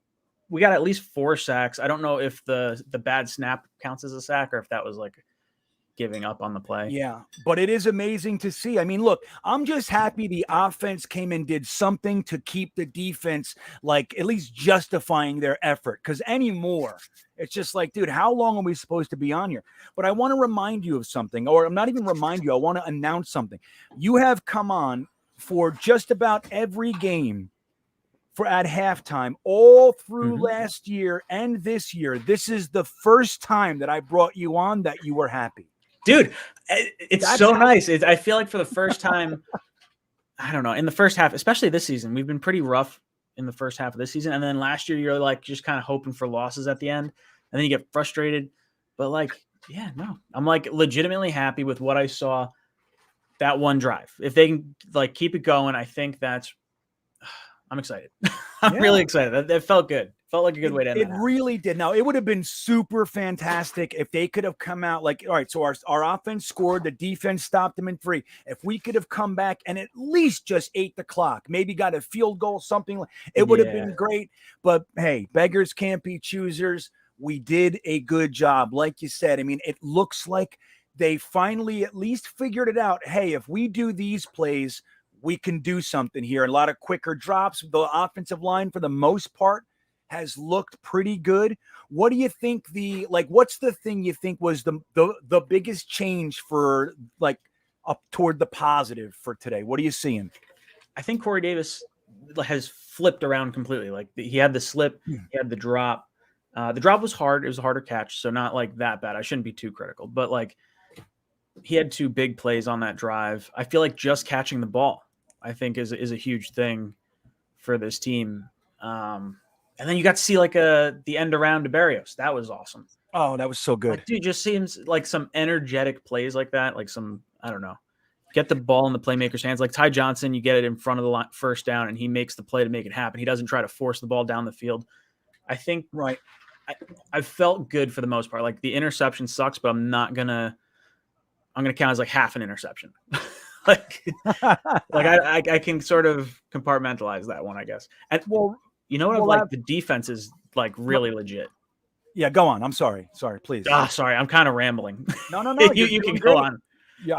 We got at least 4 sacks. I don't know if the bad snap counts as a sack or if that was like giving up on the play. Yeah, but it is amazing to see. I mean, look, I'm just happy the offense came and did something to keep the defense like at least justifying their effort, because anymore, it's just like, dude, how long are we supposed to be on here? But I want to remind you of something, or I'm not even remind you, I want to announce something. You have come on for just about every game for at halftime all through last year and this year. This is the first time that I brought you on that you were happy. Dude, it's so nice. I feel like for the first time, I don't know, in the first half, especially this season, we've been pretty rough in the first half of this season. And then last year, you're like just kind of hoping for losses at the end. And then you get frustrated. But like, yeah, no, I'm like legitimately happy with what I saw that one drive. If they can like keep it going, I think I'm excited. I'm really excited. That felt good. Felt like a good way to end it. It really did. Now, it would have been super fantastic if they could have come out like, all right, so our offense scored, the defense stopped them in 3. If we could have come back and at least just ate the clock, maybe got a field goal, something like it would have been great. But hey, beggars can't be choosers. We did a good job. Like you said, I mean, it looks like they finally at least figured it out. Hey, if we do these plays, we can do something here. A lot of quicker drops. The offensive line, for the most part, has looked pretty good. What do you think what's the thing you think was the biggest change for like up toward the positive for today? What are you seeing? I think Corey Davis has flipped around completely. Like he had the slip, he had the drop. The drop was hard. It was a harder catch. So not like that bad. I shouldn't be too critical, but like he had 2 big plays on that drive. I feel like just catching the ball, I think is a huge thing for this team. And then you got to see like the end around to Berrios. That was awesome. Oh, that was so good. Like, dude, just seems like some energetic plays like that. Like some, I don't know, get the ball in the playmaker's hands. Like Ty Johnson, you get it in front of the line, first down, and he makes the play to make it happen. He doesn't try to force the ball down the field. I think I felt good for the most part. Like the interception sucks, but I'm going to count as like half an interception. like I can sort of compartmentalize that one, I guess. And you know what? The defense is like really legit. Yeah, go on. I'm sorry. Please. Sorry. I'm kind of rambling. No. you can go on. Yeah,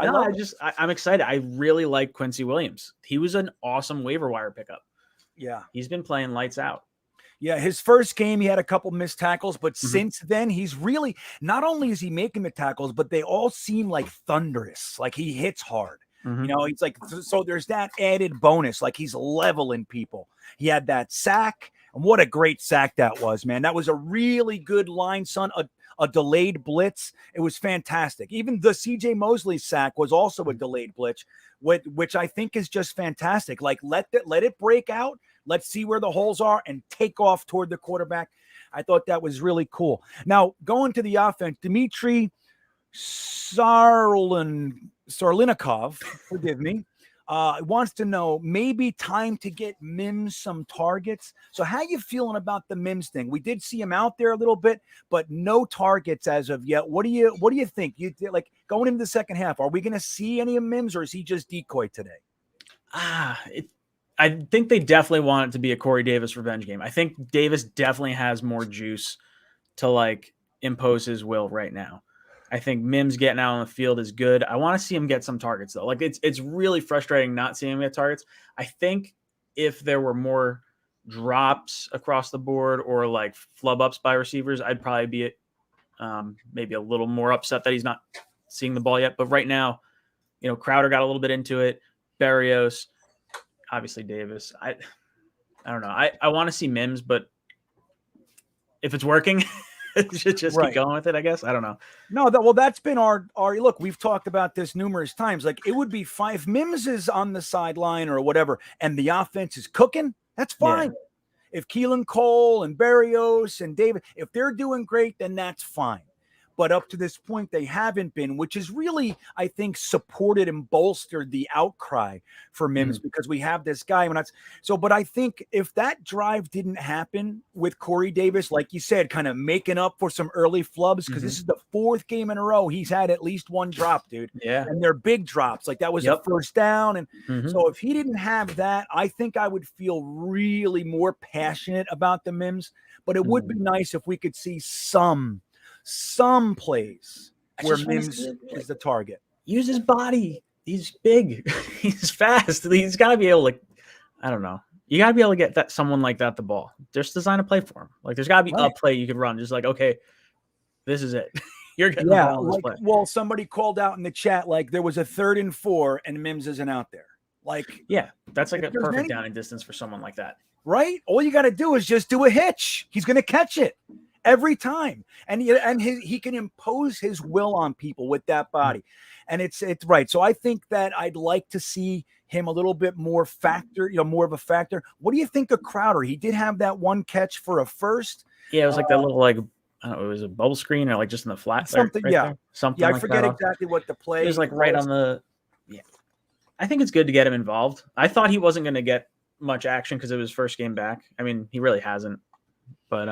I'm excited. I really like Quincy Williams. He was an awesome waiver wire pickup. Yeah. He's been playing lights out. Yeah, his first game, he had a couple missed tackles, but since then, he's really, not only is he making the tackles, but they all seem like thunderous. Like he hits hard. You know, he's like, so there's that added bonus. Like he's leveling people. He had that sack, and what a great sack that was, man. That was a really good line, son. A delayed blitz. It was fantastic. Even the CJ Mosley sack was also a delayed blitz, which I think is just fantastic. Like let it break out. Let's see where the holes are and take off toward the quarterback. I thought that was really cool. Now, going to the offense, Dmitry Sarlinikov, forgive me, wants to know maybe time to get Mims some targets. So how you feeling about the Mims thing? We did see him out there a little bit, but no targets as of yet. What do you think? You like going into the second half? Are we going to see any of Mims, or is he just decoy today? I think they definitely want it to be a Corey Davis revenge game. I think Davis definitely has more juice to like impose his will right now. I think Mims getting out on the field is good. I want to see him get some targets though. Like it's really frustrating not seeing him get targets. I think if there were more drops across the board or like flub ups by receivers, I'd probably be maybe a little more upset that he's not seeing the ball yet. But right now, Crowder got a little bit into it. Berrios, obviously Davis. I don't know. I want to see Mims, but if it's working, should just keep going with it, I guess. I don't know. No, that's been our look. We've talked about this numerous times. Like, it would be fine if Mims is on the sideline or whatever, and the offense is cooking. That's fine. Yeah. If Keelan Cole and Berrios and David, if they're doing great, then that's fine. But up to this point, they haven't been, which is really, I think, supported and bolstered the outcry for Mims because we have this guy. But I think if that drive didn't happen with Corey Davis, like you said, kind of making up for some early flubs, because this is the 4th game in a row he's had at least one drop, dude. Yeah. And they're big drops. Like, that was a first down. And so if he didn't have that, I think I would feel really more passionate about the Mims. But it would be nice if we could see some plays where Mims is the target. Use his body. He's big. He's fast. He's got to be able to, I don't know. You got to be able to get someone like that the ball. Just design a play for him. Like, there's got to be a play you could run. Just like, okay, this is it. You're getting the ball in this play. Well, somebody called out in the chat, like, there was a 3rd and 4 and Mims isn't out there. Like, yeah, that's like a perfect down and distance for someone like that. Right? All you got to do is just do a hitch. He's going to catch it every time. And he can impose his will on people with that body. And it's right. So I think that I'd like to see him a little bit more more of a factor. What do you think of Crowder? He did have that one catch for a first. Yeah, it was like that little, like, I don't know, it was a bubble screen or like just in the flat. Something, there. Something. Yeah, I like forget that. exactly what the play. It was like right on the. Yeah, I think it's good to get him involved. I thought he wasn't going to get much action because it was his first game back. I mean, he really hasn't. But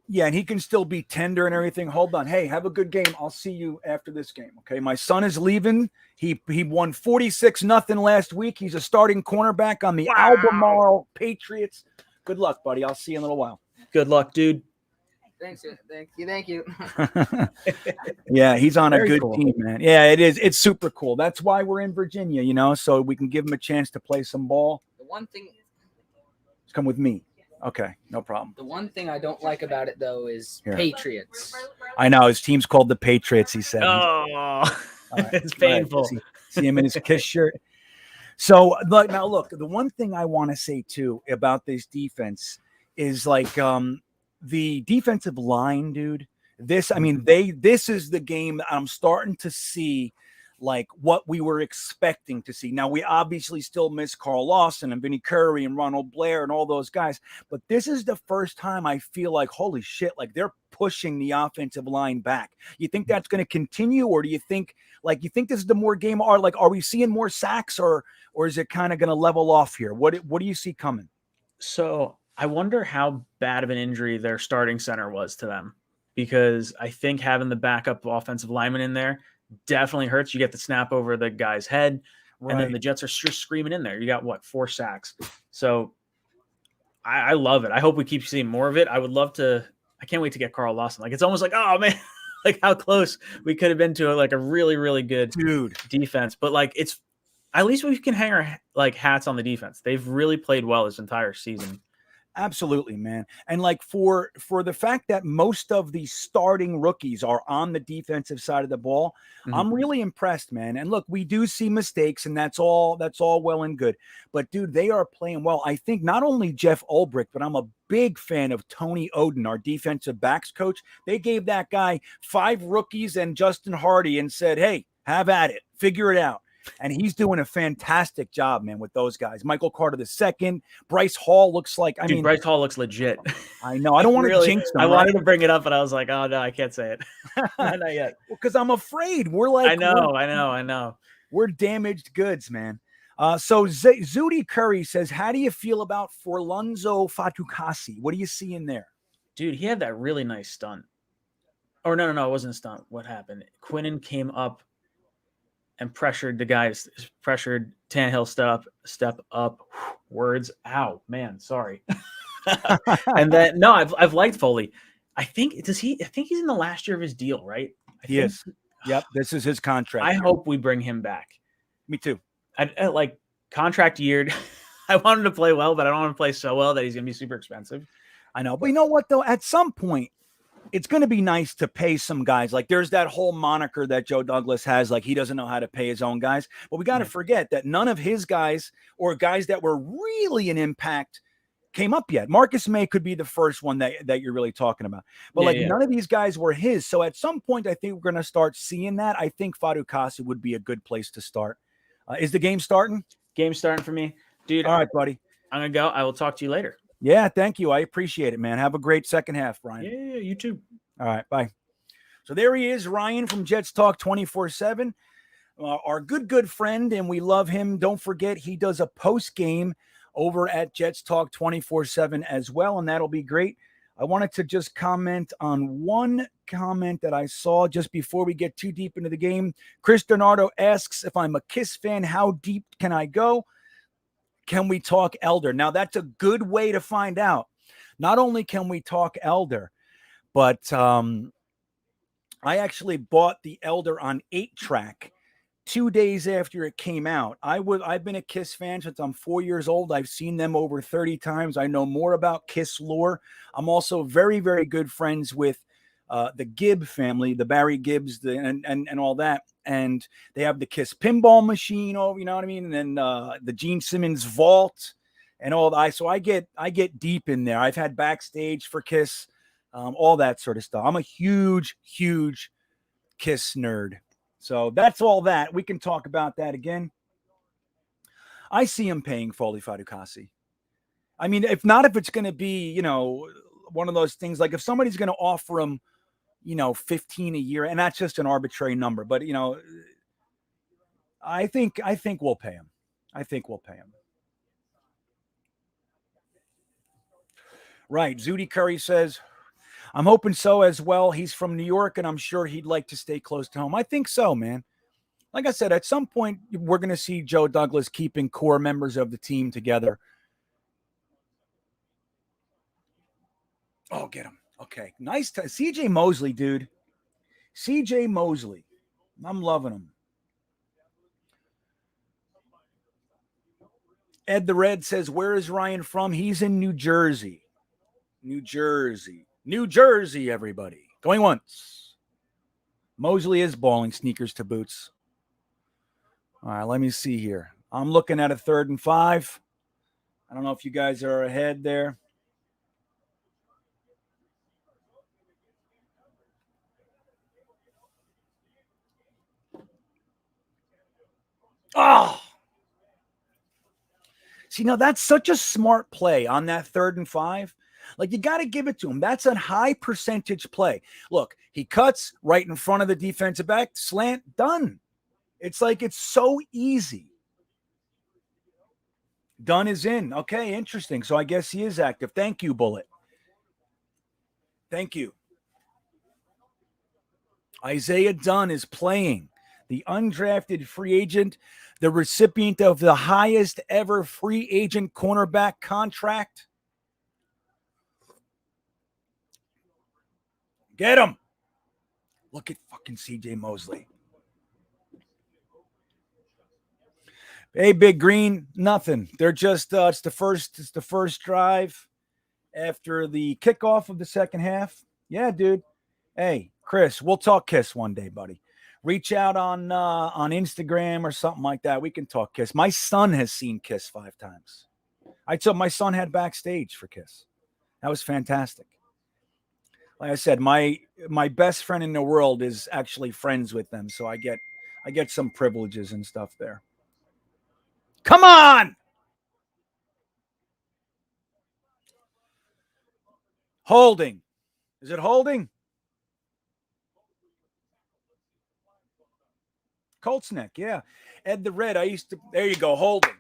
yeah, and he can still be tender and everything. Hold on. Hey, have a good game. I'll see you after this game. Okay. My son is leaving. He won 46-0 last week. He's a starting cornerback on the Albemarle Patriots. Good luck, buddy. I'll see you in a little while. Good luck, dude. Thanks. Thank you. Yeah, he's on Very a good cool. team, man. Yeah, it is. It's super cool. That's why we're in Virginia, so we can give him a chance to play some ball. The one thing. Just come with me. Okay, no problem. The one thing I don't like about it, though, is Patriots. I know. His team's called the Patriots, he said. Oh, it's painful. Right. See him in his KISS shirt. So, now look, the one thing I want to say, too, about this defense is, like, the defensive line, dude. This is the game that I'm starting to see, like, what we were expecting to see. Now, we obviously still miss Carl Lawson and Vinny Curry and Ronald Blair and all those guys, but this is the first time I feel like, holy shit, like, they're pushing the offensive line back. You think that's going to continue, or do you think this is the more game, or like, are we seeing more sacks, or is it kind of going to level off here? What do you see coming? So I wonder how bad of an injury their starting center was to them, because I think having the backup offensive lineman in there definitely hurts. You get the snap over the guy's head, and then the Jets are just screaming in there. You got 4 sacks. So I love it. I hope we keep seeing more of it. I can't wait to get Carl Lawson. Like, it's almost like, oh man, like how close we could have been to a really, really good defense. But like, it's at least we can hang our hats on the defense. They've really played well this entire season. Absolutely, man. And like for the fact that most of the starting rookies are on the defensive side of the ball, I'm really impressed, man. And look, we do see mistakes, and that's all well and good. But dude, they are playing well. I think not only Jeff Ulbrich, but I'm a big fan of Tony Oden, our defensive backs coach. They gave that guy 5 rookies and Justin Hardy and said, hey, have at it, figure it out. And he's doing a fantastic job, man, with those guys. Michael Carter II, Bryce Hall looks like, Bryce Hall looks legit. I know. I don't want to jinx him. I wanted to bring it up, but I was like, oh no, I can't say it. Not yet. Because I'm afraid. We're like, I know. We're damaged goods, man. So Zudi Curry says, how do you feel about Forlunzo Fatukasi? What do you see in there? Dude, he had that really nice stunt. Or no, it wasn't a stunt. What happened? Quinnen came up and pressured the guys, pressured Tannehill step up. Words. Ow, man, sorry. And then I've liked Foley. I think he's in the last year of his deal, right? He is. Yep, this is his contract. I hope we bring him back. Me too. I like contract yeared. I want him to play well, but I don't want him to play so well that he's going to be super expensive. I know. But you know what, though? At some point, it's going to be nice to pay some guys. Like there's that whole moniker that Joe Douglas has, like he doesn't know how to pay his own guys. But we got to forget that none of his guys or guys that were really an impact came up yet. Marcus May could be the first one that you're really talking about. But none of these guys were his. So at some point, I think we're going to start seeing that. I think Fatukasi would be a good place to start. Is the game starting? Game starting for me. Dude. All right, buddy. I'm going to go. I will talk to you later. Yeah, thank you. I appreciate it, man. Have a great second half, Ryan. Yeah, you too. All right, bye. So there he is, Ryan from Jets Talk 24/7. Our good friend, and we love him. Don't forget, he does a post game over at Jets Talk 24/7 as well, and that'll be great. I wanted to just comment on one comment that I saw just before we get too deep into the game. Chris Donardo asks, if I'm a Kiss fan, how deep can I go? Can we talk Elder? Now, that's a good way to find out. Not only can we talk Elder, but I actually bought the Elder on 8-track 2 days after it came out. I've been a Kiss fan since I'm 4 years old. I've seen them over 30 times. I know more about Kiss lore. I'm also very, very good friends with the Gibb family, the Barry Gibbs, and all that. And they have the Kiss pinball machine, you know what I mean? And then the Gene Simmons vault and all that. So I get deep in there. I've had backstage for Kiss, all that sort of stuff. I'm a huge, huge Kiss nerd. So that's all that. We can talk about that again. I see him paying Foley Fatukasi. I mean, if it's going to be, one of those things, like if somebody's going to offer him, 15 a year, and that's just an arbitrary number, but I think we'll pay him. I think we'll pay him. Right. Zudi Curry says, I'm hoping so as well. He's from New York, and I'm sure he'd like to stay close to home. I think so, man. Like I said, at some point, we're going to see Joe Douglas keeping core members of the team together. Oh, get him. Okay. Nice. CJ Mosley, dude. CJ Mosley. I'm loving him. Ed the Red says, where is Ryan from? He's in New Jersey. New Jersey, everybody. Going once. Mosley is balling, sneakers to boots. All right, let me see here. I'm looking at a 3rd and 5. I don't know if you guys are ahead there. Oh! See, now that's such a smart play on that 3rd and 5. Like, you got to give it to him. That's a high percentage play. Look, he cuts right in front of the defensive back, slant, done. It's like it's so easy. Dunn is in. Okay, interesting. So I guess he is active. Thank you, Bullet. Thank you. Isaiah Dunn is playing. The undrafted free agent, the recipient of the highest ever free agent cornerback contract. Get him. Look at fucking CJ Mosley. Hey, Big Green, nothing. They're just it's the first drive after the kickoff of the second half. Yeah, dude. Hey, Chris, we'll talk Kiss one day, buddy. Reach out on Instagram or something like that. We can talk Kiss. My son has seen Kiss 5 times. I told my son had backstage for Kiss. That was fantastic. Like I said, my best friend in the world is actually friends with them, so I get some privileges and stuff there. Come on! Holding. Is it holding? Colts neck, yeah. Ed the Red, there you go, holding.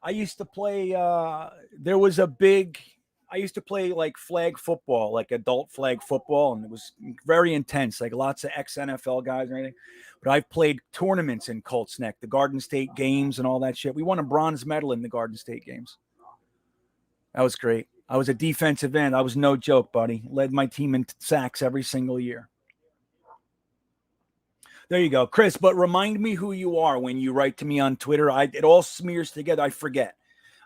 I used to play, I used to play like flag football, like adult flag football, and it was very intense, like lots of ex-NFL guys and everything. But I've played tournaments in Colts Neck, the Garden State games and all that shit. We won a bronze medal in the Garden State games. That was great. I was a defensive end. I was no joke, buddy. Led my team in sacks every single year. There you go, Chris. But remind me who you are when you write to me on Twitter. It all smears together. I forget.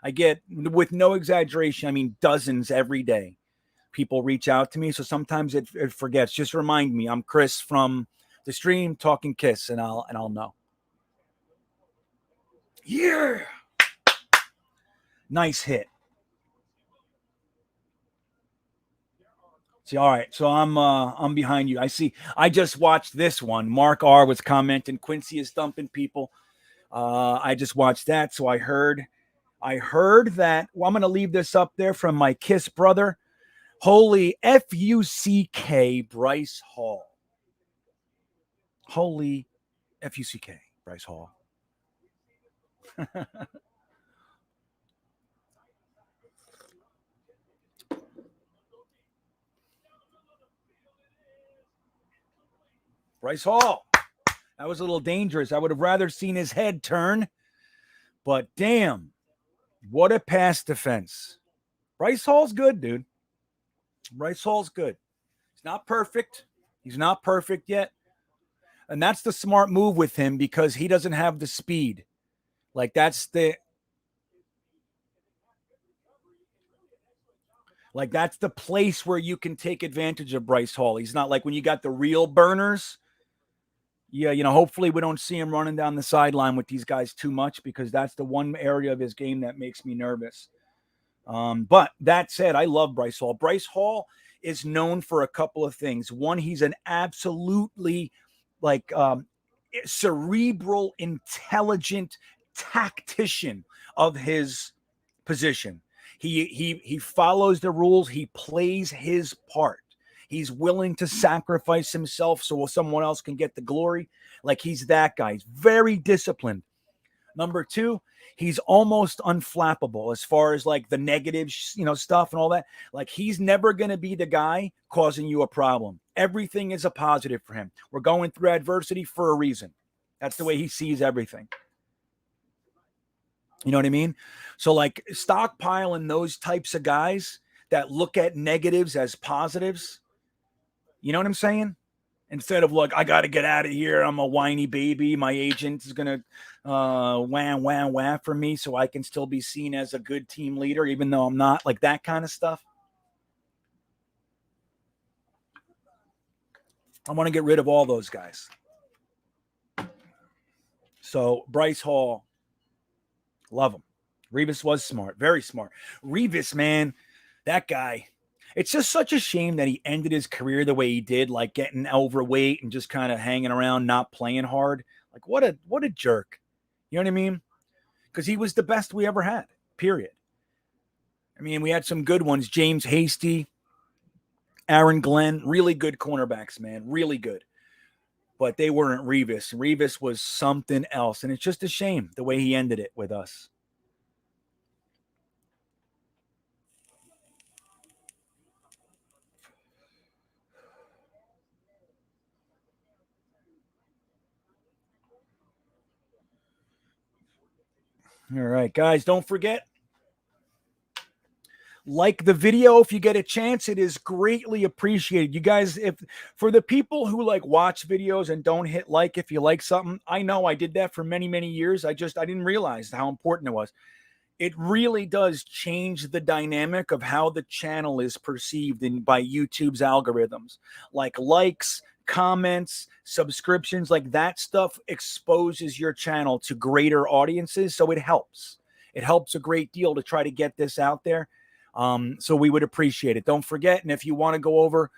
I get, with no exaggeration, I mean dozens every day. People reach out to me, so sometimes it forgets. Just remind me. I'm Chris from the stream, Talking Kiss, and I'll know. Yeah, nice hit. See, all right, so I'm behind you. I see. I just watched this one. Mark R was commenting. Quincy is thumping people. I just watched that, so I heard that. Well, I'm going to leave this up there from my Kiss brother. Holy F-U-C-K, Bryce Hall. Holy F-U-C-K, Bryce Hall. Bryce Hall. That was a little dangerous. I would have rather seen his head turn. But damn, what a pass defense. Bryce Hall's good, dude. Bryce Hall's good. He's not perfect. He's not perfect yet. And that's the smart move with him because he doesn't have the speed. Like that's the place where you can take advantage of Bryce Hall. He's not like when you got the real burners. Yeah, hopefully we don't see him running down the sideline with these guys too much because that's the one area of his game that makes me nervous. But that said, I love Bryce Hall. Bryce Hall is known for a couple of things. One, he's an absolutely cerebral, intelligent tactician of his position. He follows the rules. He plays his part. He's willing to sacrifice himself so someone else can get the glory. Like he's that guy. He's very disciplined. Number two, he's almost unflappable as far as like the negative, stuff and all that. Like he's never going to be the guy causing you a problem. Everything is a positive for him. We're going through adversity for a reason. That's the way he sees everything. You know what I mean? So like stockpiling those types of guys that look at negatives as positives. You know what I'm saying? Instead of like, I got to get out of here. I'm a whiny baby. My agent is going to wham for me so I can still be seen as a good team leader, even though I'm not, like that kind of stuff. I want to get rid of all those guys. So Bryce Hall, love him. Revis was smart, very smart. Revis, man, that guy. It's just such a shame that he ended his career the way he did, like getting overweight and just kind of hanging around, not playing hard. Like what a jerk. You know what I mean? Because he was the best we ever had, period. I mean, we had some good ones. James Hasty, Aaron Glenn, really good cornerbacks, man, really good. But they weren't Revis. Revis was something else. And it's just a shame the way he ended it with us. All right, guys, don't forget, like the video if you get a chance. It is greatly appreciated. You guys, if for the people who like watch videos and don't hit like if you like something, I know I did that for many, many years. I didn't realize how important it was. It really does change the dynamic of how the channel is perceived by YouTube's algorithms. Like likes, comments, subscriptions, like that stuff exposes your channel to greater audiences. So it helps. It helps a great deal to try to get this out there. So we would appreciate it. Don't forget. And if you want to go over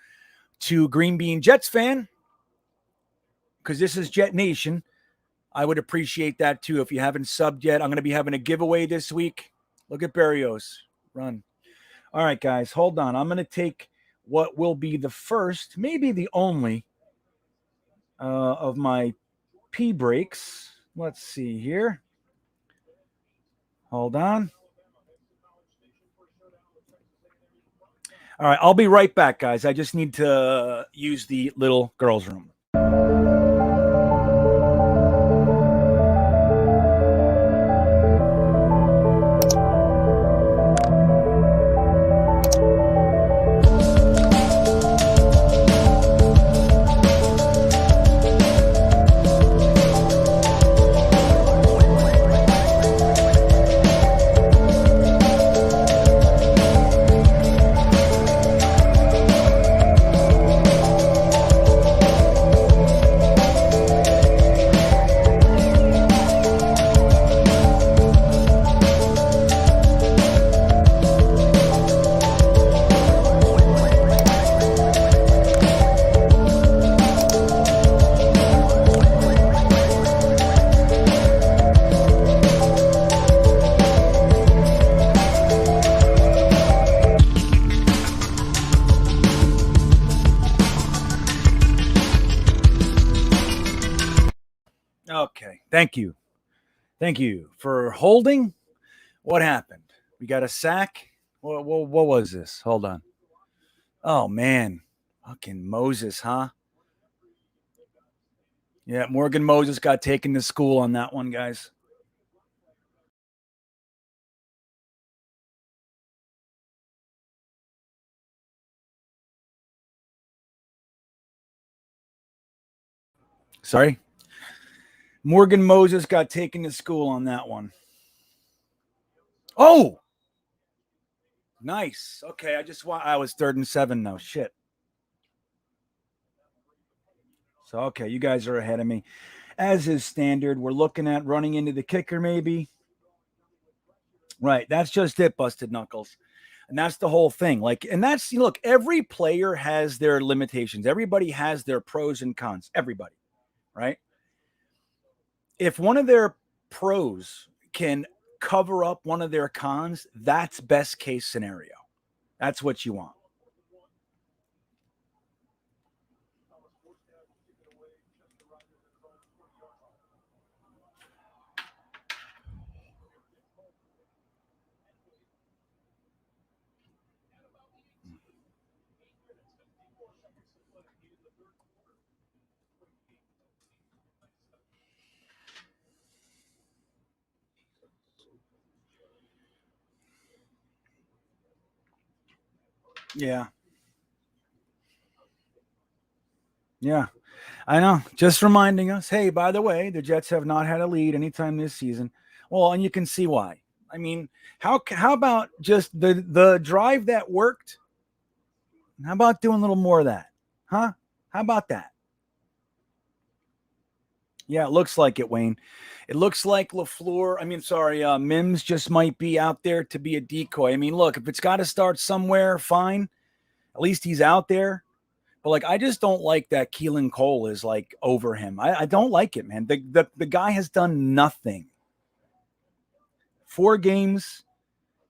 to Greenbeanjetsfan, because this is Jetnation, I would appreciate that too. If you haven't subbed yet, I'm going to be having a giveaway this week. Look at Barrios. Run. All right, guys, hold on. I'm going to take what will be the first, maybe the only, of my pee breaks. Let's see here. Hold on. All right, I'll be right back, guys. I just need to use the little girls' room. Okay. Thank you. Thank you for holding. What happened? We got a sack. What was this? Hold on. Oh, man. Fucking Moses, huh? Yeah, Morgan Moses got taken to school on that one, guys. Sorry. Morgan Moses got taken to school on that one. Oh, nice. Okay, I was 3rd and 7 now. Shit. So, okay, you guys are ahead of me. As is standard, we're looking at running into the kicker maybe. Right, that's just it, Busted Knuckles. And that's the whole thing. Like, and that's, look, every player has their limitations. Everybody has their pros and cons. Everybody, right? If one of their pros can cover up one of their cons, that's best case scenario. That's what you want. Yeah. Yeah. I know. Just reminding us, hey, by the way, the Jets have not had a lead anytime this season. Well, and you can see why. I mean, how about just the drive that worked? How about doing a little more of that? Huh? How about that? Yeah, it looks like it, Wayne. It looks like Mims just might be out there to be a decoy. I mean, look, if it's got to start somewhere, fine. At least he's out there. But like, I just don't like that Keelan Cole is like over him. I don't like it, man. The guy has done nothing. 4 games,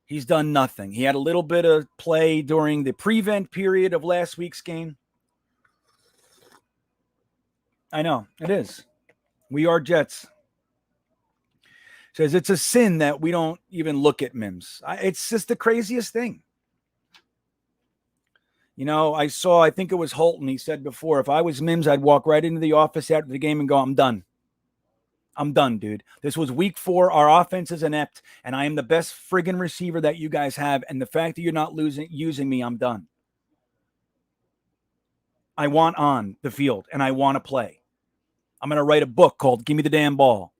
he's done nothing. He had a little bit of play during the prevent period of last week's game. I know it is. We are Jets. Says it's a sin that we don't even look at Mims. It's just the craziest thing. You know, I think it was Holton. He said before, if I was Mims, I'd walk right into the office after the game and go, I'm done. I'm done, dude. This was week 4. Our offense is inept, and I am the best friggin' receiver that you guys have. And the fact that you're not using me, I'm done. I want on the field, and I want to play. I'm going to write a book called Give Me the Damn Ball.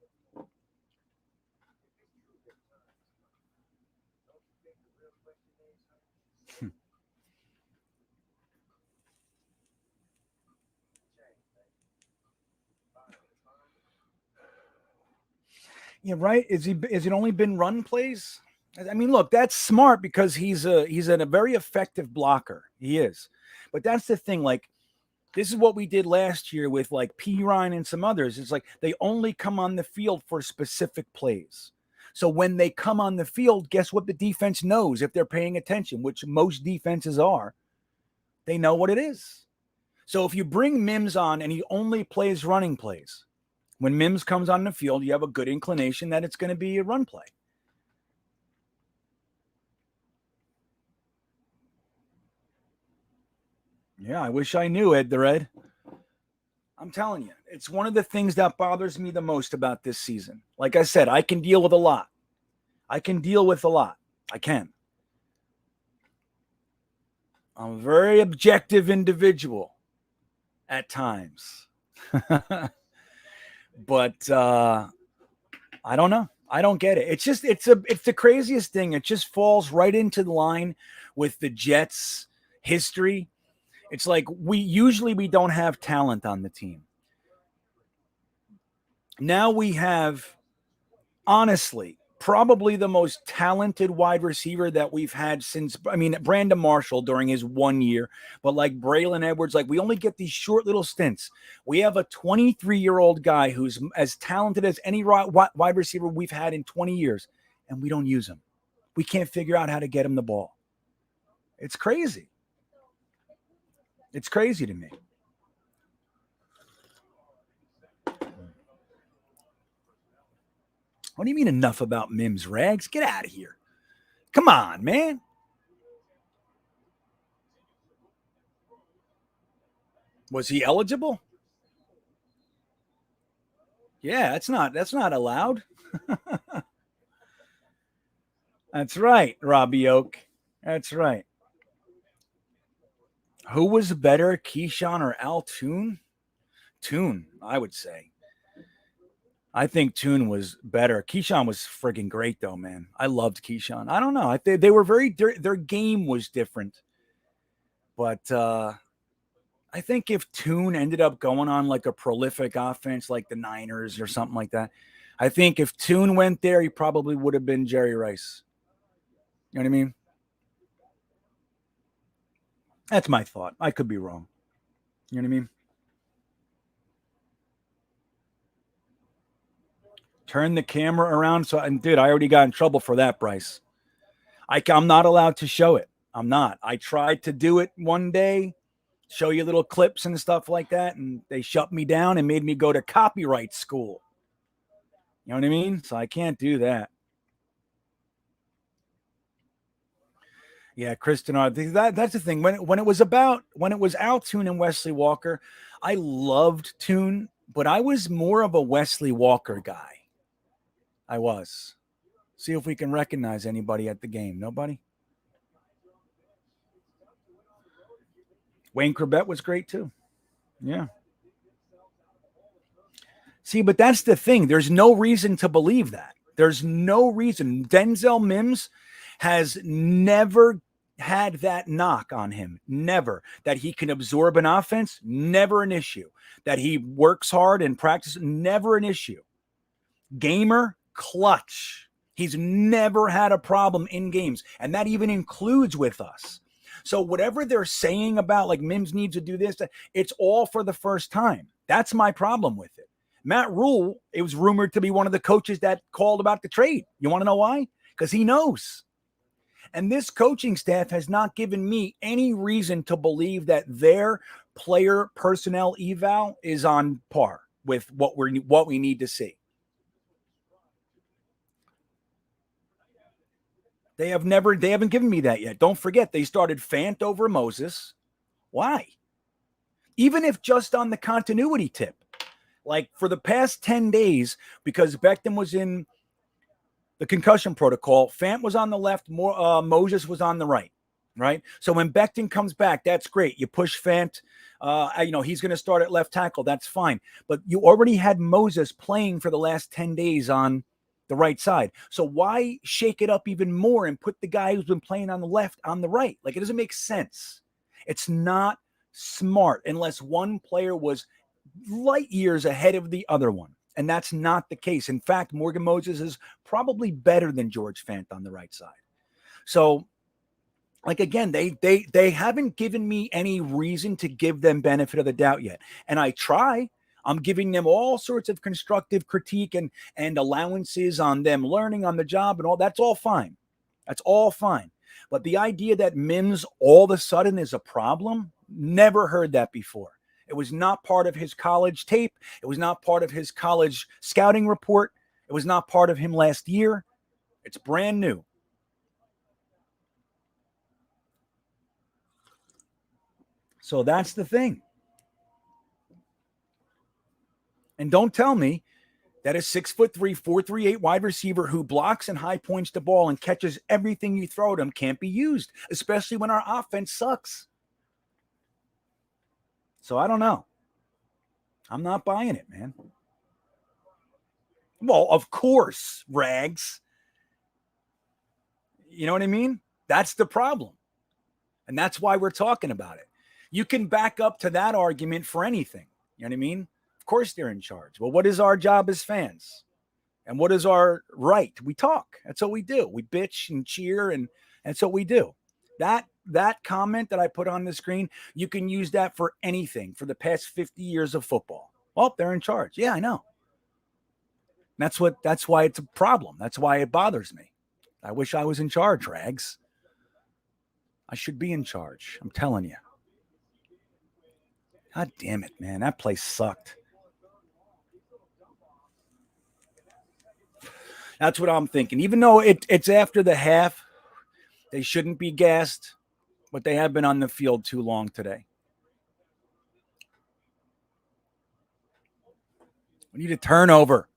Yeah, right. Is it only been run plays? I mean, look, that's smart because he's a very effective blocker. He is. But that's the thing. Like, this is what we did last year with like P. Ryan and some others. It's like they only come on the field for specific plays. So when they come on the field, guess what the defense knows if they're paying attention, which most defenses are. They know what it is. So if you bring Mims on and he only plays running plays, when Mims comes on the field, you have a good inclination that it's going to be a run play. Yeah, I wish I knew, Ed the Red. I'm telling you, it's one of the things that bothers me the most about this season. Like I said, I can deal with a lot. I can. I'm a very objective individual at times. But I don't know. I don't get it. It's the craziest thing. It just falls right into the line with the Jets' history. It's like we don't have talent on the team. Now we have, honestly, probably the most talented wide receiver that we've had since, Brandon Marshall during his 1 year, but like Braylon Edwards, like we only get these short little stints. We have a 23-year-old guy who's as talented as any wide receiver we've had in 20 years, and we don't use him. We can't figure out how to get him the ball. It's crazy. It's crazy to me. What do you mean enough about Mims, Rags? Get out of here. Come on, man. Was he eligible? Yeah, that's not allowed. That's right, Robbie Oak. That's right. Who was better, Keyshawn or Al Toon? Toon, I would say. I think Toon was better. Keyshawn was friggin' great, though, man. I loved Keyshawn. I don't know. They were their game was different. But I think if Toon ended up going on like a prolific offense like the Niners or something like that, I think if Toon went there, he probably would have been Jerry Rice. You know what I mean? That's my thought. I could be wrong. You know what I mean? Turn the camera around. So, and dude, I already got in trouble for that, Bryce. I'm not allowed to show it. I'm not. I tried to do it one day, show you little clips and stuff like that, and they shut me down and made me go to copyright school. You know what I mean? So I can't do that. Yeah, Kristen, that's the thing. When it was Al Toon and Wesley Walker, I loved Toon, but I was more of a Wesley Walker guy. I was. See if we can recognize anybody at the game. Nobody? Wayne Corbett was great too. Yeah. See, but that's the thing. There's no reason to believe that. There's no reason. Denzel Mims has never had that knock on him. Never. That he can absorb an offense, never an issue. That he works hard and practices, never an issue. Gamer, clutch. He's never had a problem in games, and that even includes with us. So whatever they're saying about like Mims needs to do this, it's all for the first time. That's my problem with it. Matt Rule, it was rumored to be one of the coaches that called about the trade. You want to know why? Because he knows. And this coaching staff has not given me any reason to believe that their player personnel eval is on par with what we need to see. They haven't given me that yet. Don't forget, they started Fant over Moses. Why? Even if just on the continuity tip, like for the past 10 days, because Beckham was in the concussion protocol, Fant was on the left, Moses was on the right. So when Becton comes back, that's great. You push Fant, he's going to start at left tackle. That's fine. But you already had Moses playing for the last 10 days on the right side. So why shake it up even more and put the guy who's been playing on the left on the right? Like, it doesn't make sense. It's not smart unless one player was light years ahead of the other one. And that's not the case. In fact, Morgan Moses is probably better than George Fant on the right side. So, like, again, they haven't given me any reason to give them benefit of the doubt yet. And I try. I'm giving them all sorts of constructive critique and allowances on them learning on the job and all. That's all fine. That's all fine. But the idea that Mims all of a sudden is a problem, never heard that before. It was not part of his college tape. It was not part of his college scouting report. It was not part of him last year. It's brand new. So that's the thing. And don't tell me that a 6'3", 438 wide receiver who blocks and high points the ball and catches everything you throw at him can't be used, especially when our offense sucks. So I don't know. I'm not buying it, man. Well, of course, Rags. You know what I mean? That's the problem. And that's why we're talking about it. You can back up to that argument for anything. You know what I mean? Of course they're in charge. Well, what is our job as fans? And what is our right? We talk. That's what we do. We bitch and cheer, and that's what we do. That comment that I put on the screen, you can use that for anything for the past 50 years of football. Well, they're in charge. Yeah, I know. That's why it's a problem. That's why it bothers me. I wish I was in charge, Rags. I should be in charge. I'm telling you. God damn it, man. That place sucked. That's what I'm thinking. Even though it's after the half, they shouldn't be gassed, but they have been on the field too long today. We need a turnover.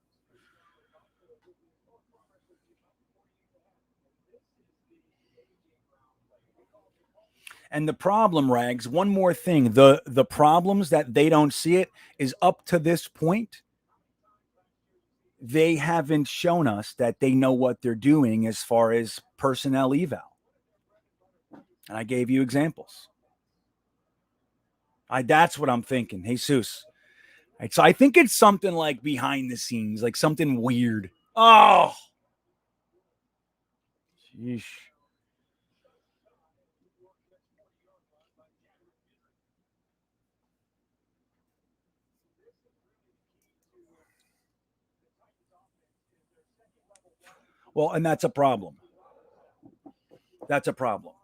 And the problem, Rags, one more thing. The problems that they don't see it is up to this point, they haven't shown us that they know what they're doing as far as personnel eval. And I gave you examples. That's what I'm thinking. Jesus. Right, so I think it's something like behind the scenes, like something weird. Oh. Sheesh. Well, and that's a problem. That's a problem.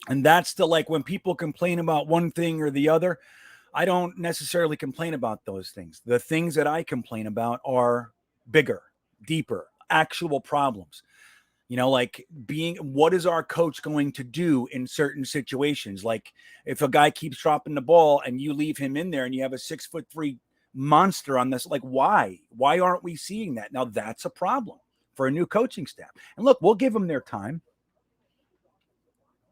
And that's the, like, when people complain about one thing or the other, I don't necessarily complain about those things. The things that I complain about are bigger, deeper, actual problems. Like what is our coach going to do in certain situations? Like if a guy keeps dropping the ball and you leave him in there and you have a 6'3" monster on this, like why aren't we seeing that? Now that's a problem for a new coaching staff. And look, we'll give them their time.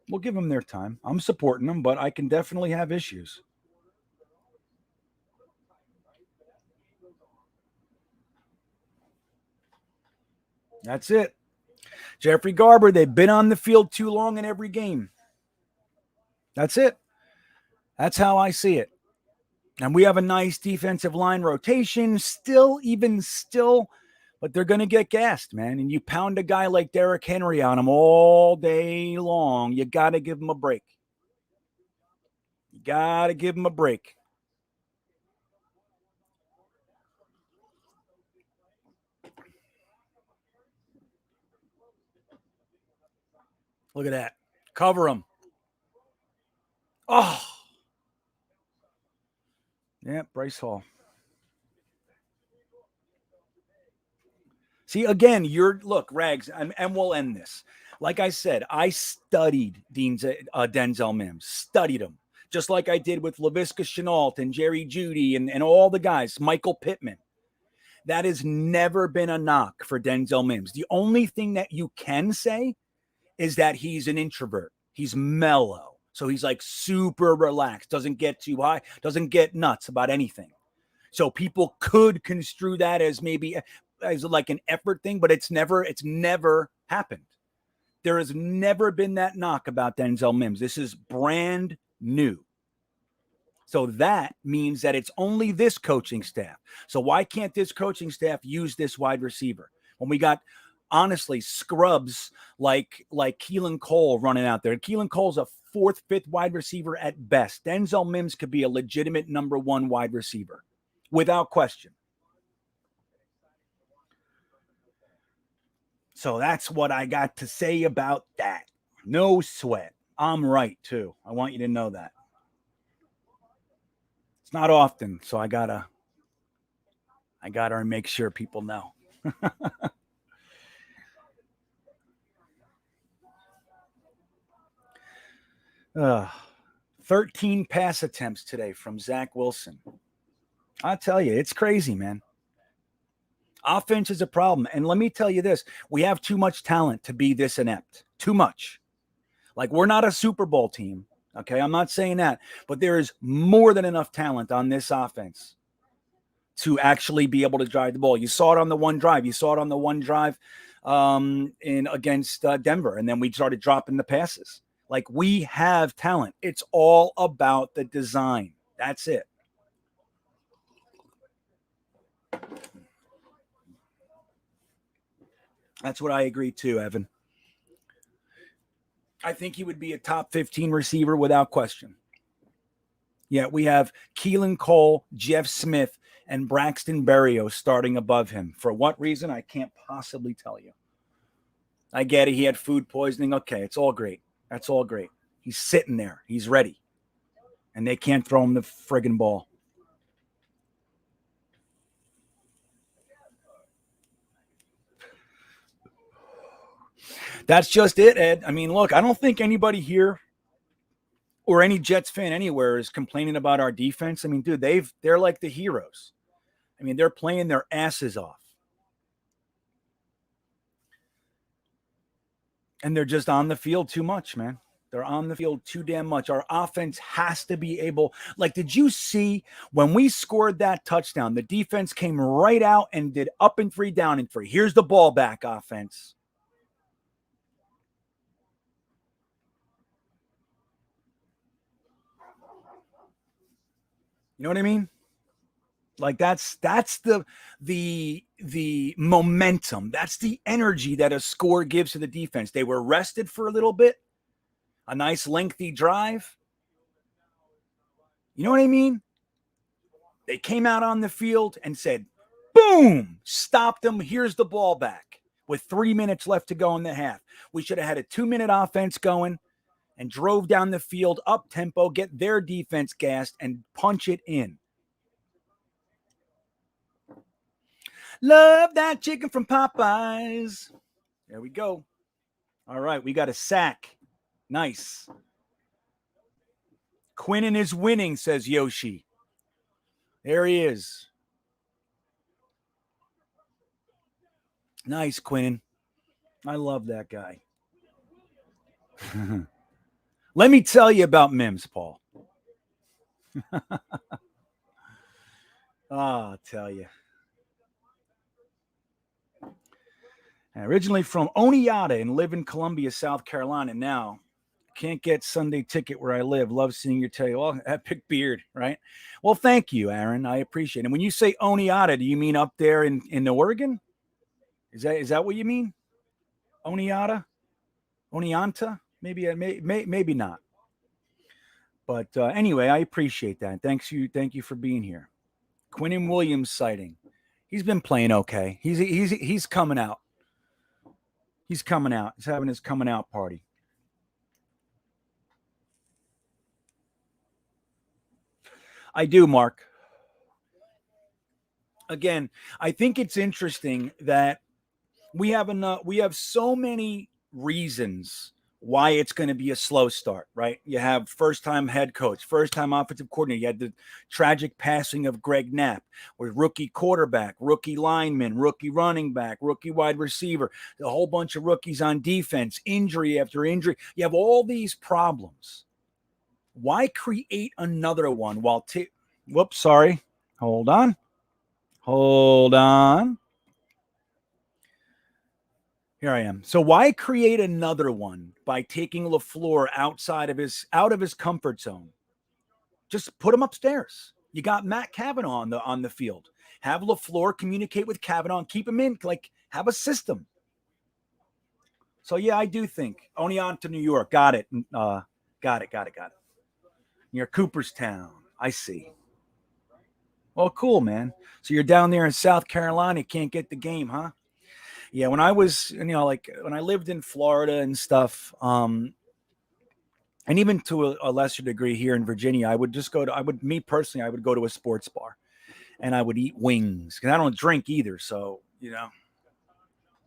We'll give them their time. I'm supporting them, but I can definitely have issues. That's it. Jeffrey Garber, they've been on the field too long in every game. That's it. That's how I see it. And we have a nice defensive line rotation still, but they're going to get gassed, man. And you pound a guy like Derrick Henry on him all day long, you got to give him a break. You got to give him a break. Look at that. Cover him. Oh. Yeah, Bryce Hall. See, again, look, Rags, and we'll end this. Like I said, I studied Denzel Mims, studied him, just like I did with Laviska Shenault and Jerry Jeudy and all the guys, Michael Pittman. That has never been a knock for Denzel Mims. The only thing that you can say is that he's an introvert. He's mellow. So he's like super relaxed, doesn't get too high, doesn't get nuts about anything. So people could construe that as maybe as like an effort thing, but it's never happened. There has never been that knock about Denzel Mims. This is brand new. So that means that it's only this coaching staff. So why can't this coaching staff use this wide receiver when we got, honestly, scrubs like Keelan Cole running out there? Keelan Cole's a 4th, 5th wide receiver at best. Denzel Mims could be a legitimate number 1 wide receiver without question. So that's what I got to say about that. No sweat. I'm right, too. I want you to know that. It's not often, so I gotta make sure people know. 13 pass attempts today from Zach Wilson. I tell you, it's crazy, man. Offense is a problem. And let me tell you this, we have too much talent to be this inept. Too much. Like, we're not a Super Bowl team. Okay, I'm not saying that. But there is more than enough talent on this offense to actually be able to drive the ball. You saw it on the one drive. In against Denver. And then we started dropping the passes. Like, we have talent. It's all about the design. That's it. That's what I agree too, Evan. I think he would be a top 15 receiver without question. Yeah, we have Keelan Cole, Jeff Smith, and Braxton Berrios starting above him. For what reason? I can't possibly tell you. I get it. He had food poisoning. Okay, it's all great. That's all great. He's sitting there. He's ready. And they can't throw him the friggin' ball. That's just it, Ed. I mean, look, I don't think anybody here or any Jets fan anywhere is complaining about our defense. I mean, dude, they're like the heroes. I mean, they're playing their asses off. And they're just on the field too much, man. They're on the field too damn much. Our offense has to be able, like, did you see when we scored that touchdown, the defense came right out and did up and 3, down and 3. Here's the ball back offense. You know what I mean? Like that's the momentum. That's the energy that a score gives to the defense. They were rested for a little bit. A nice lengthy drive. You know what I mean? They came out on the field and said, boom, stopped them. Here's the ball back with 3 minutes left to go in the half. We should have had a 2-minute offense going and drove down the field up tempo, get their defense gassed and punch it in. Love that chicken from Popeyes. There we go. All right, we got a sack. Nice. Quinnen is winning, says Yoshi. There he is. Nice, Quinnen. I love that guy. Let me tell you about Mims, Paul. I'll tell you. Originally from Oneonta and live in Columbia, South Carolina. Now, can't get Sunday ticket where I live. Love seeing your tail. Well, epic beard, right? Well, thank you, Aaron. I appreciate it. And when you say Oneonta, do you mean up there in Oregon? Is that what you mean? Oneonta? Oneonta? Maybe not. But anyway, I appreciate that. Thank you for being here. Quinnen Williams sighting. He's been playing okay. He's coming out. He's coming out. He's having his coming out party. I do, Mark. Again, I think it's interesting that we have so many reasons why it's going to be a slow start, right? You have first-time head coach, first-time offensive coordinator. You had the tragic passing of Greg Knapp with rookie quarterback, rookie lineman, rookie running back, rookie wide receiver, a whole bunch of rookies on defense, injury after injury. You have all these problems. Why create another one while whoops, sorry. Hold on. Here I am. So why create another one by taking LaFleur out of his comfort zone? Just put him upstairs. You got Matt Cavanaugh on the field. Have LaFleur communicate with Cavanaugh and keep him in. Like, have a system. So yeah, I do think Oneonta, New York. Got it. Got it. Near Cooperstown. I see. Well, cool, man. So you're down there in South Carolina, can't get the game, huh? Yeah, when I was, like when I lived in Florida and stuff, and even to a lesser degree here in Virginia, I would go to a sports bar and I would eat wings because I don't drink either. So,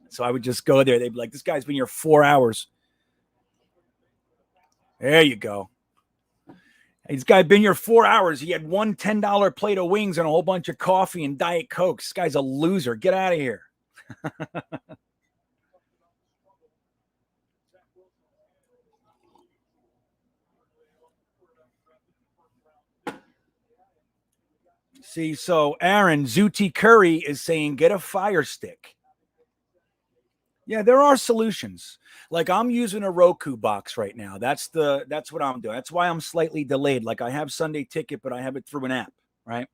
so I would just go there. They'd be like, this guy's been here 4 hours. There you go. This guy been here 4 hours. He had one $10 plate of wings and a whole bunch of coffee and Diet Coke. This guy's a loser. Get out of here. See, so Aaron Zuti Curry is saying get a Fire Stick. Yeah, there are solutions. Like I'm using a Roku box right now. That's what I'm doing. That's why I'm slightly delayed. Like I have Sunday ticket, but I have it through an app, right?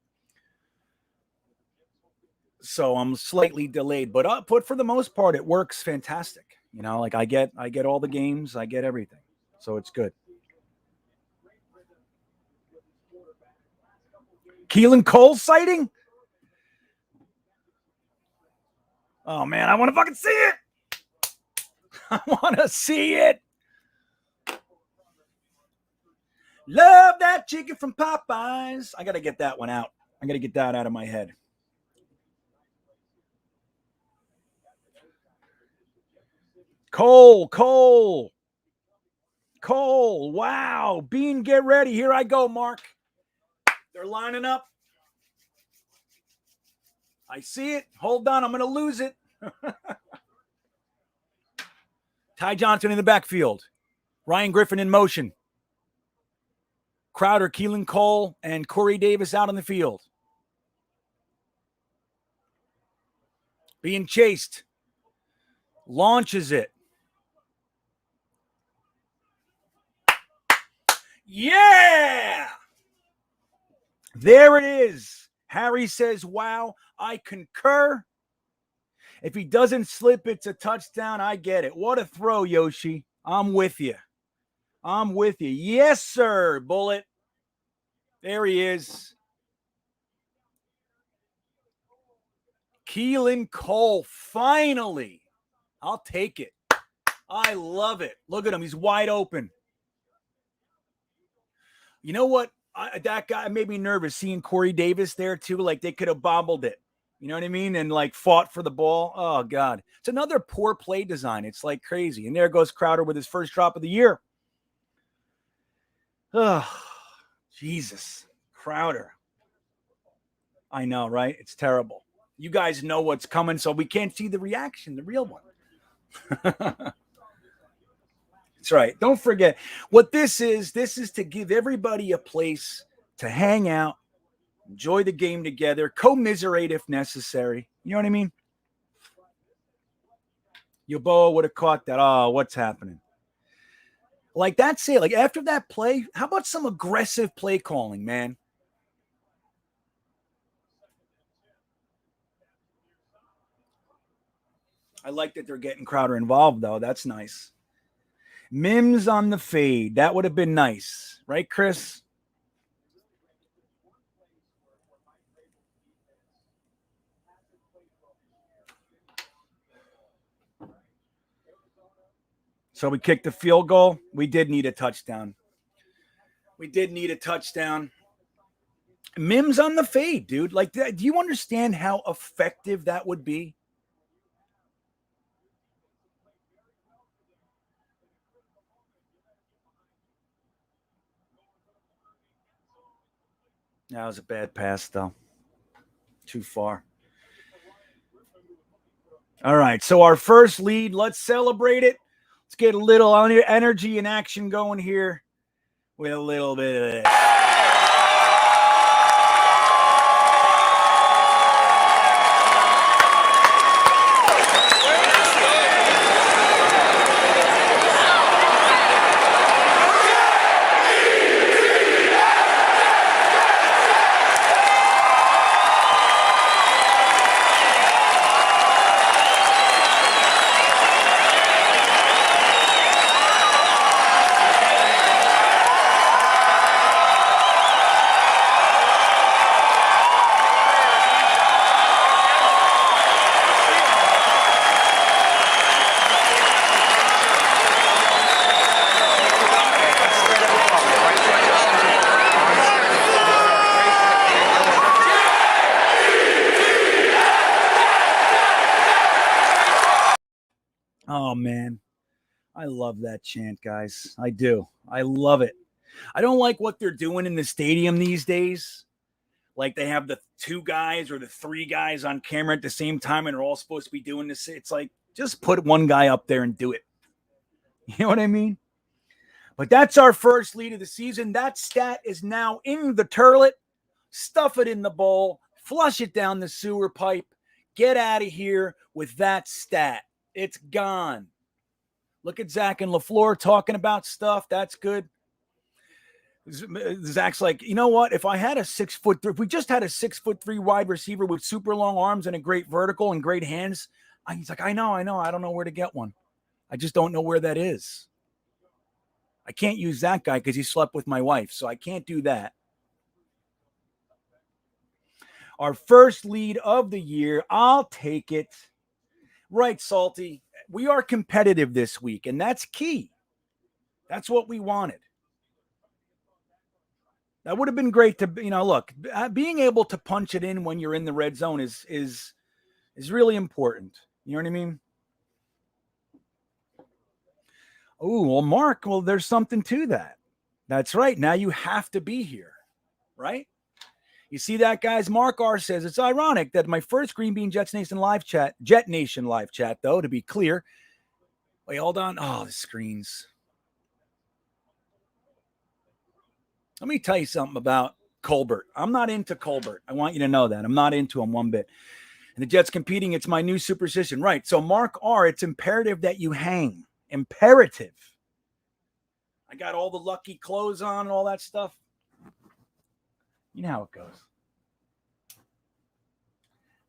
So I'm slightly delayed, but for the most part, it works fantastic. Like I get all the games, I get everything. So it's good. Keelan Cole sighting? Oh man, I want to fucking see it. I want to see it. Love that chicken from Popeyes. I got to get that one out. I got to get that out of my head. Cole. Wow. Bean, get ready. Here I go, Mark. They're lining up. I see it. Hold on. I'm going to lose it. Ty Johnson in the backfield. Ryan Griffin in motion. Crowder, Keelan Cole, and Corey Davis out on the field. Being chased. Launches it. Yeah! There it is. Harry says, wow, I concur. If he doesn't slip, it's a touchdown. I get it. What a throw, Yoshi. I'm with you. Yes, sir, Bullet. There he is. Keelan Cole, finally. I'll take it. I love it. Look at him. He's wide open. You know what? That guy made me nervous seeing Corey Davis there, too. Like, they could have bobbled it. You know what I mean? And, like, fought for the ball. Oh, God. It's another poor play design. It's, like, crazy. And there goes Crowder with his first drop of the year. Oh, Jesus. Crowder. I know, right? It's terrible. You guys know what's coming, so we can't see the reaction, the real one. That's right. Don't forget what this is. This is to give everybody a place to hang out, enjoy the game together, commiserate if necessary. You know what I mean? Yoboa would have caught that. Oh, what's happening? Like, that's it. Like, after that play, how about some aggressive play calling, man? I like that they're getting Crowder involved, though. That's nice. Mims on the fade. That would have been nice. Right, Chris? So we kicked the field goal. We did need a touchdown. Mims on the fade, dude. Like, do you understand how effective that would be? That was a bad pass, though. Too far. All right, so our first lead, let's celebrate it. Let's get a little energy and action going here with a little bit of this. Oh, man. I love that chant, guys. I do. I love it. I don't like what they're doing in the stadium these days. Like, they have the 2 guys or the 3 guys on camera at the same time, and they're all supposed to be doing this. It's like, just put one guy up there and do it. You know what I mean? But that's our first lead of the season. That stat is now in the turlet. Stuff it in the bowl. Flush it down the sewer pipe. Get out of here with that stat. It's gone. Look at Zach and LaFleur talking about stuff. That's good. Zach's like, you know what? If I had a 6'3", if we just had a 6'3" wide receiver with super long arms and a great vertical and great hands, he's like, I know. I don't know where to get one. I just don't know where that is. I can't use that guy because he slept with my wife, so I can't do that. Our first lead of the year. I'll take it. Right, Salty. We are competitive this week, and that's key. That's what we wanted. That would have been great to, look, being able to punch it in when you're in the red zone is really important. You know what I mean? Oh, well, Mark, well, there's something to that. That's right. Now you have to be here, right? You see that, guys? Mark R says, it's ironic that my first Jetnation live chat, though, to be clear. Wait, hold on. Oh, the screens. Let me tell you something about Colbert. I'm not into Colbert. I want you to know that. I'm not into him one bit. And the Jets competing, it's my new superstition. Right. So, Mark R, it's imperative that you hang. Imperative. I got all the lucky clothes on and all that stuff. You know how it goes.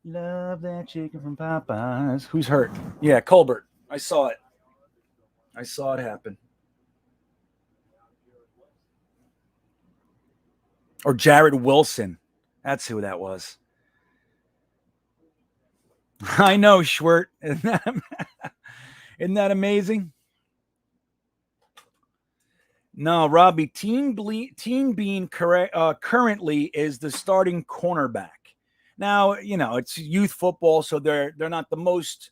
Love that chicken from Popeyes. Who's hurt? Yeah, Colbert. I saw it. I saw it happen. Or Jared Wilson. That's who that was. I know, Schwert. Isn't that amazing? No, Robbie, Teen Bean currently is the starting cornerback. Now, you know, it's youth football, so they're not the most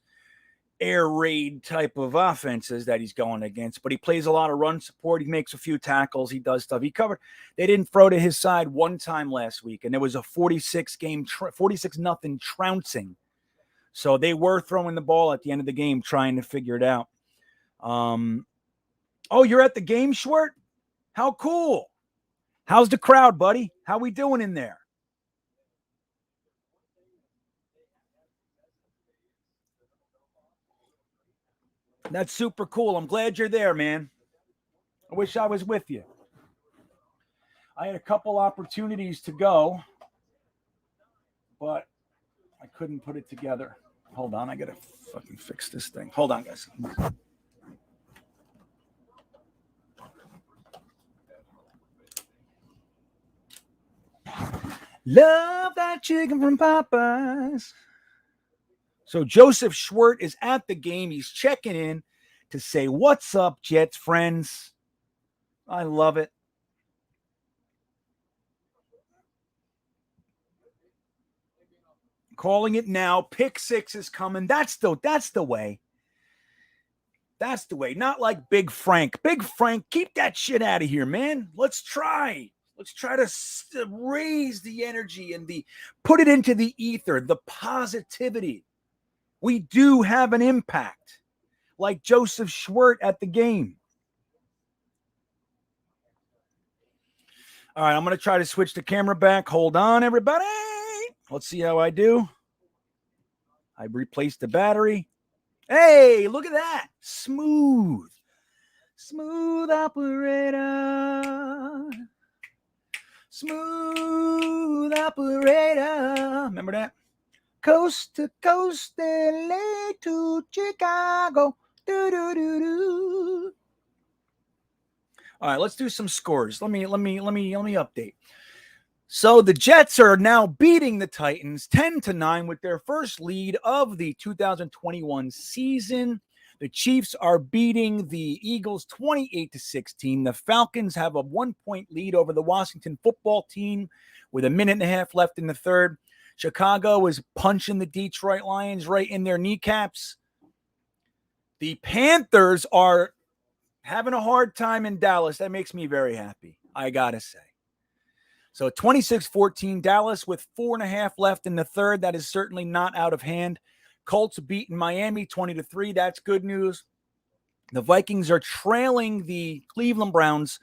air raid type of offenses that he's going against, but he plays a lot of run support. He makes a few tackles. He does stuff. He covered. They didn't throw to his side one time last week, and there was a 46-0 trouncing. So they were throwing the ball at the end of the game, trying to figure it out. Oh, you're at the game, Schwert? How cool. How's the crowd, buddy? How we doing in there? That's super cool. I'm glad you're there, man. I wish I was with you. I had a couple opportunities to go, but I couldn't put it together. Hold on. I got to fucking fix this thing. Hold on, guys. Love that chicken from Popeyes. So Joseph Schwert is at the game. He's checking in to say, what's up, Jets friends? I love it. Calling it now. Pick six is coming. That's the way. That's the way. Not like Big Frank. Big Frank, keep that shit out of here, man. Let's try. Let's try to raise the energy and put it into the ether, the positivity. We do have an impact, like Joseph Schwert at the game. All right, I'm going to try to switch the camera back. Hold on, everybody. Let's see how I do. I replaced the battery. Hey, look at that. Smooth. Smooth operator. Smooth operator. Remember that? Coast to coast, LA to Chicago. Do. All right, let's do some scores. Let me update. So the Jets are now beating the Titans 10-9 with their first lead of the 2021 season. The Chiefs are beating the Eagles 28-16. The Falcons have a 1-point lead over the Washington football team with a minute and a half left in the third. Chicago is punching the Detroit Lions right in their kneecaps. The Panthers are having a hard time in Dallas. That makes me very happy, I got to say. So 26-14 Dallas with 4.5 left in the third. That is certainly not out of hand. Colts beating Miami 20-3. That's good news. The Vikings are trailing the Cleveland Browns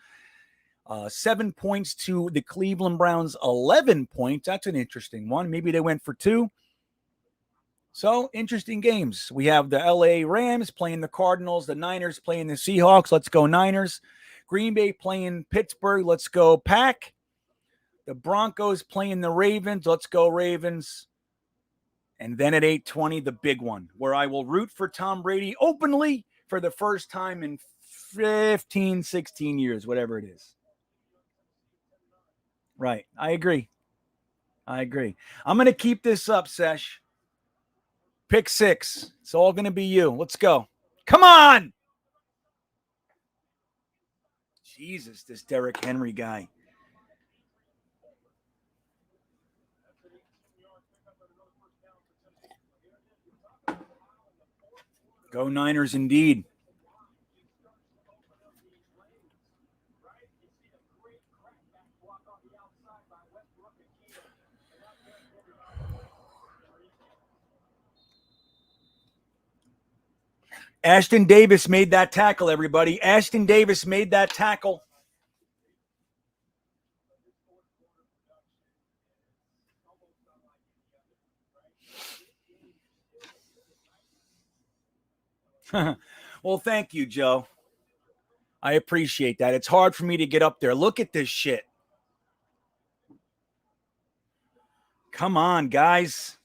7 points to the Cleveland Browns 11 points. That's an interesting one. Maybe they went for 2. So, interesting games. We have the LA Rams playing the Cardinals, the Niners playing the Seahawks. Let's go Niners. Green Bay playing Pittsburgh. Let's go Pack. The Broncos playing the Ravens. Let's go Ravens. And then at 8:20, the big one, where I will root for Tom Brady openly for the first time in 15, 16 years, whatever it is. Right. I agree. I'm going to keep this up, Sesh. Pick 6. It's all going to be you. Let's go. Come on. Jesus, this Derrick Henry guy. Go Niners indeed. Ashton Davis made that tackle, everybody. Ashton Davis made that tackle. Well, thank you, Joe. I appreciate that. It's hard for me to get up there. Look at this shit. Come on, guys.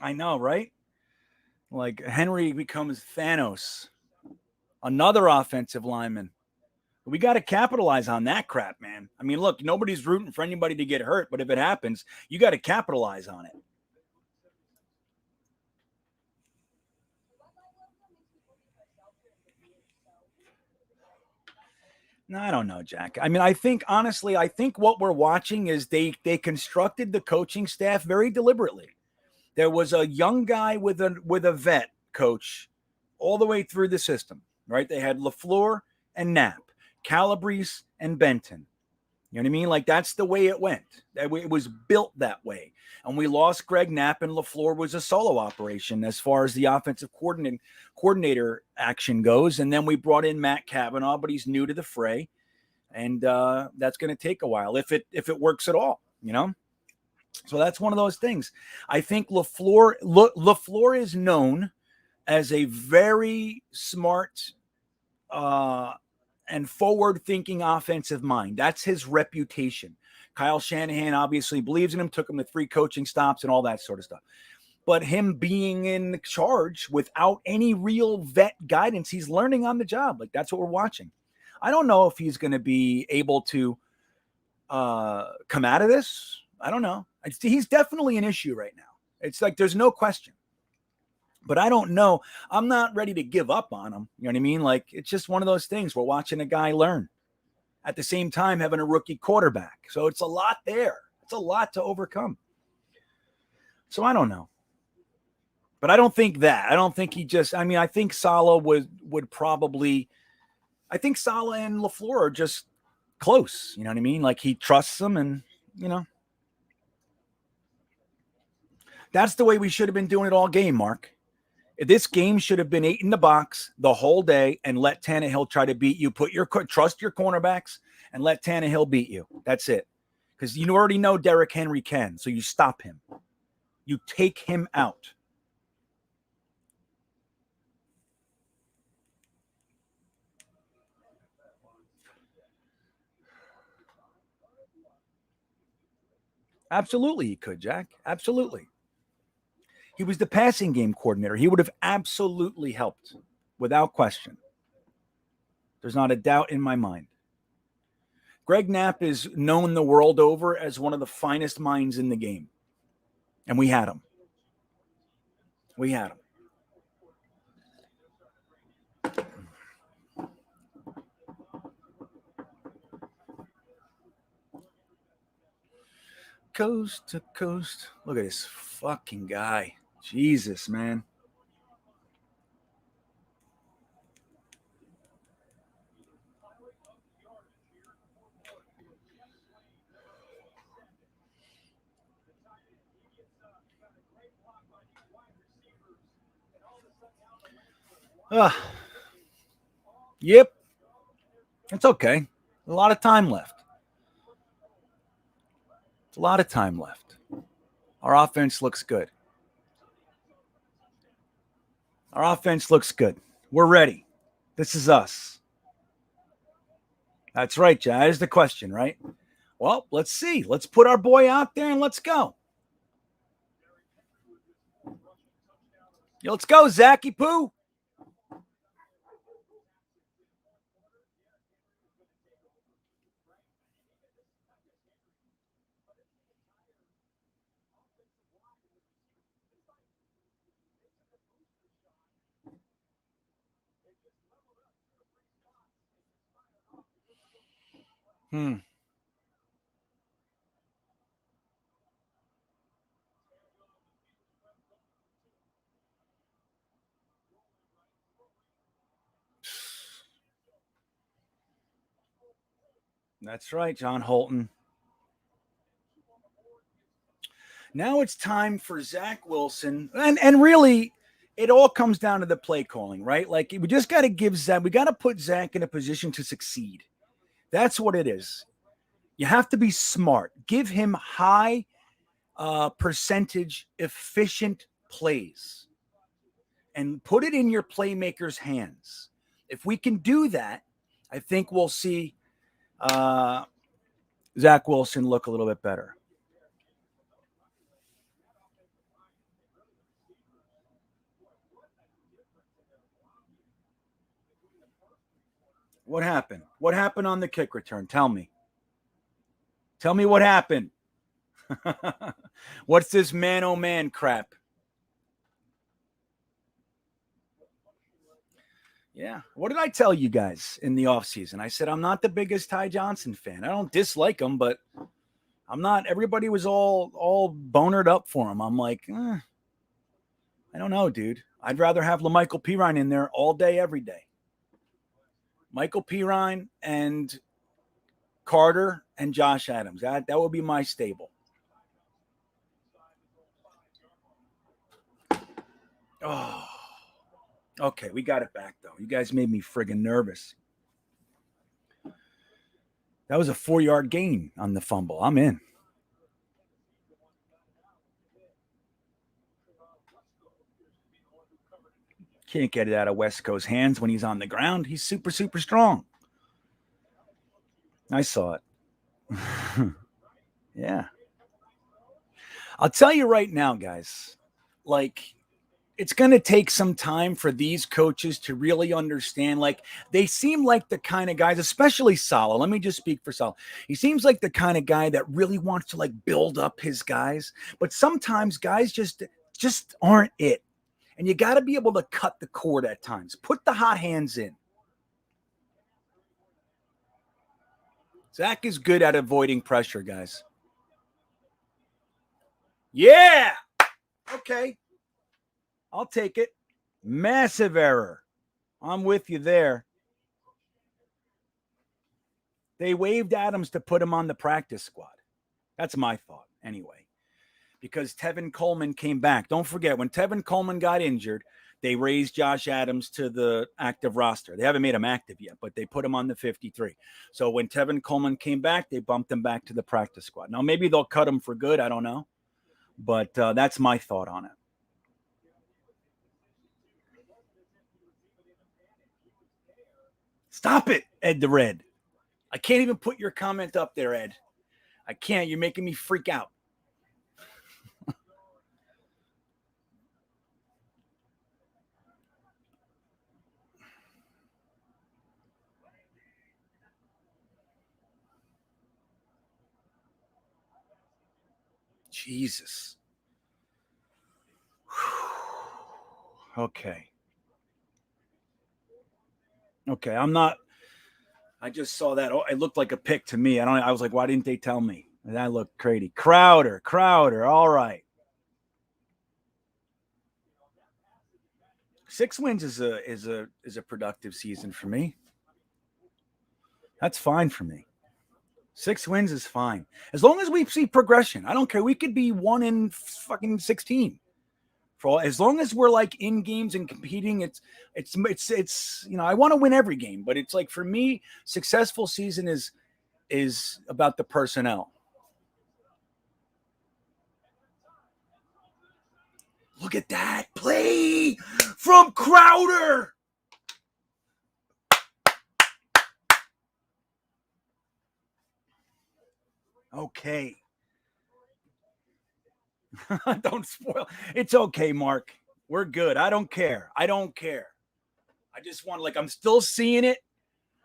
I know, right? Like Henry becomes Thanos, another offensive lineman. We got to capitalize on that crap, man. I mean, look, nobody's rooting for anybody to get hurt, but if it happens, you got to capitalize on it. No, I don't know, Jack. I mean, I think honestly, I think what we're watching is they constructed the coaching staff very deliberately. There was a young guy with a vet coach all the way through the system, right? They had LaFleur and Knapp, Calabrese and Benton. You know what I mean? Like that's the way it went. It was built that way. And we lost Greg Knapp, and LaFleur was a solo operation as far as the offensive coordinator action goes. And then we brought in Matt Cavanaugh, but he's new to the fray, and that's going to take a while if it works at all. You know. So that's one of those things. I think LaFleur is known as a very smart and forward-thinking offensive mind. That's his reputation. Kyle Shanahan obviously believes in him, took him to 3 coaching stops and all that sort of stuff. But him being in charge without any real vet guidance, he's learning on the job. Like that's what we're watching. I don't know if he's going to be able to come out of this. I don't know. He's definitely an issue right now. It's like there's no question. But I don't know. I'm not ready to give up on him. You know what I mean? Like it's just one of those things. We're watching a guy learn at the same time having a rookie quarterback. So it's a lot there. It's a lot to overcome. So I don't know. But I don't think that. I don't think he just, I mean, I think Saleh would probably, I think Saleh and LaFleur are just close. You know what I mean? Like he trusts them and, you know. That's the way we should have been doing it all game, Mark. This game should have been 8 in the box the whole day and let Tannehill try to beat you. Trust your cornerbacks and let Tannehill beat you. That's it. Because you already know Derrick Henry can, so you stop him. You take him out. Absolutely, he could, Jack. Absolutely. He was the passing game coordinator. He would have absolutely helped, without question. There's not a doubt in my mind. Greg Knapp is known the world over as one of the finest minds in the game. And we had him. We had him. Coast to coast. Look at this fucking guy. Jesus, man. Yep. It's okay. A lot of time left. It's a lot of time left. Our offense looks good. Our offense looks good. We're ready. This is us. That's right, Jay. That is the question, right? Well, let's see. Let's put our boy out there and let's go. Let's go, Zachy Poo. That's right, John Holton. Now it's time for Zach Wilson. And really, it all comes down to the play calling, right? Like, we just got to give Zach, we got to put Zach in a position to succeed. That's what it is. You have to be smart. Give him high percentage efficient plays and put it in your playmaker's hands. If we can do that, I think we'll see Zach Wilson look a little bit better. What happened? What happened on the kick return? Tell me. Tell me what happened. What's this man oh man crap? Yeah. What did I tell you guys in the offseason? I said I'm not the biggest Ty Johnson fan. I don't dislike him, but I'm not. Everybody was all bonered up for him. I'm like, I don't know, dude. I'd rather have LaMichael Pirine in there all day, every day. Michael Pirine and Carter and Josh Adams. That would be my stable. Oh, okay. We got it back, though. You guys made me friggin' nervous. That was a 4-yard gain on the fumble. I'm in. Can't get it out of Wesco's hands when he's on the ground. He's super, super strong. I saw it. Yeah. I'll tell you right now, guys, like, it's going to take some time for these coaches to really understand. Like, they seem like the kind of guys, especially Saleh. Let me just speak for Saleh. He seems like the kind of guy that really wants to, like, build up his guys. But sometimes guys just aren't it. And you got to be able to cut the cord at times. Put the hot hands in. Zach is good at avoiding pressure, guys. Yeah. Okay. I'll take it. Massive error. I'm with you there. They waived Adams to put him on the practice squad. That's my thought anyway. Because Tevin Coleman came back. Don't forget, when Tevin Coleman got injured, they raised Josh Adams to the active roster. They haven't made him active yet, but they put him on the 53. So when Tevin Coleman came back, they bumped him back to the practice squad. Now, maybe they'll cut him for good. I don't know. But that's my thought on it. Stop it, Ed the Red. I can't even put your comment up there, Ed. I can't. You're making me freak out. Jesus. Okay. Okay, I'm not. I just saw that. Oh, it looked like a pick to me. I was like, why didn't they tell me? And that looked crazy. Crowder. All right. 6 wins is a productive season for me. That's fine for me. 6 wins is fine. As long as we see progression. I don't care. We could be 1 in fucking 16. As long as we're like in games and competing, it's I want to win every game, but it's like, for me, successful season is about the personnel. Look at that play from Crowder. Okay. Don't spoil. It's okay, Mark. We're good. I don't care. I just want, I'm still seeing it.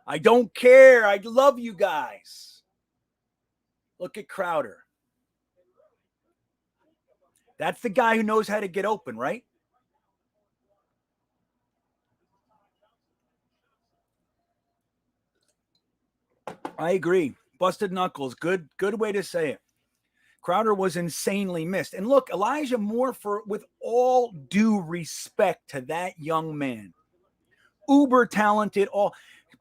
I don't care. I love you guys. Look at Crowder. That's the guy who knows how to get open, right? I agree. Busted knuckles. Good way to say it. Crowder was insanely missed. And look, Elijah Moore, with all due respect to that young man, uber talented,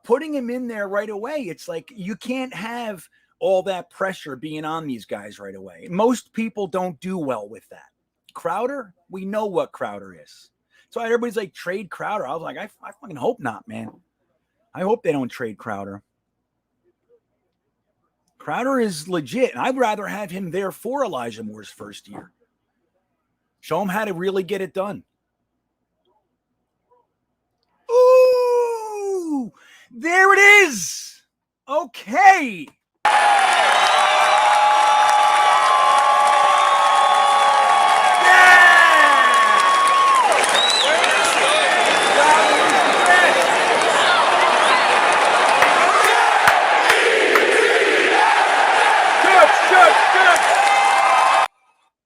putting him in there right away. It's like, you can't have all that pressure being on these guys right away. Most people don't do well with that. Crowder, we know what Crowder is. So everybody's like, trade Crowder. I was like, I fucking hope not, man. I hope they don't trade Crowder. Crowder is legit, and I'd rather have him there for Elijah Moore's first year. Show him how to really get it done. Ooh, there it is. Okay.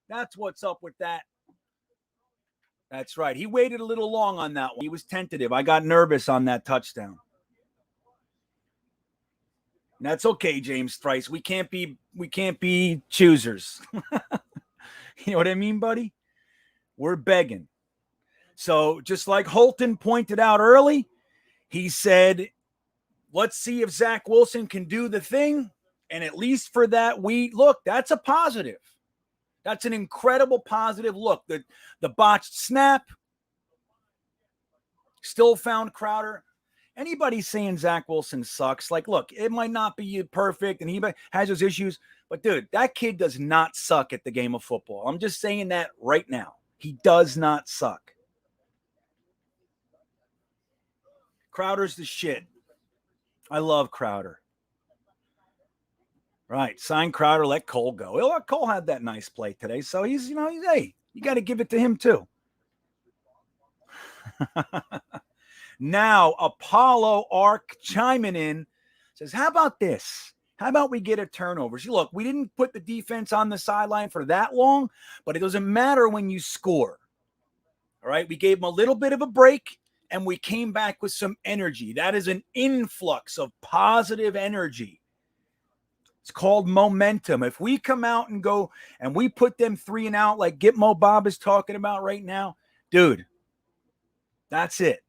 That's what's up with that. That's right. He waited a little long on that one. He was tentative. I got nervous on that touchdown. And that's okay, James Trice. We can't be choosers. You know what I mean, buddy? We're begging. So just like Holton pointed out early, he said, let's see if Zach Wilson can do the thing. And at least for that look, that's a positive. That's an incredible positive look. The botched snap still found Crowder. Anybody saying Zach Wilson sucks, like, look, it might not be perfect and he has his issues, but dude, that kid does not suck at the game of football. I'm just saying that right now. He does not suck. Crowder's the shit. I love Crowder. Right. Sign Crowder, let Cole go. Cole had that nice play today. So he's hey, you got to give it to him too. Now, Apollo Arc chiming in says, how about this? How about we get a turnover? See, look, we didn't put the defense on the sideline for that long, but it doesn't matter when you score. All right. We gave them a little bit of a break and we came back with some energy. That is an influx of positive energy. It's called momentum. If we come out and go and we put them 3 and out like Gitmo Bob is talking about right now, dude, that's it.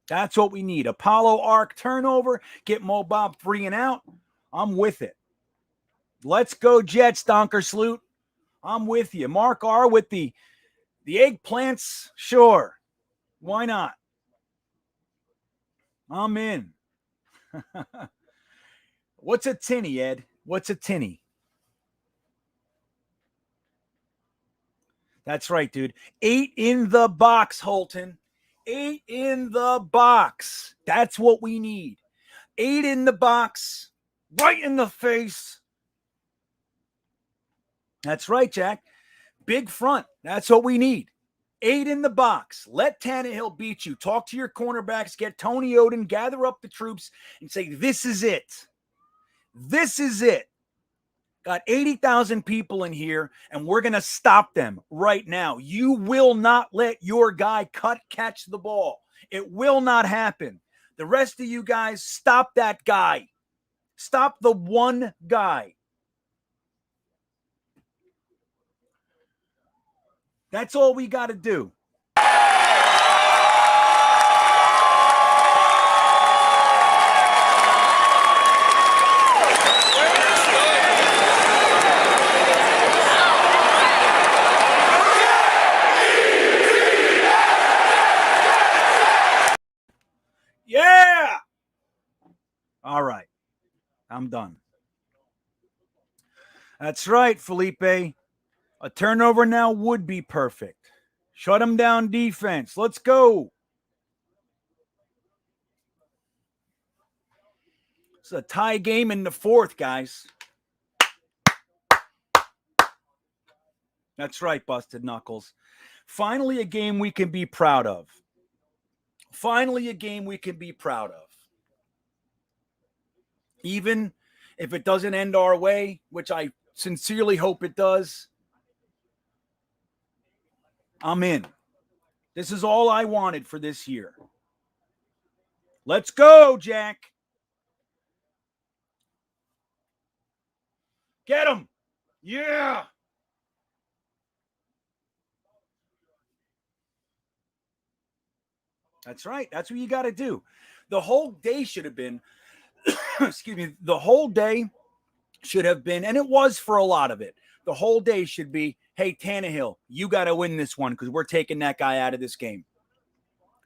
That's what we need. Apollo Arc turnover, Gitmo Bob 3 and out. I'm with it. Let's go Jets, Donker Sloot. I'm with you. Mark R with the eggplants. Sure. Why not? I'm in. What's a tinny, Ed? What's a tinny? That's right, dude. 8 in the box, Holton. 8 in the box. That's what we need. 8 in the box. Right in the face. That's right, Jack. Big front. That's what we need. 8 in the box. Let Tannehill beat you. Talk to your cornerbacks. Get Tony Oden. Gather up the troops and say, this is it. This is it. Got 80,000 people in here, and we're going to stop them right now. You will not let your guy catch the ball. It will not happen. The rest of you guys, stop that guy. Stop the one guy. That's all we got to do. Yeah. All right. I'm done. That's right, Felipe. A turnover now would be perfect. Shut him down defense. Let's go. It's a tie game in the 4th, guys. That's right, Busted Knuckles. Finally, a game we can be proud of. Finally, a game we can be proud of. Even if it doesn't end our way, which I sincerely hope it does, I'm in. This is all I wanted for this year. Let's go, Jack. Get him. Yeah. That's right. That's what you got to do. The whole day should have been, excuse me, the whole day should have been, and it was for a lot of it, the whole day should be, hey, Tannehill, you got to win this one because we're taking that guy out of this game.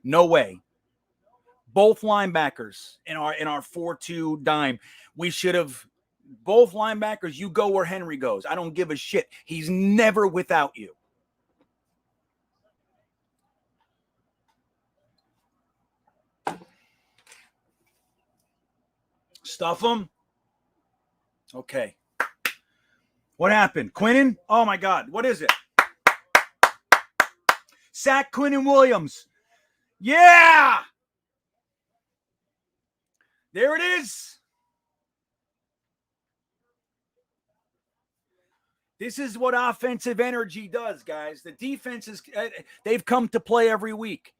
No way. Both linebackers in our 4-2 dime, we should have, both linebackers, you go where Henry goes. I don't give a shit. He's never without you. Stuff him. Okay. What happened? Quinnen? Oh, my God. What is it? Sack Quinnen Williams. Yeah! There it is. This is what offensive energy does, guys. The defense is, they've come to play every week.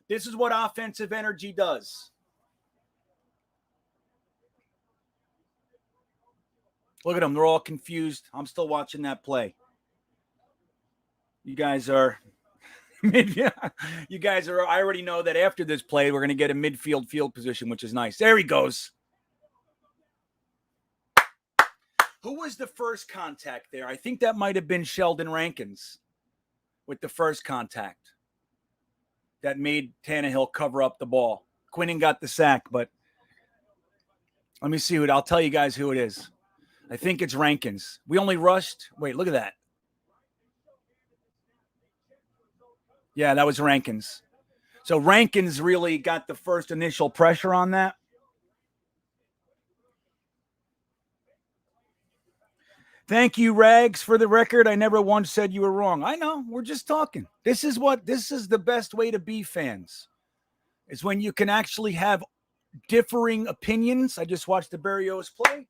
This is what offensive energy does. Look at them. They're all confused. I'm still watching that play. You guys are you guys are, I already know that after this play, we're going to get a midfield field position, which is nice. There he goes. Who was the first contact there? I think that might have been Sheldon Rankins with the first contact that made Tannehill cover up the ball. Quinnen got the sack, but let me see who. I'll tell you guys who it is. I think it's Rankins. We only rushed. Wait, look at that. Yeah, that was Rankins. So Rankins really got the first initial pressure on that. Thank you, Rags. For the record, I never once said you were wrong. I know. We're just talking. This is the best way to be fans, is when you can actually have differing opinions. I just watched the Berrios play,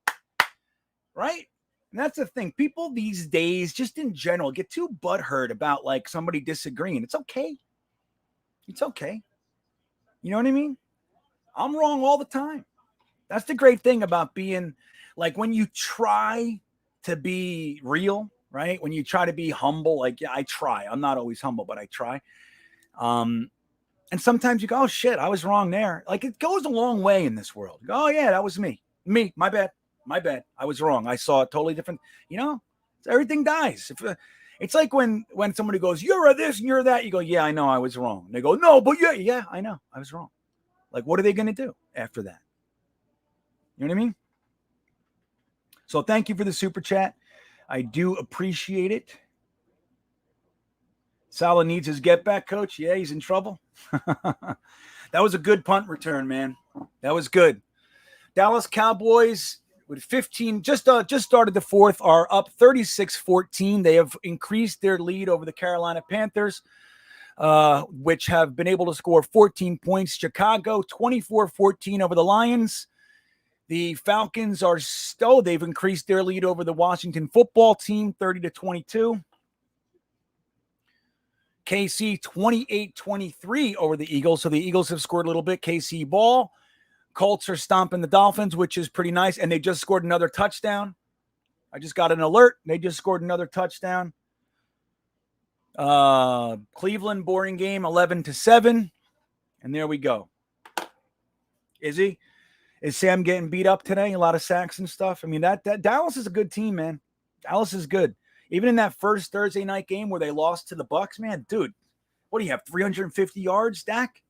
right? And that's the thing. People these days, just in general, get too butthurt about like somebody disagreeing. It's okay. It's okay. You know what I mean? I'm wrong all the time. That's the great thing about being, like, when you try to be real, right? When you try to be humble, like, yeah, I try. I'm not always humble, but I try. And sometimes you go, oh shit, I was wrong there. Like, it goes a long way in this world. Oh yeah, that was me. My bad. I was wrong. I saw it totally different. You know, everything dies. It's like when somebody goes, you're a this and you're that. You go, yeah, I know I was wrong. And they go, no, but yeah, I know I was wrong. Like, what are they going to do after that? You know what I mean? So thank you for the super chat. I do appreciate it. Salah needs his get back, coach. Yeah, he's in trouble. That was a good punt return, man. That was good. Dallas Cowboys with 15, just started the fourth, are up 36-14. They have increased their lead over the Carolina Panthers, which have been able to score 14 points. Chicago, 24-14 over the Lions. The Falcons are still, they've increased their lead over the Washington football team, 30-22. KC, 28-23 over the Eagles. So the Eagles have scored a little bit. KC ball. Colts are stomping the Dolphins, which is pretty nice. And they just scored another touchdown. I just got an alert. They just scored another touchdown. Cleveland, boring game, 11-7. And there we go. Is Sam getting beat up today? A lot of sacks and stuff. I mean, that Dallas is a good team, man. Dallas is good. Even in that first Thursday night game where they lost to the Bucs, man, dude, what do you have, 350 yards, Dak?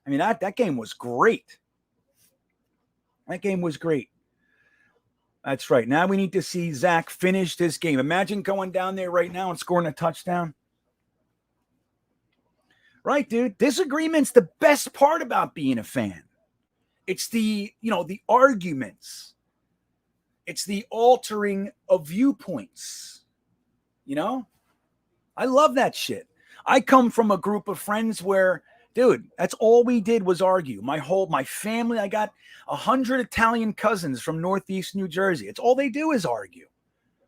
I mean, that game was great. That game was great. That's right. Now we need to see Zach finish this game. Imagine going down there right now and scoring a touchdown. Right, dude? Disagreement's the best part about being a fan. It's the arguments. It's the altering of viewpoints. You know? I love that shit. I come from a group of friends where, dude, that's all we did was argue. My family, I got 100 Italian cousins from Northeast New Jersey. It's all they do is argue.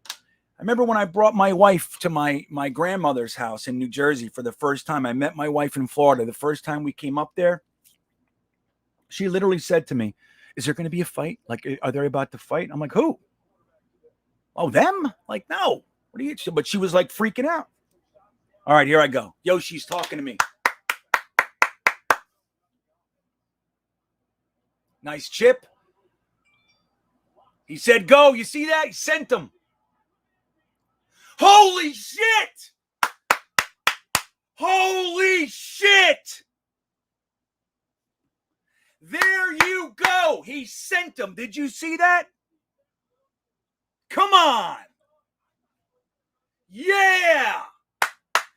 I remember when I brought my wife to my grandmother's house in New Jersey for the first time. I met my wife in Florida. The first time we came up there, she literally said to me, is there going to be a fight? Like, are they about to fight? I'm like, who? Oh, them? Like, no. What are you? But she was like freaking out. All right, here I go. Yo, she's talking to me. Nice chip. He said, go. You see that? He sent him. Holy shit! Holy shit! There you go. He sent him. Did you see that? Come on. Yeah.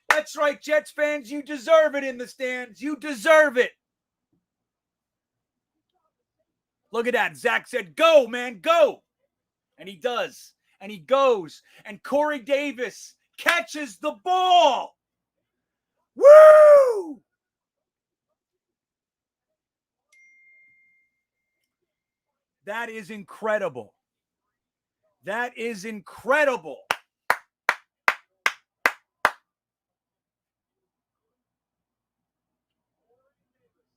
That's right, Jets fans. You deserve it in the stands. You deserve it. Look at that. Zach said, go, man, go. And he does. And he goes. And Corey Davis catches the ball. Woo! That is incredible. That is incredible.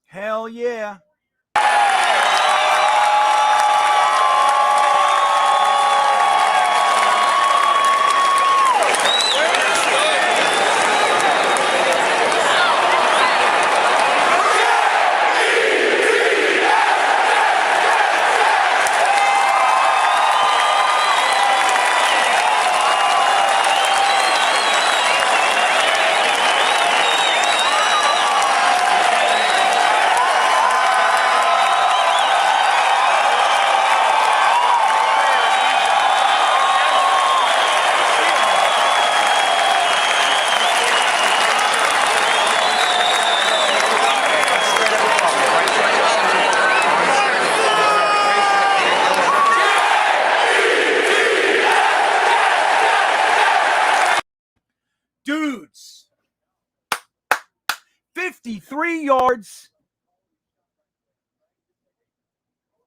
Hell yeah. Dudes, 53 yards.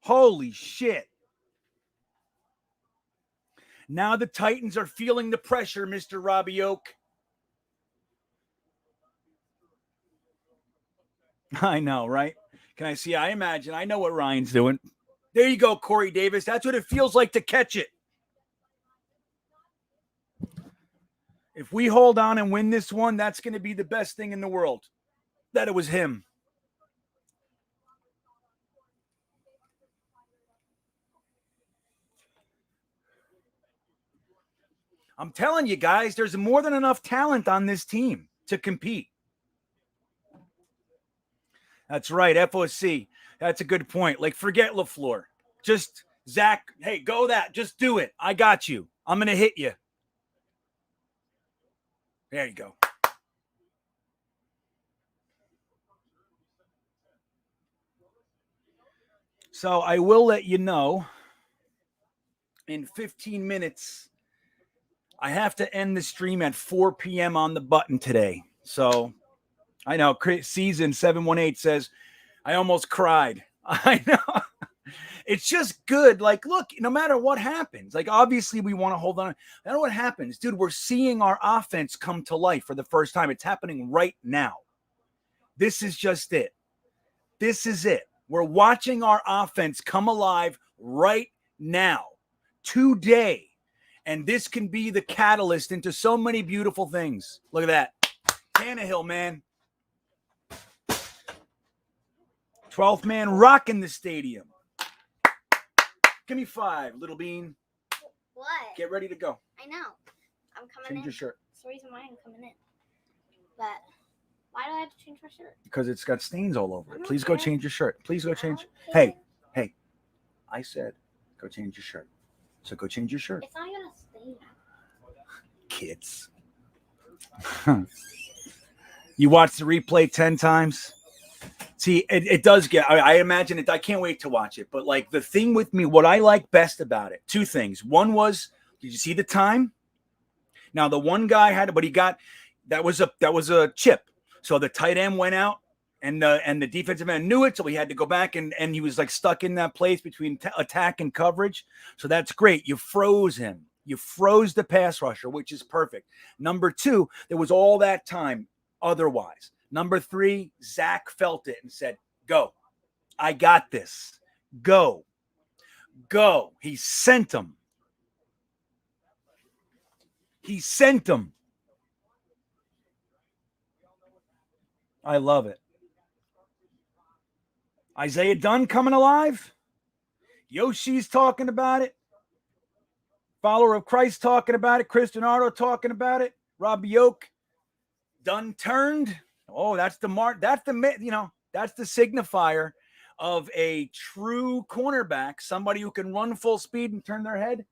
Holy shit. Now the Titans are feeling the pressure, Mr. Robbie Oak. I know, right? Can I see? I imagine. I know what Ryan's doing. There you go, Corey Davis. That's what it feels like to catch it. If we hold on and win this one, that's going to be the best thing in the world. That it was him. I'm telling you guys, there's more than enough talent on this team to compete. That's right, FOC. That's a good point. Like, forget LaFleur. Just, Zach, hey, go that. Just do it. I got you. I'm going to hit you. There you go. So I will let you know in 15 minutes, I have to end the stream at 4 p.m. on the button today. So I know Season 718 says, I almost cried. I know. It's just good. Like, look, no matter what happens, like, obviously we want to hold on. No matter what happens, dude, we're seeing our offense come to life for the first time. It's happening right now. This is just it. This is it. We're watching our offense come alive right now, today. And this can be the catalyst into so many beautiful things. Look at that. Tannehill, man. 12th man rocking the stadium. Give me 5, Little Bean. What? Get ready to go. I know. I'm coming Change in. your shirt. That's the reason why I'm coming in. But why do I have to change my shirt? Because it's got stains all over I it. don't Please go care. change your shirt. Please go I change. don't Hey, care. hey. I said go change your shirt. So go change your shirt. It's not even a stain. Kids. You watch the replay 10 times? See, it does get, I imagine it. I can't wait to watch it. But like the thing with me, what I like best about it, 2 things. One was, did you see the time? Now the one guy had, but he got, that was a chip. So the tight end went out and the defensive end knew it. So he had to go back and he was like stuck in that place between attack and coverage. So that's great. You froze him. You froze the pass rusher, which is perfect. Number 2, there was all that time otherwise. Number 3, Zach felt it and said, go. I got this. Go. Go. He sent him. He sent him. I love it. Isaiah Dunn coming alive. Yoshi's talking about it. Follower of Christ talking about it. Chris Donardo talking about it. Robbie Yoke done turned. Oh, that's the mark. That's the, that's the signifier of a true cornerback, somebody who can run full speed and turn their head.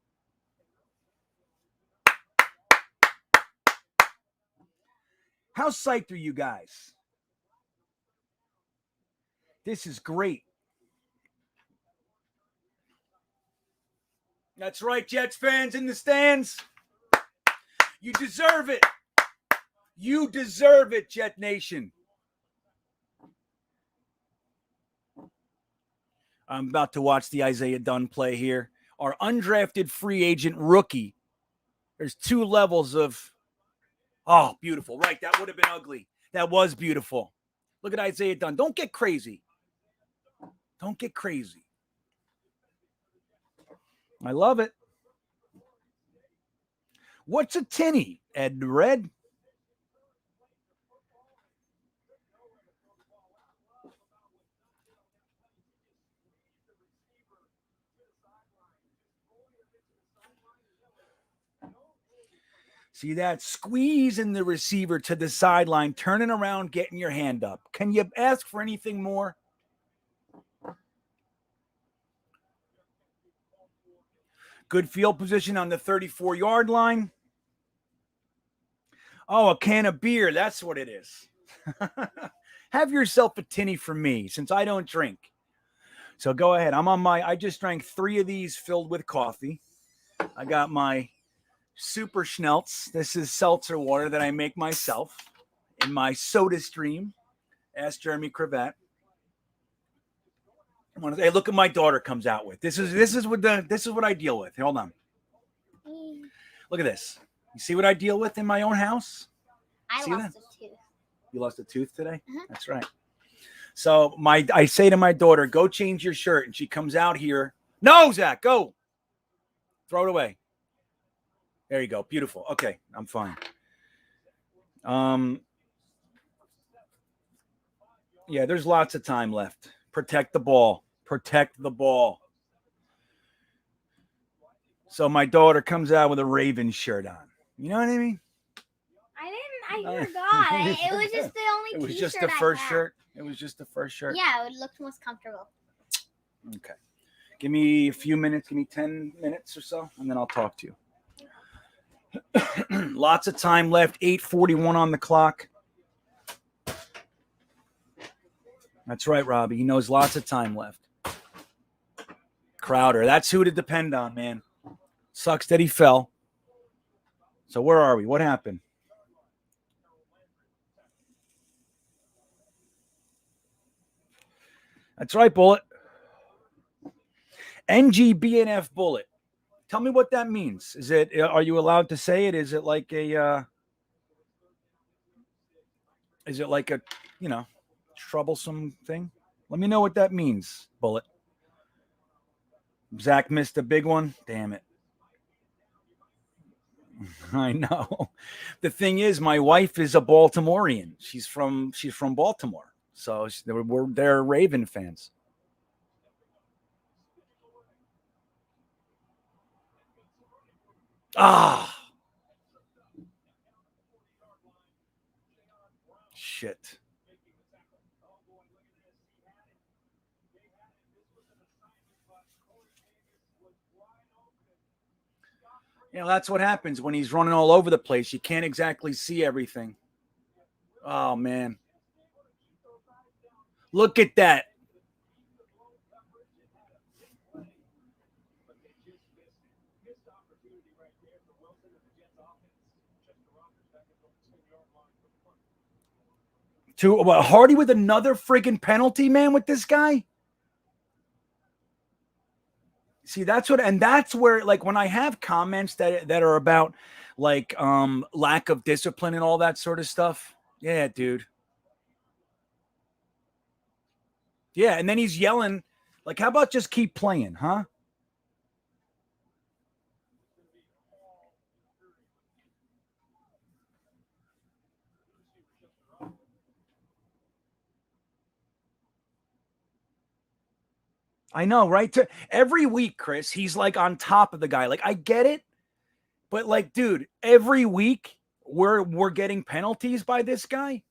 How psyched are you guys? This is great. That's right, Jets fans in the stands. You deserve it. You deserve it, Jet Nation. I'm about to watch the Isaiah Dunn play here. Our undrafted free agent rookie. There's 2 levels of, oh, beautiful. Right, that would have been ugly. That was beautiful. Look at Isaiah Dunn. Don't get crazy. Don't get crazy. I love it. What's a tinny, Ed Red? See that? Squeezing the receiver to the sideline, turning around, getting your hand up. Can you ask for anything more? Good field position on the 34-yard line. Oh, a can of beer. That's what it is. Have yourself a tinny for me, since I don't drink. So go ahead. I just drank 3 of these filled with coffee. I got my Super Schnelz. This is seltzer water that I make myself in my soda stream. Ask Jeremy Cravat. Hey, look at my daughter comes out with. This is what I deal with. Hold on. Look at this. You see what I deal with in my own house? I see lost that? a tooth. You lost a tooth today? Uh-huh. That's right. So I say to my daughter, go change your shirt. And she comes out here. No, Zach, go. Throw it away. There you go. Beautiful. Okay, I'm fine. Yeah, there's lots of time left. Protect the ball. Protect the ball. So my daughter comes out with a Ravens shirt on. You know what I mean? I forgot. It was just the only It was t-shirt just the I first had. shirt. It was just the first shirt. Yeah, it looked most comfortable. Okay. Give me a few minutes. Give me 10 minutes or so, and then I'll talk to you. Lots of time left. 8:41 on the clock. That's right, Robbie. He knows lots of time left. Crowder. That's who to depend on, man. Sucks that he fell. So where are we? What happened? That's right, Bullet. NGBNF Bullet. Tell me what that means. Are you allowed to say it? Is it like a troublesome thing? Let me know what that means, Bullet. Zach missed a big one. Damn it. I know. The thing is, my wife is a Baltimorean. She's from Baltimore. So they're Raven fans. Ah. Shit. That's what happens when he's running all over the place. You can't exactly see everything. Oh, man. Look at that. Hardy with another friggin' penalty, man, with this guy? See, that's where, like, when I have comments that are about, like, lack of discipline and all that sort of stuff. Yeah, dude. Yeah, and then he's yelling, like, how about just keep playing, huh? I know, right? Every week, Chris, he's like on top of the guy. Like, I get it. But like, dude, every week we're getting penalties by this guy.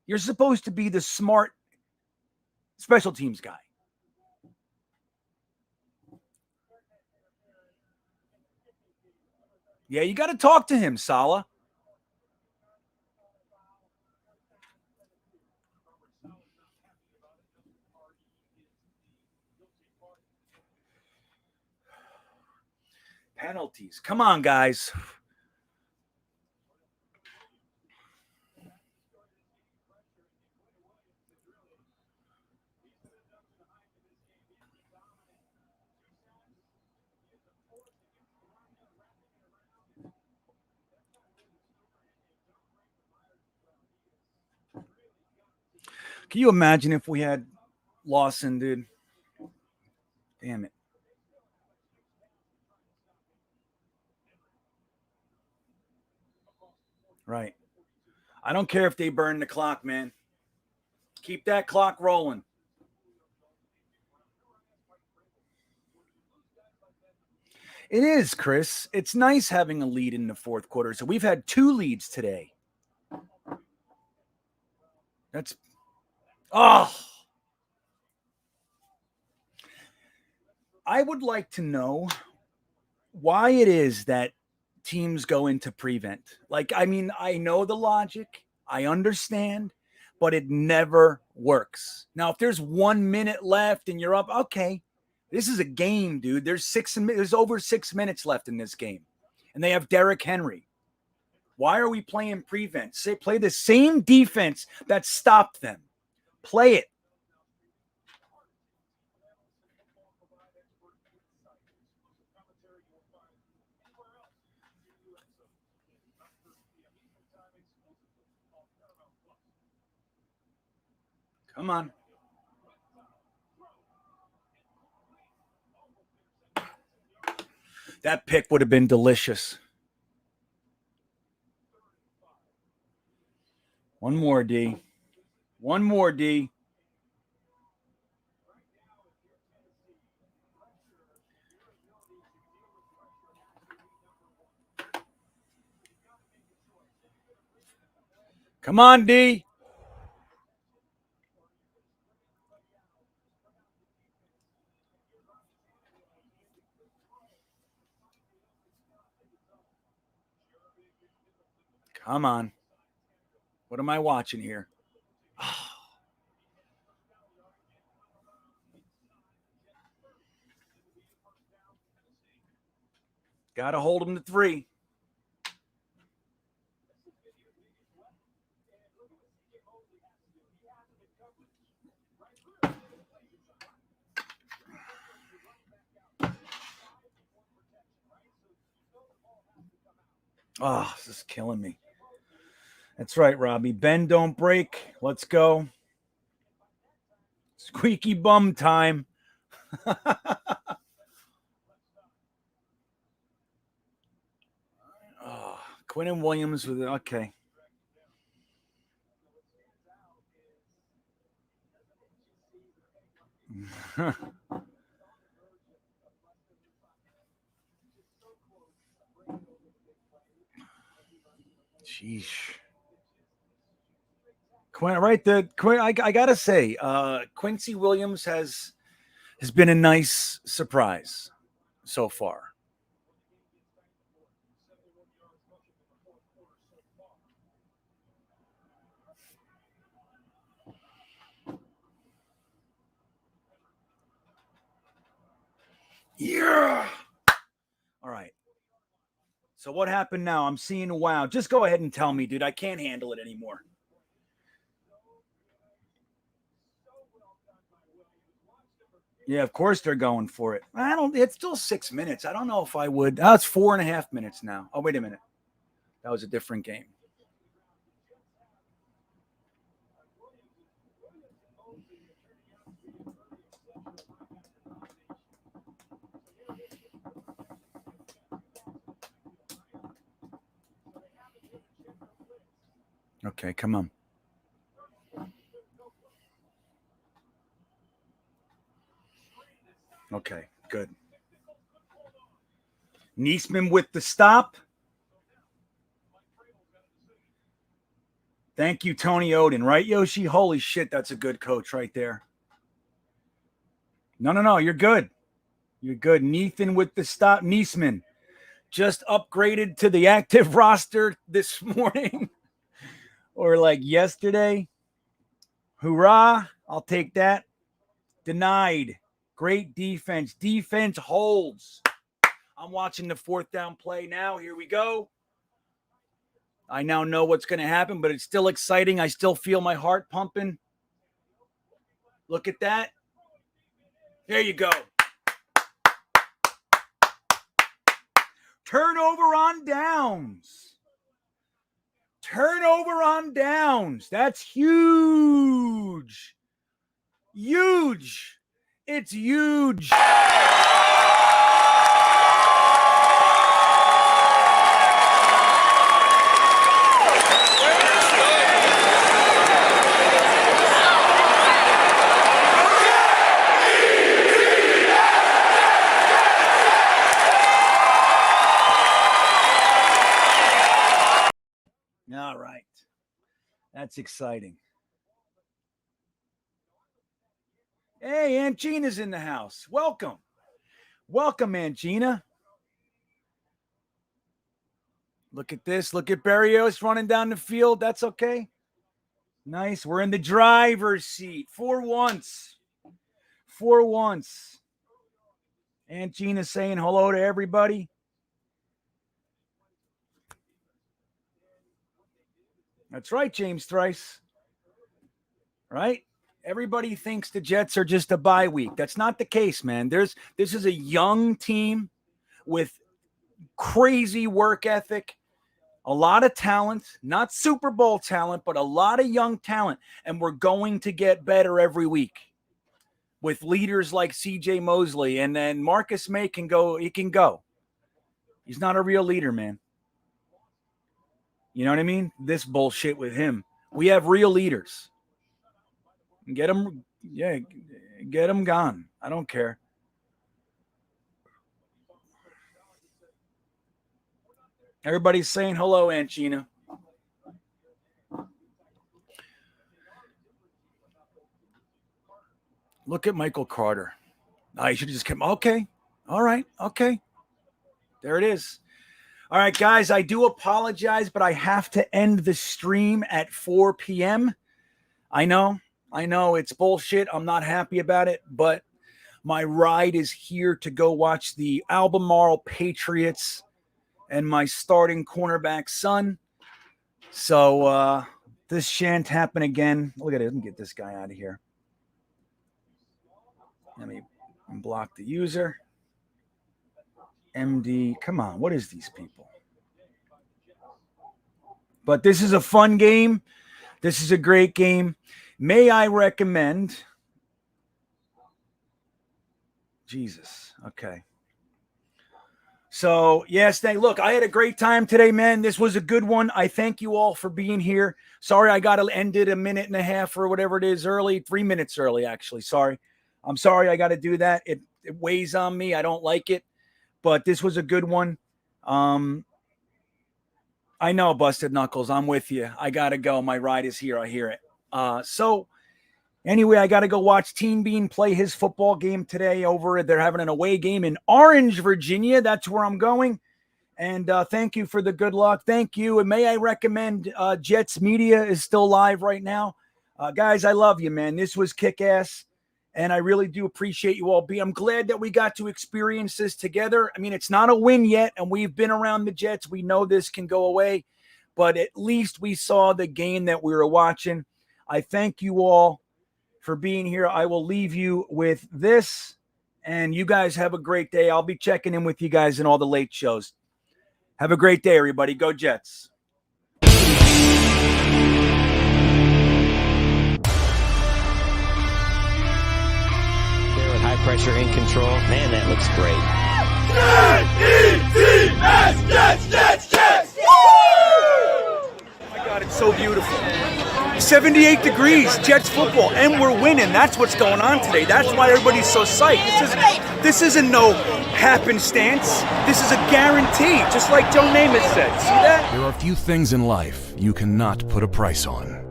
You're supposed to be the smart special teams guy. Yeah, you got to talk to him, Salah. Penalties. Come on, guys. Can you imagine if we had Lawson, dude? Damn it. Right. I don't care if they burn the clock, man. Keep that clock rolling. It is, Chris. It's nice having a lead in the fourth quarter. So we've had 2 leads today. That's I would like to know why it is that teams go into prevent. Like, I mean, I know the logic, I understand, but it never works. Now, if there's 1 minute left and you're up, okay, this is a game, dude. There's over 6 minutes left in this game, and they have Derrick Henry. Why are we playing prevent? Say, play the same defense that stopped them. Play it. Come on. That pick would have been delicious. One more, D. One more, D. Come on, D. Come on. What am I watching here? Got to hold him to 3. Oh, this is killing me. That's right, Robbie. Bend, don't break. Let's go. Squeaky bum time. Oh, Quinn and Williams with it. Okay. Sheesh. Quinn, right? I gotta say, Quincy Williams has been a nice surprise so far. Yeah. All right. So what happened now? I'm seeing wow. Just go ahead and tell me, dude. I can't handle it anymore. Yeah, of course they're going for it. It's still 6 minutes. I don't know if I would. Oh, it's 4.5 minutes now. Oh, wait a minute. That was a different game. Okay, come on. Okay, good. Niesman with the stop. Thank you, Tony Oden. Right, Yoshi? Holy shit, that's a good coach right there. No. You're good. You're good. Niesman with the stop. Niesman just upgraded to the active roster this morning or like yesterday. Hoorah. I'll take that. Denied. Great defense. Defense holds. I'm watching the 4th down play now. Here we go. I now know what's going to happen, but it's still exciting. I still feel my heart pumping. Look at that. There you go. Turnover on downs. Turnover on downs. That's huge. Huge. It's huge. All right. That's exciting. Hey, Aunt Gina's in the house. Welcome. Welcome, Aunt Gina. Look at this. Look at Berrios running down the field. That's okay. Nice. We're in the driver's seat for once. For once. Aunt Gina saying hello to everybody. That's right, James Thrice. Right? Everybody thinks the Jets are just a bye week. That's not the case, man. This is a young team with crazy work ethic, a lot of talent, not Super Bowl talent, but a lot of young talent. And we're going to get better every week with leaders like CJ Mosley. And then Marcus May can go. He can go. He's not a real leader, man. You know what I mean? This bullshit with him. We have real leaders. Get them, get them gone. I don't care. Everybody's saying hello, Aunt Gina. Look at Michael Carter. I should have just come. Okay. All right. Okay. There it is. All right, guys, I do apologize, but I have to end the stream at 4 p.m. I know it's bullshit. I'm not happy about it, but my ride is here to go watch the Albemarle Patriots and my starting cornerback son. So this shan't happen again. Look at it. Let me get this guy out of here. Let me block the user. MD, come on, what is these people? But this is a fun game. This is a great game. May I recommend? Jesus, okay. So, yes, look, I had a great time today, man. This was a good one. I thank you all for being here. Sorry, I got to end it a minute and a half or whatever it is early, 3 minutes early, actually. Sorry. I'm sorry I got to do that. It weighs on me. I don't like it. But this was a good one. I know, Busted Knuckles. I'm with you. I got to go. My ride is here. I hear it. So anyway, I got to go watch Teen Bean play his football game today over. They're having an away game in Orange, Virginia. That's where I'm going. And thank you for the good luck. Thank you. And may I recommend Jets Media is still live right now. Guys, I love you, man. This was kick-ass. And I really do appreciate you all being. I'm glad that we got to experience this together. I mean, it's not a win yet, and we've been around the Jets. We know this can go away, but at least we saw the game that we were watching. I thank you all for being here. I will leave you with this, and you guys have a great day. I'll be checking in with you guys in all the late shows. Have a great day, everybody. Go Jets. High pressure in control. Man, that looks great. Jets! Jets! Jets! Jets! Woo! Oh my God, it's so beautiful. 78 degrees, Jets football, and we're winning. That's what's going on today. That's why everybody's so psyched. This isn't no happenstance. This is a guarantee, just like Joe Namath said. See that? There are few things in life you cannot put a price on.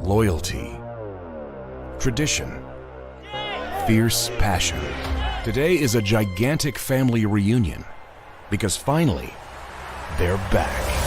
Loyalty, tradition, fierce passion. Today is a gigantic family reunion because finally, they're back.